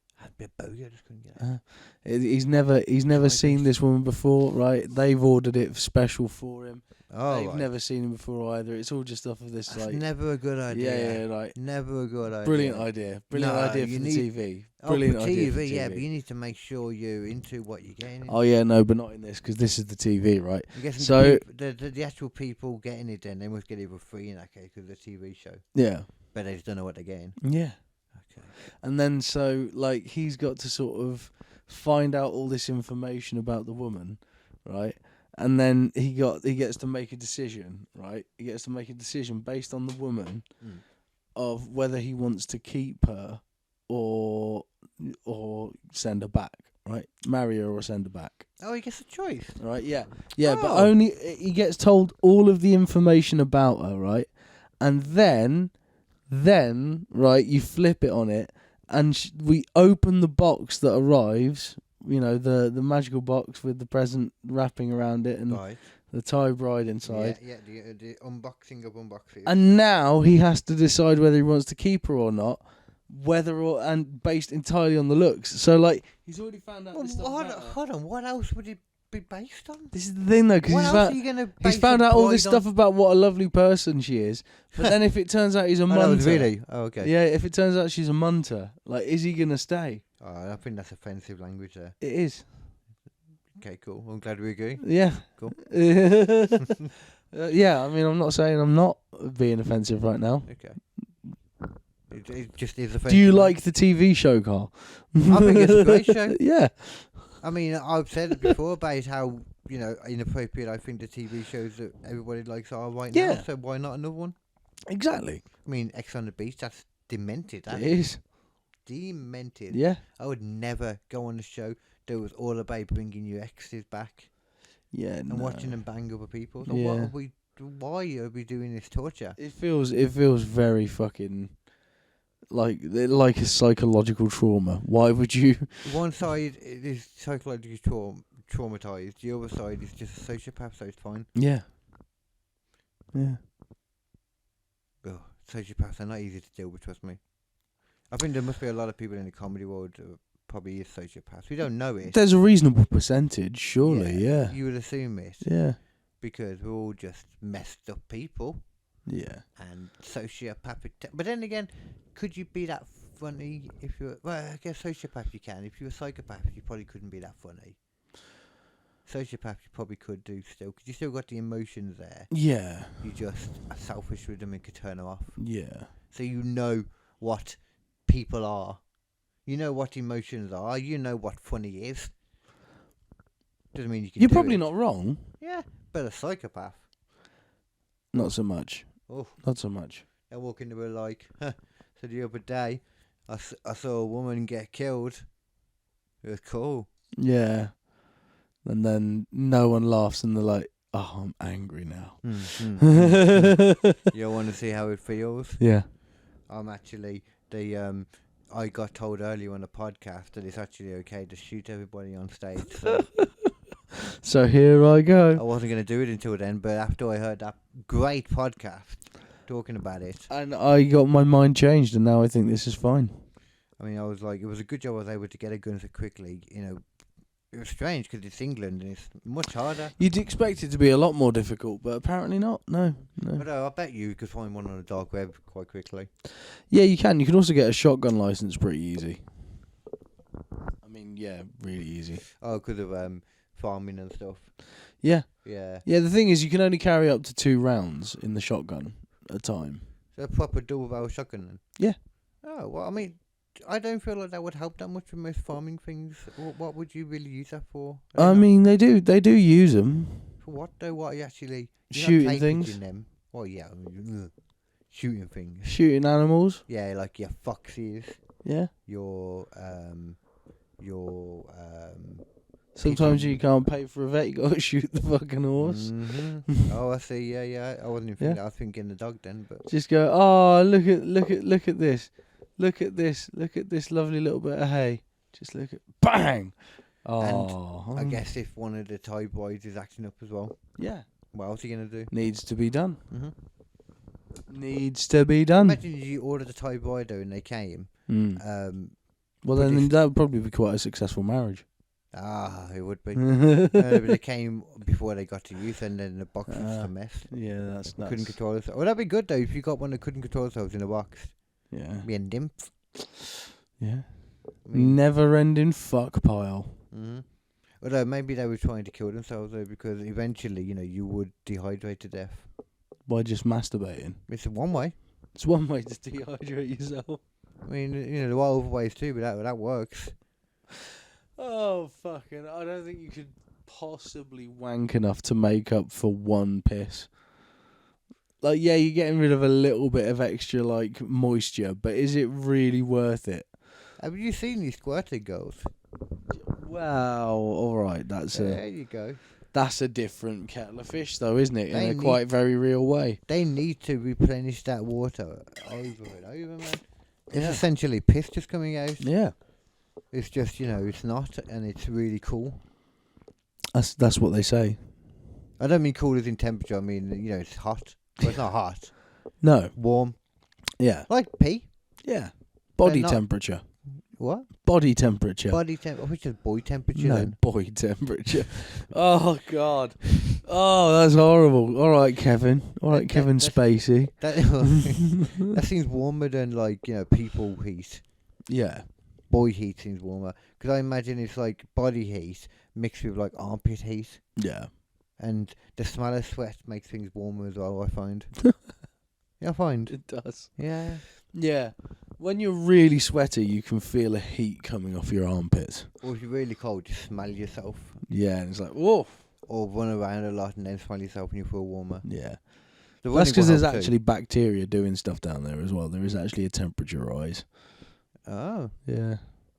He's never seen this woman before, right? They've ordered it special for him. Oh, They've right. never seen him before either. It's all just off of this. That's like never a good idea. Yeah, like never a good idea. Brilliant idea. Brilliant No, idea you for need- the TV. Oh, Brilliant for idea TV, for yeah, TV. but you need to make sure you're into what you're getting. Oh yeah, no, but not in this because this is the TV, right? I'm guessing So the actual people getting it, then they must get it for free in that case because it's a TV show. yeah, But they just don't know what they're getting. yeah. Okay. And then so like he's got to sort of find out all this information about the woman, right? And then he gets to make a decision, right? He gets to make a decision based on the woman of whether he wants to keep her or send her back, right? Marry her or send her back. Oh, he gets a choice. Right, yeah. Yeah, but Oh. only he gets told all of the information about her, right? And then right, you flip it on it and we open the box that arrives, you know, the magical box with the present wrapping around it and Right. the Thai bride inside. Yeah, the unboxing of unboxing. And now he has to decide whether he wants to keep her or not, and based entirely on the looks. So like he's already found out Well, this stuff about her. hold on, what else would it be based on? This is the thing, though, because What he's else found, are you gonna he's base found a out all this bride on? stuff about what a lovely person she is. But then if it turns out he's a Oh, munter, really? Oh, okay. yeah, if it turns out she's a munter, like, is he gonna stay? Oh, I think that's offensive language there. It is. Okay, cool. I'm glad we agree. Yeah. Cool. Yeah, I mean, I'm not saying I'm not being offensive right now. Okay. It just is offensive. Do you like the TV show, Carl? I think it's a great show. Yeah. I mean, I've said it before about how, you know, inappropriate I think the TV shows that everybody likes are right now. Yeah. So why not another one? Exactly. I mean, X on the Beach, that's demented. That It is. demented. Yeah. I would never go on a show that was all about bringing your exes back Yeah. and watching them bang other people. So Yeah. what are we why are we doing this torture? It feels very fucking like a psychological trauma. Why would you? One side is psychologically traumatized. The other side is just a sociopath, so it's fine. Yeah. Yeah. Ugh, sociopaths are not easy to deal with, trust me. I think there must be a lot of people in the comedy world who probably is sociopaths. We don't know it. There's a reasonable percentage, surely. Yeah. You would assume it. Yeah. Because we're all just messed up people. Yeah. And sociopathic. But then again, could you be that funny if you're... Well, I guess sociopath you can. If you're a psychopath, you probably couldn't be that funny. Sociopath you probably could do still, because you still got the emotions there. Yeah. You just are selfish with them and could turn them off. Yeah. So you know what people are. You know what emotions are. You know what funny is. Doesn't mean you can You're do probably it. not wrong. Yeah, but a psychopath. Not so much. Oh. Not so much. They walk into a like, so the other day, I saw a woman get killed. It was cool. Yeah. And then no one laughs and they're like, oh, I'm angry now. You want to see how it feels? Yeah. I'm actually, I got told earlier on the podcast that it's actually okay to shoot everybody on stage. So So here I go. I wasn't going to do it until then, but after I heard that great podcast talking about it. And I got my mind changed and now I think this is fine. I mean, I was like, it was a good job I was able to get a gun so quickly, you know. It was strange because it's England and it's much harder. You'd expect it to be a lot more difficult, but apparently not. No. But I bet you could find one on the dark web quite quickly. Yeah, you can. You can also get a shotgun license pretty easy. I mean, yeah, really easy. Oh, because of farming and stuff. Yeah. Yeah. Yeah, the thing is, you can only carry up to 2 rounds in the shotgun at a time. So a proper double-barrel shotgun then? Yeah. Oh, well, I mean, I don't feel like that would help that much with most farming things. What would you really use that for? I mean, they do use them. For what though? What are you actually... Shooting things. In them. Well, yeah, I mean, shooting things. Shooting animals. Yeah, like your foxes. Yeah. Your Sometimes you can't pay for a vet, you got to shoot the fucking horse. Mm-hmm. Oh, I see. Yeah. I wasn't even thinking that. I was thinking the dog then, but just go. Oh, look at this. Look at this lovely little bit of hay. Just look at bang. Oh. And I guess if one of the Thai boys is acting up as well. Yeah. What else are you gonna do? Needs to be done. Mm-hmm. Needs to be done. Imagine you ordered a Thai boy though, and they came. Well, then that would probably be quite a successful marriage. It would be. But they came before they got to youth, and then the box was a mess. Yeah, that's nuts. Couldn't control themselves. Well, that'd be good though if you got one that couldn't control themselves in a box. Yeah. Be a nymph. Yeah. Never-ending fuck pile. Mm-hmm. Although maybe they were trying to kill themselves though, because eventually, you would dehydrate to death. By just masturbating. It's one way. It's one way to dehydrate yourself. I mean, there are other ways too, but that works. Oh, fucking... I don't think you could possibly wank enough to make up for one piss. Like, yeah, you're getting rid of a little bit of extra, like, moisture, but is it really worth it? Have you seen these squirting girls? Wow, alright, there you go. That's a different kettle of fish, though, isn't it? They In a quite very real way. They need to replenish that water over and over, man. It's essentially piss just coming out. Yeah. It's just, it's not, and it's really cool. That's what they say. I don't mean cool as in temperature, I mean, it's hot. But it's not hot. No. Warm. Yeah. Like pee. Yeah. Body temperature. What? Body temperature. Body temperature. Which is boy temperature No, then? boy temperature. Oh, God. Oh, that's horrible. All right, Kevin. All right, Kevin Spacey. That seems warmer than, like, people heat. Yeah. Boy heat seems warmer. Because I imagine it's like body heat mixed with, like, armpit heat. Yeah. And the smell of sweat makes things warmer as well, I find. Yeah, I find. It does. Yeah. Yeah. When you're really sweaty, you can feel a heat coming off your armpits. Or if you're really cold, just smell yourself. Yeah, and it's like, whoa. Or run around a lot and then smell yourself and you feel warmer. Yeah. That's because there's actually bacteria doing stuff down there as well. There is actually a temperature rise. Oh. Yeah.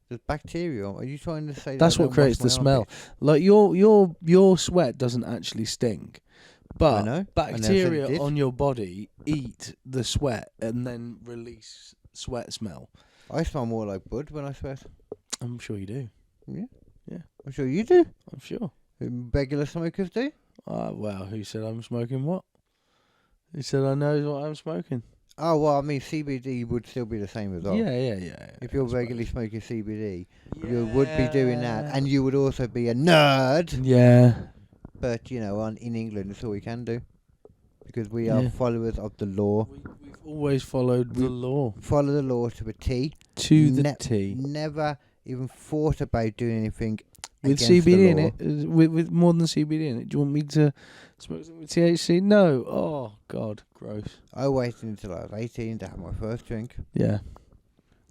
There's bacteria. Are you trying to say that's what creates the smell? Like your sweat doesn't actually stink, But know. bacteria I did. on your body eat the sweat and then release sweat smell. I smell more like bud when I sweat. I'm sure you do. Yeah. Yeah. I'm sure you do. I'm sure. Regular smokers do. Well, who said I'm smoking what? Who said I know what I'm smoking? Oh, well, I mean, CBD would still be the same as well. Yeah. If you're regularly smoking CBD, you would be doing that. And you would also be a nerd. Yeah. But, you know, in England, it's all we can do. Because we are followers of the law. We've always followed the law. Follow the law to a T. To the T. Never even thought about doing anything with against CBD the in law. it. With more than CBD in it. Do you want me to smoke something with THC? No. Oh, God. Gross. I waited until I was 18 to have my first drink. Yeah.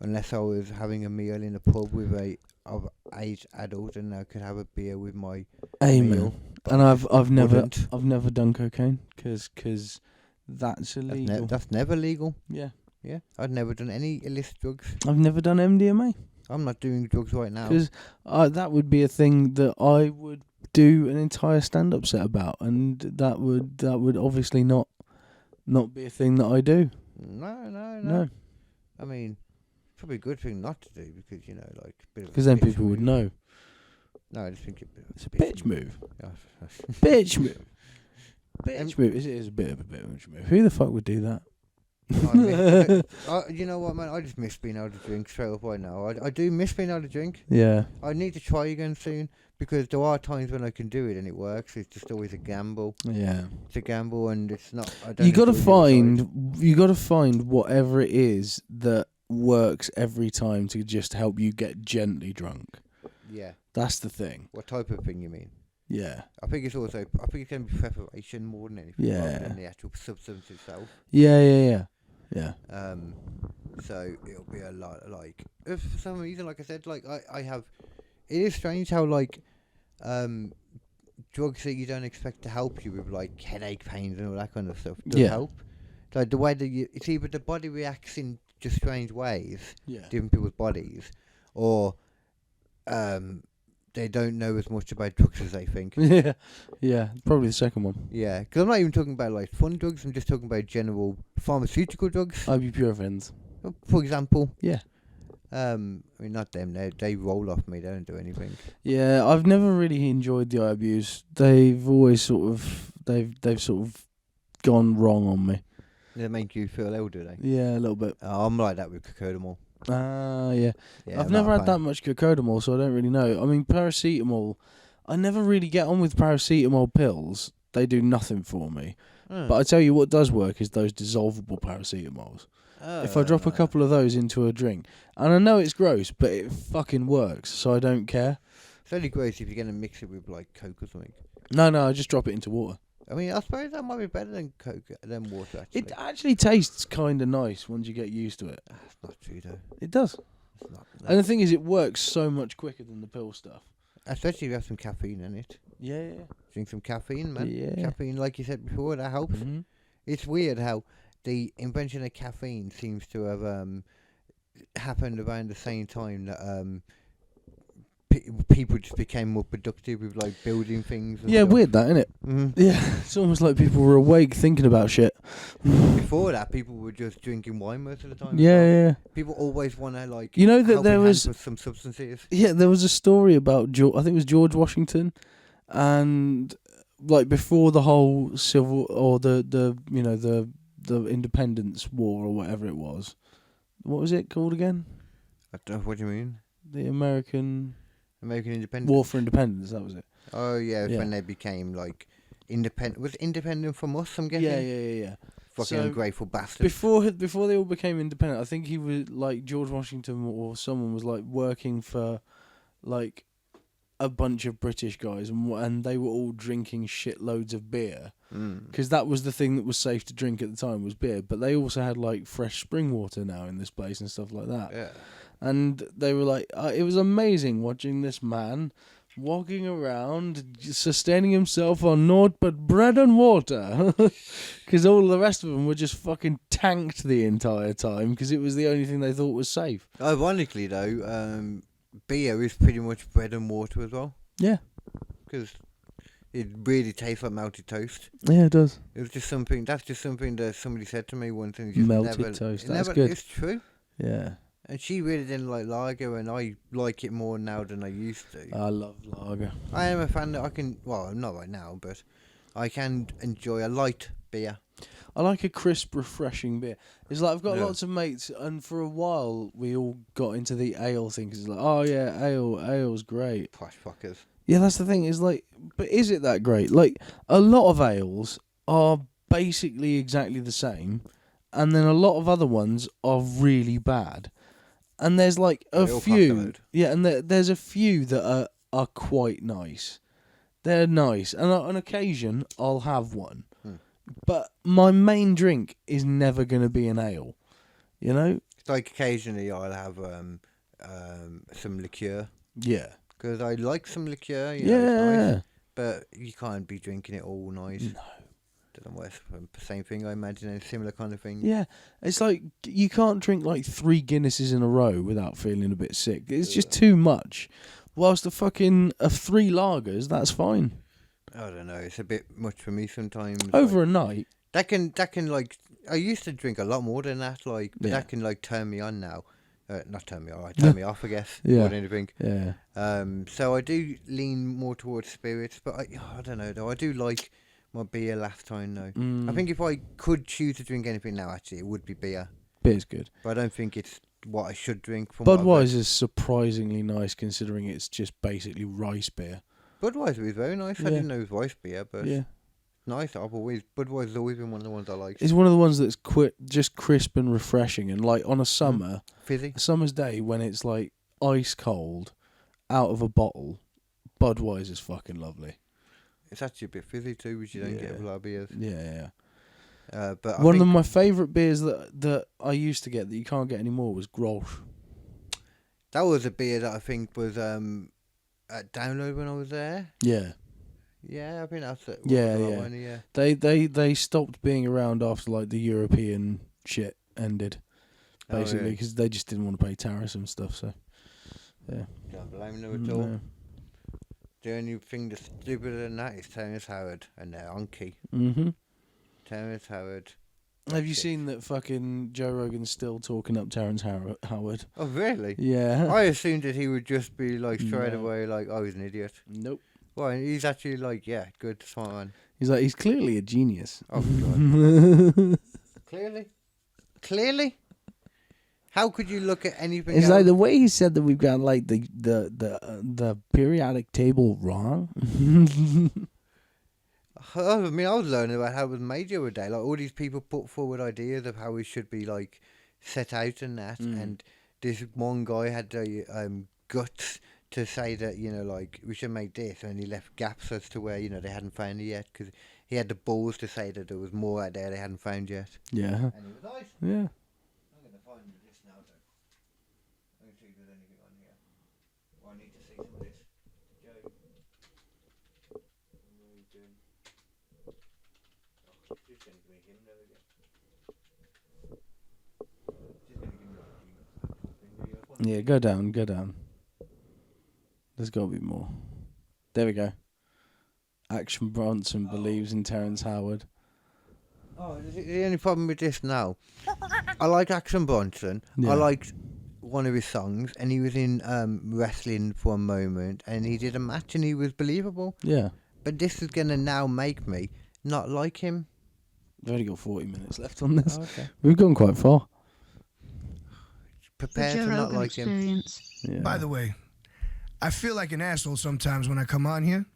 Unless I was having a meal in a pub with a of age adult, and I could have a beer with my meal. And I've never done cocaine because that's illegal. That's never legal. Yeah. Yeah. I've never done any illicit drugs. I've never done MDMA. I'm not doing drugs right now. Because that would be a thing that I would do an entire stand-up set about, and that would obviously not be a thing that I do. No. I mean, it's probably a good thing not to do because, you know, like... Because then people would know. No, I just think it's a bitch move. Yeah. Bitch move. Bitch move. It is a bit of a bitch move. Who the fuck would do that? You know what, man? I just miss being able to drink straight up right now. I do miss being able to drink. Yeah. I need to try again soon because there are times when I can do it and it works. It's just always a gamble. Yeah. It's a gamble and it's not. I don't You got to find whatever it is that works every time to just help you get gently drunk. Yeah. That's the thing. What type of thing you mean? Yeah. I think it's going to be preparation more than anything. Yeah. Rather than the actual substance itself. Yeah. So it'll be a lot like if for some reason, like I said, like I have. It is strange how like drugs that you don't expect to help you with like headache pains and all that kind of stuff does help. Like the way that it's either the body reacts in just strange ways, different people's bodies, or they don't know as much about drugs as they think. Yeah, probably the second one. Yeah, because I'm not even talking about like fun drugs. I'm just talking about general pharmaceutical drugs. Ibuprofens, for example. Yeah. I mean, not them. They roll off me. They don't do anything. Yeah, I've never really enjoyed the Ibus. They've always sort of gone wrong on me. They make you feel ill, do they? Yeah, a little bit. I'm like that with cocodamol. Yeah. I've never had that much cocodamol, so I don't really know. I mean, paracetamol, I never really get on with paracetamol pills. They do nothing for me. But I tell you what does work is those dissolvable paracetamols. If I drop a couple of those into a drink, and I know it's gross, but it fucking works, so I don't care. It's only gross if you're going to mix it with like Coke or something. No, I just drop it into water. I mean, I suppose that might be better than Coke, than water, actually. It actually tastes kind of nice once you get used to it. That's not true, though. It does. It's not, no. And the thing is, it works so much quicker than the pill stuff. Especially if you have some caffeine in it. Yeah. Drink some caffeine, man. Yeah. Caffeine, like you said before, that helps. Mm-hmm. It's weird how the invention of caffeine seems to have happened around the same time that people just became more productive with like building things. And stuff. Weird that, isn't it? Mm-hmm. Yeah, it's almost like people were awake thinking about shit. Before that, people were just drinking wine most of the time. Yeah. People always want to like. You know that help there in was hand with some substances. Yeah, there was a story about I think it was George Washington, and like before the whole civil or the Independence War or whatever it was. What was it called again? I don't know, what do you mean? The American Independence. War for Independence. That was it. Oh yeah, when they became like independent. Was it independent from us? I'm guessing. Yeah. Fucking ungrateful bastards. Before they all became independent, I think he was like George Washington or someone was like working for like a bunch of British guys, and they were all drinking shitloads of beer because that was the thing that was safe to drink at the time was beer. But they also had like fresh spring water now in this place and stuff like that. Yeah. And they were like, it was amazing watching this man walking around, sustaining himself on naught but bread and water, because all the rest of them were just fucking tanked the entire time because it was the only thing they thought was safe. Ironically, though, beer is pretty much bread and water as well. Yeah. Because it really tastes like melted toast. Yeah, it does. It was just something. That's just something that somebody said to me once, and it just Melted never, toast. it That's never, good. It's true. Yeah. And she really didn't like lager, and I like it more now than I used to. I love lager. I am a fan that I can. Well, not right now, but I can enjoy a light beer. I like a crisp, refreshing beer. It's like I've got Yeah. lots of mates, and for a while we all got into the ale thing. 'Cause it's like, oh yeah, ale's great. Trash fuckers. Yeah, that's the thing. Is like, but is it that great? Like, a lot of ales are basically exactly the same, and then a lot of other ones are really bad. And there's like a They all cost a few, load. yeah, and there's a few that are quite nice. They're nice, and on occasion I'll have one. But my main drink is never going to be an ale, you know? It's like occasionally I'll have some liqueur. Yeah. Because I like some liqueur, you know, Yeah. it's nice. But you can't be drinking it all nice. No. Don't know what it's the same thing, I imagine, a similar kind of thing. Yeah. It's like you can't drink like 3 Guinnesses in a row without feeling a bit sick. It's just too much. Whilst the fucking 3 lagers, that's fine. I don't know, it's a bit much for me sometimes. Over like, a night. That can like, I used to drink a lot more than that, like, but Yeah. that can like turn me on now. Not turn me on, turn me off, I guess. Yeah. More than anything. Yeah. So I do lean more towards spirits, but I don't know though. I do like my beer last time though. I think if I could choose to drink anything now, actually, it would be beer. Beer's good. But I don't think it's what I should drink. From what I've read. Budweiser's surprisingly nice considering it's just basically rice beer. Budweiser is very nice. I Yeah. didn't know it was rice beer, but Yeah. nice. Budweiser's always been one of the ones I like. It's one of the ones that's just crisp and refreshing, and like on a summer, Fizzy. a summer's day when it's like ice cold, out of a bottle, Budweiser's fucking lovely. It's actually a bit fizzy too, which you don't get with a lot of beers. Yeah. But One of my favourite beers that I used to get that you can't get anymore was Grolsch. that was a beer that I think was at Download when I was there. Yeah. Yeah, I think that's it. Yeah. Yeah. They stopped being around after like the European shit ended, basically, really? because they just didn't want to pay tariffs and stuff. So, yeah. Don't blame them at all. No. The only thing that's stupider than that is Terrence Howard and their Unky. Mhm. Terrence Howard. Have you seen that fucking Joe Rogan's still talking up Terrence Howard? Oh, really? Yeah. I assumed that he would just be like straight No. away like, oh, he's an idiot. Nope. Well, he's actually like, yeah, good, smart man. He's like, he's clearly a genius. Oh, God. Clearly? How could you look at anything It's else? like the way he said that we've got like the periodic table wrong. I mean, I was learning about how it was made the other day. Like, all these people put forward ideas of how it should be, like, set out and that. And this one guy had the guts to say that, you know, like, we should make this. And he left gaps as to where, you know, they hadn't found it yet. Because he had the balls to say that there was more out there they hadn't found yet. Yeah. And it was nice. Yeah. I'm going to find this now, though. I'm going to see if there's anything on here. Well, I need to see some of this. Joe. What are you doing? Oh, just going to give me him, there we go. Just going to give me a few. Yeah, go down. There's got to be more. There we go. Action Bronson believes in Terrence Howard. Oh, the only problem with this now, I like Action Bronson. Yeah. I liked one of his songs, and he was in wrestling for a moment, and he did a match, and he was believable. Yeah. But this is going to now make me not like him. We've only got 40 minutes left on this. Oh, okay. We've gone quite far. Prepare to not like him. Yeah. By the way, I feel like an asshole sometimes when I come on here.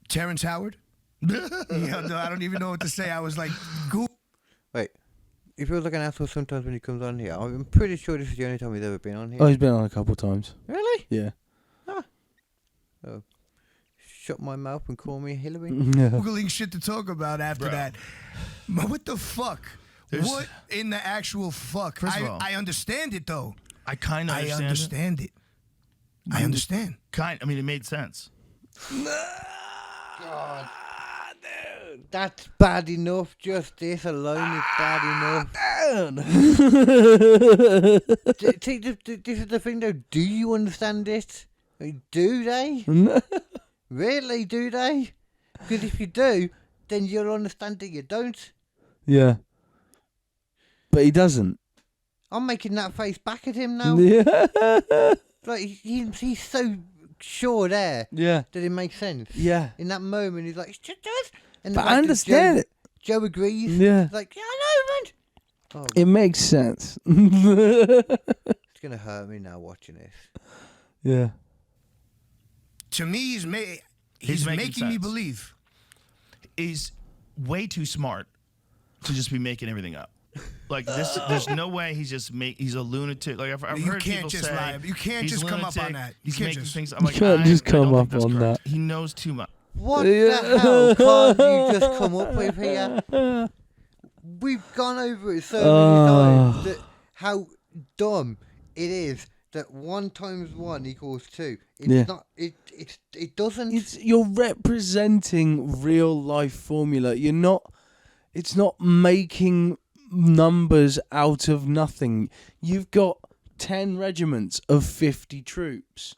Terrence Howard? Yeah, no, I don't even know what to say. I was like, Wait, if you're like an asshole sometimes when he comes on here, I'm pretty sure this is the only time he's ever been on here. Oh, he's been on a couple of times. Really? Yeah. Oh. Shut my mouth and call me Hillary? Googling shit to talk about after that. But what the fuck? What in the actual fuck? First of all, I understand it though. I kind of understand. I understand it. I understand. I mean, it made sense. God. Dude. That's bad enough. Just this alone is bad enough. See, this is the thing though. Do you understand it? Do they? Really, do they? Because if you do, then you'll understand that you don't. Yeah. But he doesn't. I'm making that face back at him now. Yeah. Like, he's so sure there Yeah. that it makes sense. Yeah. In that moment, he's like, it does. And But like, I understand it. Joe agrees. Yeah. He's like, yeah, I know, man. Oh, It makes sense. it's going to hurt me now watching this. Yeah. To me, he's making me believe. He's way too smart to just be making everything up. Like this, there's no way he's he's a lunatic. Like I've heard people say, you can't just come up on that. He's making things. I'm You like, can't just come up on that. He knows too much. What the hell can't you just come up with here? We've gone over it so many times that how dumb it is that 1 × 1 = 2. It's not. It doesn't. You're representing real life formula. You're not. It's not making numbers out of nothing. You've got 10 regiments of 50 troops.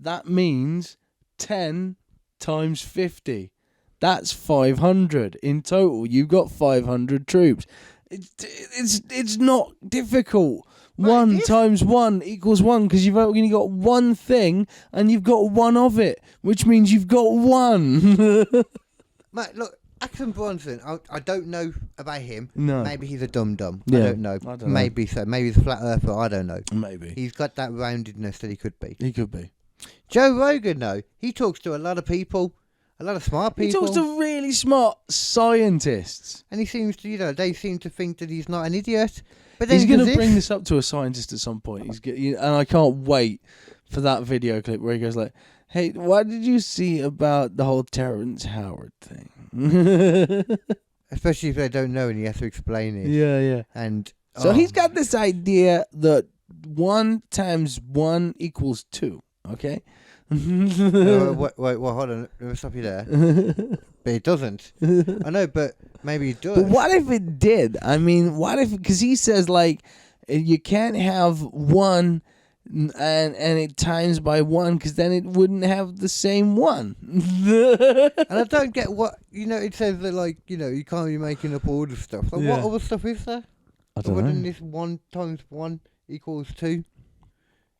That means 10 times 50. That's 500 in total. You've got 500 troops. It's not difficult. 1 × 1 = 1 because you've only got one thing and you've got one of it, which means you've got one. Mate, look. Action Bronson, I don't know about him. No. Maybe he's a dum-dum. Yeah, I don't know. Maybe so. Maybe he's a flat earther. I don't know. Maybe. He's got that roundedness that he could be. He could be. Joe Rogan, though, he talks to a lot of people, a lot of smart people. He talks to really smart scientists. And he seems to, they seem to think that he's not an idiot. But then He's going to bring this up to a scientist at some point. And I can't wait for that video clip where he goes like, hey, what did you see about the whole Terrence Howard thing? Especially if they don't know and he has to explain it. Yeah, yeah. And so he's got this idea that 1 × 1 = 2. Okay. wait, hold on. Let me stop you there. But it doesn't. I know, but maybe it does. But what if it did? I mean, what if? Because he says like you can't have 1 and it times by 1 because then it wouldn't have the same 1. And I don't get what it says that you can't be making up all the stuff. Like, what other stuff is there? I don't know. Other than this 1 × 1 = 2.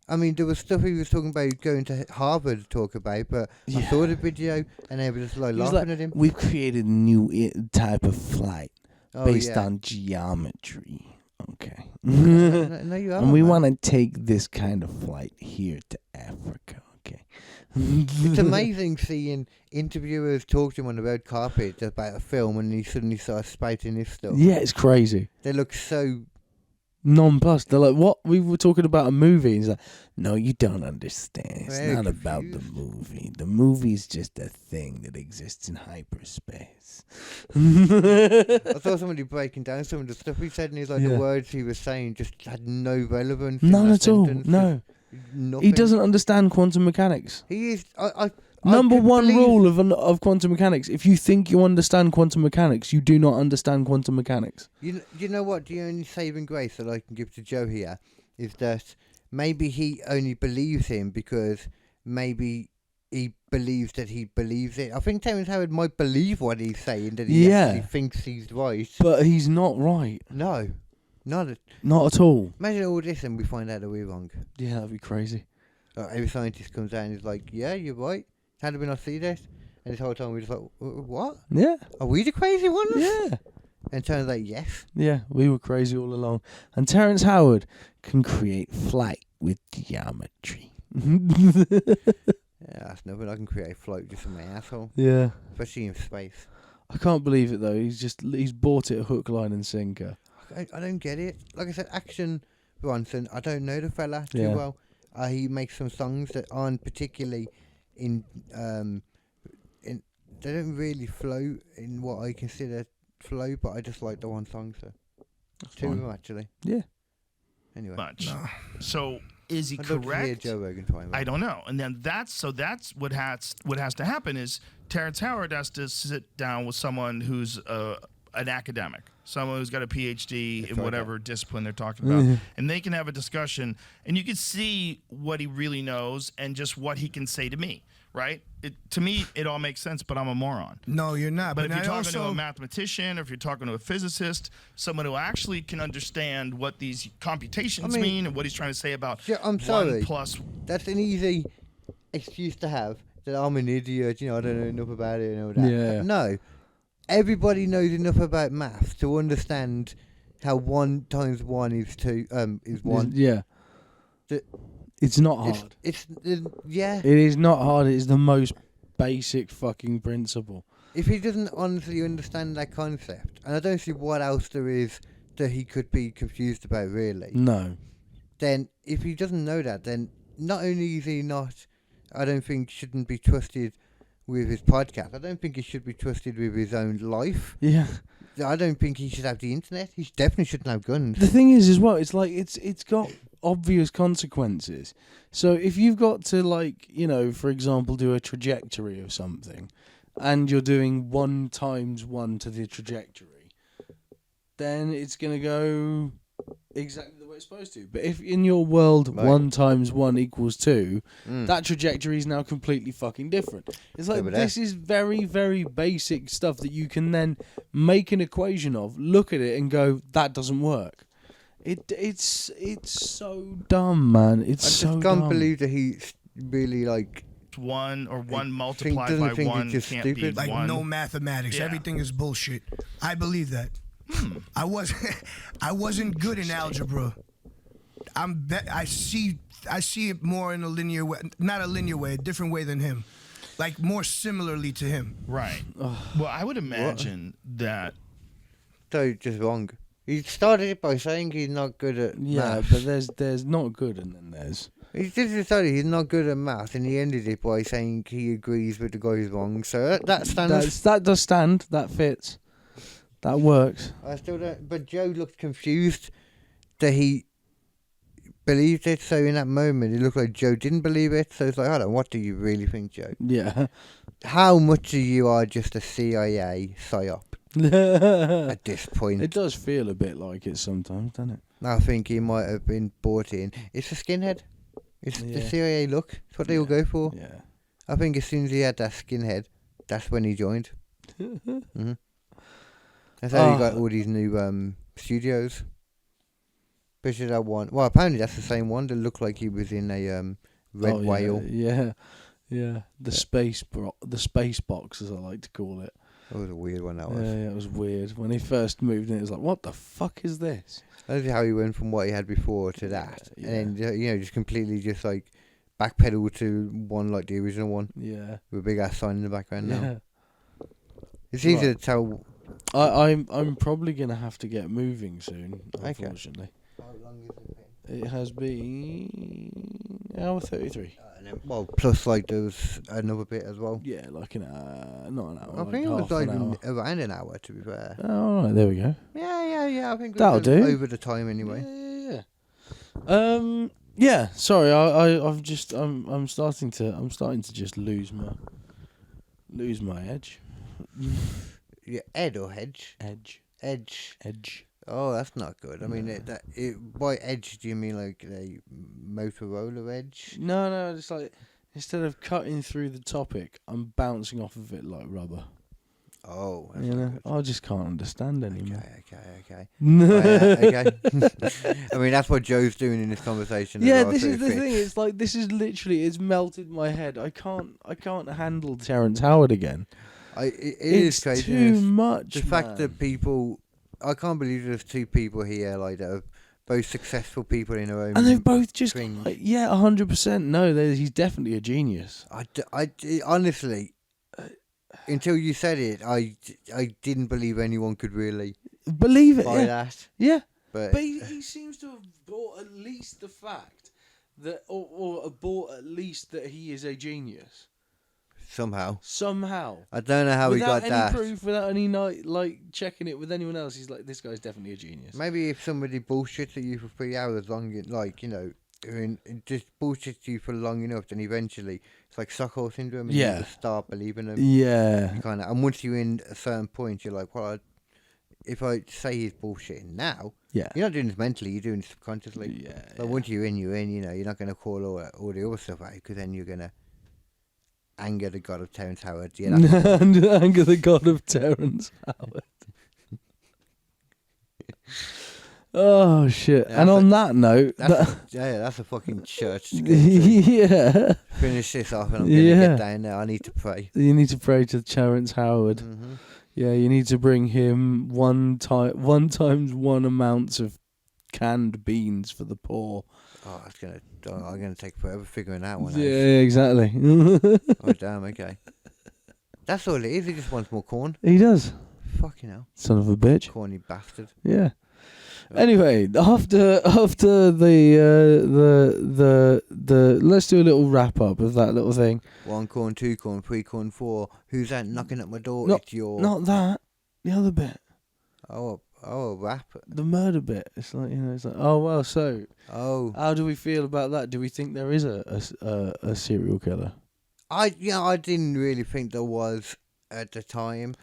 I mean, there was stuff he was talking about going to Harvard to talk about, but I saw the video and they were just laughing at him. We've created a new type of flight based on geometry. Okay. No, you haven't. And we want to take this kind of flight here to Africa. Okay. It's amazing seeing interviewers talk to him on the red carpet about a film and he suddenly starts spouting this stuff. Yeah, it's crazy. They look so nonplussed. They're like, what? We were talking about a movie. He's like, no, you don't understand. It's Very not about the movie. The movie's just a thing that exists in hyperspace. I saw somebody breaking down some of the stuff he said, and he's like, the words he was saying just had no relevance. None at all. No. Nothing. He doesn't understand quantum mechanics. He is. Number one rule of quantum mechanics: if you think you understand quantum mechanics, you do not understand quantum mechanics. You know what? The only saving grace that I can give to Joe here is that maybe he only believes him because maybe he believes that he believes it. I think Terrence Howard might believe what he's saying, that he actually thinks he's right. But he's not right. No. Not at all. Imagine all this and we find out that we're wrong. Yeah, that'd be crazy. Every scientist comes out and is like, yeah, you're right. How did we not see this? And this whole time we're just like, what? Yeah. Are we the crazy ones? Yeah. And it turns out, yes. Yeah, we were crazy all along. And Terrence Howard can create flight with geometry. Yeah, that's nothing. I can create a float just from my asshole. Yeah. Especially in space. I can't believe it though. He's bought it hook, line and sinker. I don't get it. Like I said, Action Bronson, I don't know the fella too well. He makes some songs that aren't particularly in they don't really flow in what I consider flow, but I just like the one song, so that's two of them actually. Yeah. Anyway. Much. No. So is he I'd correct? love to hear Joe Rogan try. I don't know. And then that's what has to happen is Terrence Howard has to sit down with someone who's an academic, someone who's got a PhD in whatever discipline they're talking about, and they can have a discussion, and you can see what he really knows and just what he can say to me. right? To me, it all makes sense, but I'm a moron. No, you're not. But if you're I talking to also- a mathematician, or if you're talking to a physicist, someone who actually can understand what these computations mean and what he's trying to say about I'm sorry. 1 plus. That's an easy excuse to have. That I'm an idiot, I don't know enough about it and all that. Yeah. But no, everybody knows enough about maths to understand how 1 times 1 is 2. Is 1. Yeah. It's not hard. It's yeah. It is not hard. It is the most basic fucking principle. If he doesn't honestly understand that concept, and I don't see what else there is that he could be confused about, really. No. Then, if he doesn't know that, then not only is he not, I don't think, shouldn't be trusted with his podcast. I don't think he should be trusted with his own life. Yeah. I don't think he should have the internet. He definitely shouldn't have guns. The thing is, as well, it's like it's got obvious consequences. So if you've got to, like, for example, do a trajectory of something, and you're doing 1 times 1 to the trajectory, then it's going to go exactly the way it's supposed to. But if in your world 1 times 1 equals 2, that trajectory is now completely fucking different. It's like, this is very, very basic stuff that you can then make an equation of, look at it and go, that doesn't work. It's so dumb, man. It's so dumb. I just can't believe that he's really like 1 or 1 multiplied by 1 can't stupid. be like 1. no mathematics. Yeah. Everything is bullshit. I believe that. I wasn't good in algebra. I see it more in a linear way, not a linear way, a different way than him, like more similarly to him. Right. Well, I would imagine that. So just wrong. He started it by saying he's not good at math. but there's not good and then there's. He just decided he's not good at math, and he ended it by saying he agrees with the guy who's wrong. So that stands. That does stand. That fits. That works. I still don't. But Joe looked confused that he believed it. So in that moment, it looked like Joe didn't believe it. So it's like, hold on, what do you really think, Joe? Yeah. How much of you are just a CIA psyop at this point? It does feel a bit like it sometimes, doesn't it? I think he might have been bought in. It's a skinhead. It's the CIA look. It's what they all go for. Yeah. I think as soon as he had that skinhead, that's when he joined. Mm-hmm. That's how he got all these new studios. Especially that one. Well, apparently that's the same one that looked like he was in a red whale. Yeah. The space box, as I like to call it. That was a weird one, that was. Yeah, it was weird. When he first moved in, it was like, what the fuck is this? That's how he went from what he had before to that. Yeah. And then, just completely just like backpedal to one like the original one. Yeah. With a big ass sign in the background now. It's easy to tell. I'm probably going to have to get moving soon, unfortunately. How long has it been? It has been hour 33. Well, plus like there was another bit as well. Yeah, like not an hour. I think it was like around an hour, to be fair. Oh, all right, there we go. Yeah. I think that'll do. Over the time anyway. Yeah. Yeah. Sorry, I'm starting to just lose my edge. Yeah, Ed or Hedge? Edge. Oh, that's not good. I mean, by edge, do you mean like a Motorola edge? No, it's like instead of cutting through the topic, I'm bouncing off of it like rubber. Oh, that's I just can't understand anymore. Okay. Okay. I mean, that's what Joe's doing in this conversation. Yeah, as well, this so is the thing. It's like this is literally it's melted my head. I can't handle Terrence Howard again. It is crazy. Too much. The fact that people, I can't believe there's 2 people here like that are both successful people in their own. And they've both just things. 100%. No, he's definitely a genius. I honestly, until you said it, I didn't believe anyone could really believe it. By that. Yeah, but he seems to have bought at least the fact that, or bought at least that he is a genius. Somehow. I don't know how he got that. Without any proof, without any checking it with anyone else, he's like, this guy's definitely a genius. Maybe if somebody bullshits at you for 3 hours long, just bullshits you for long enough, then eventually it's like Stockholm syndrome, and you just start believing them. Yeah. And once you're in a certain point, you're like, well, if I say he's bullshitting now, you're not doing this mentally, you're doing it subconsciously. But once you're in, you're in. You're not going to call all the other stuff out because then you're gonna. Anger the God of Terrence Howard. Yeah, that's Anger the God of Terrence Howard. Oh shit! Yeah, and on that note, that's a fucking church. To go to. Yeah. Finish this off, and I'm gonna get down there. I need to pray. You need to pray to Terrence Howard. Mm-hmm. Yeah, you need to bring him one times one amounts of canned beans for the poor. Oh, I'm gonna take forever figuring that one out. Yeah, exactly. Oh damn. Okay. That's all it is. He just wants more corn. He does. Fucking hell. Son of a bitch. Corny bastard. Yeah. Anyway, after the let's do a little wrap up of that little thing. 1 corn, 2 corn, 3 corn, 4. Who's that knocking at my door? It's your. Not that. The other bit. Oh, a rap. The murder bit. It's like it's like oh well. So. Oh. How do we feel about that? Do we think there is a serial killer? I didn't really think there was at the time.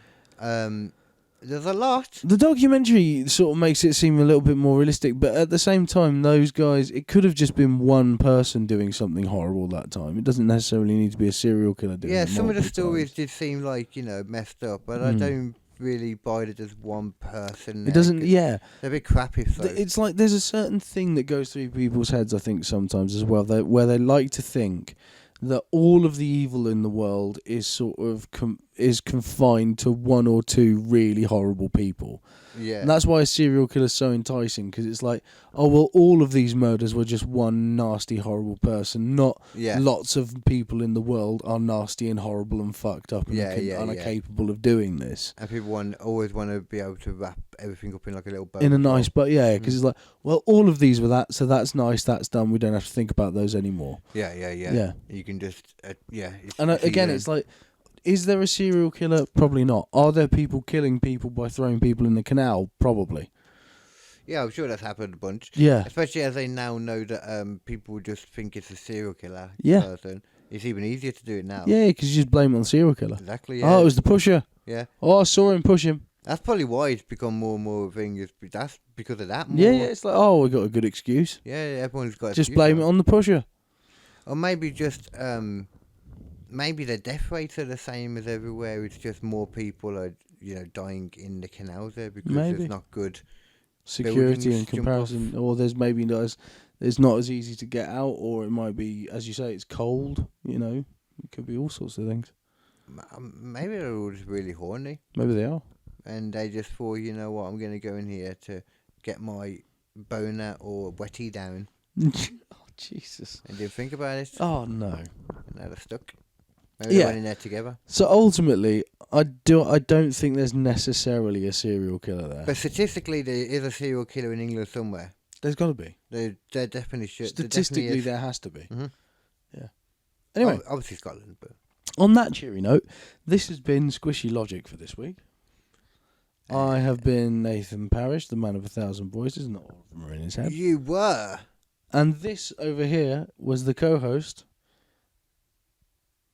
There's a lot. The documentary sort of makes it seem a little bit more realistic, but at the same time, those guys, it could have just been one person doing something horrible that time. It doesn't necessarily need to be a serial killer doing it. Yeah, some of the multiple stories times. did seem like, messed up, but I don't really buy it as one person. It doesn't, yeah. They're a bit crappy, so. It's like there's a certain thing that goes through people's heads, I think, sometimes as well, where they like to think that all of the evil in the world is sort of is confined to one or two really horrible people. Yeah. And that's why a serial killer is so enticing, because it's like, oh, well, all of these murders were just one nasty, horrible person, not lots of people in the world are nasty and horrible and fucked up and are capable of doing this. And people always want to be able to wrap everything up in like a little bow. In a nice, but yeah, because it's like, well, all of these were that, so that's nice, that's done, we don't have to think about those anymore. Yeah. You can just, And again, it's like, is there a serial killer? Probably not. Are there people killing people by throwing people in the canal? Probably. Yeah, I'm sure that's happened a bunch. Yeah. Especially as they now know that people just think it's a serial killer person. It's even easier to do it now. Yeah, because you just blame it on the serial killer. Exactly, yeah. Oh, it was the pusher. Yeah. Oh, I saw him push him. That's probably why it's become more and more a thing. That's because of that. Yeah, it's like, oh, we got a good excuse. Yeah, everyone's got. Just blame it on the pusher. Or maybe just maybe the death rates are the same as everywhere. It's just more people are dying in the canals there because there's not good security in comparison, or there's maybe it's not as easy to get out, or it might be, as you say, it's cold. It could be all sorts of things. Maybe they're all just really horny. Maybe they are. And they just thought, you know what, I'm going to go in here to get my boner or wetty down. Oh, Jesus. And didn't think about it. Oh, no. And now they're stuck. Maybe they went in there together. So ultimately, I don't think there's necessarily a serial killer there. But statistically, there is a serial killer in England somewhere. There's got to be. There definitely should. Statistically, there has to be. Mm-hmm. Yeah. Anyway. Obviously Scotland, but... On that cheery note, this has been Squishy Logic for this week. I have been Nathan Parrish, the man of 1,000 voices, not all of them are in his head. You were. And this over here was the co-host.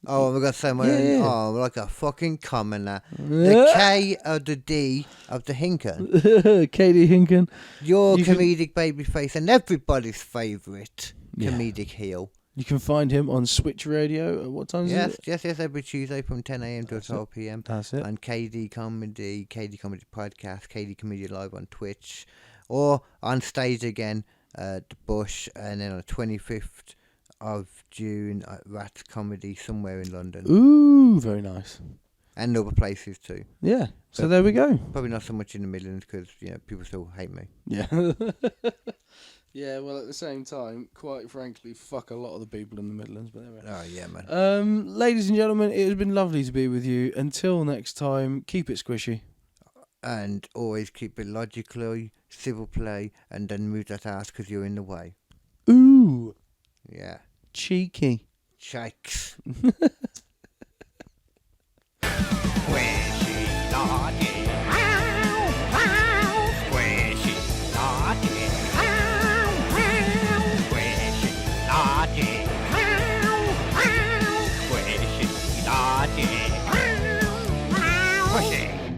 Oh, we've got someone. Yeah. Oh, like a fucking commoner. The K of the D of the Hinken. Katie Hinken. Your comedic babyface and everybody's favourite comedic heel. You can find him on Switch Radio at what time is it? Yes, every Tuesday from 10 a.m. to 12 p.m. That's it. And KD Comedy Podcast, KD Comedy Live on Twitch, or on stage again at the Bush, and then on the 25th of June at Rats Comedy somewhere in London. Ooh, very nice. And other places too. Yeah, so there we go. Probably not so much in the Midlands because people still hate me. Yeah. Yeah, well, at the same time, quite frankly, fuck a lot of the people in the Midlands. But anyway. Oh, yeah, man. Ladies and gentlemen, it has been lovely to be with you. Until next time, keep it squishy. And always keep it logically, civil play, and then move that ass because you're in the way. Ooh. Yeah. Cheeky. Shikes.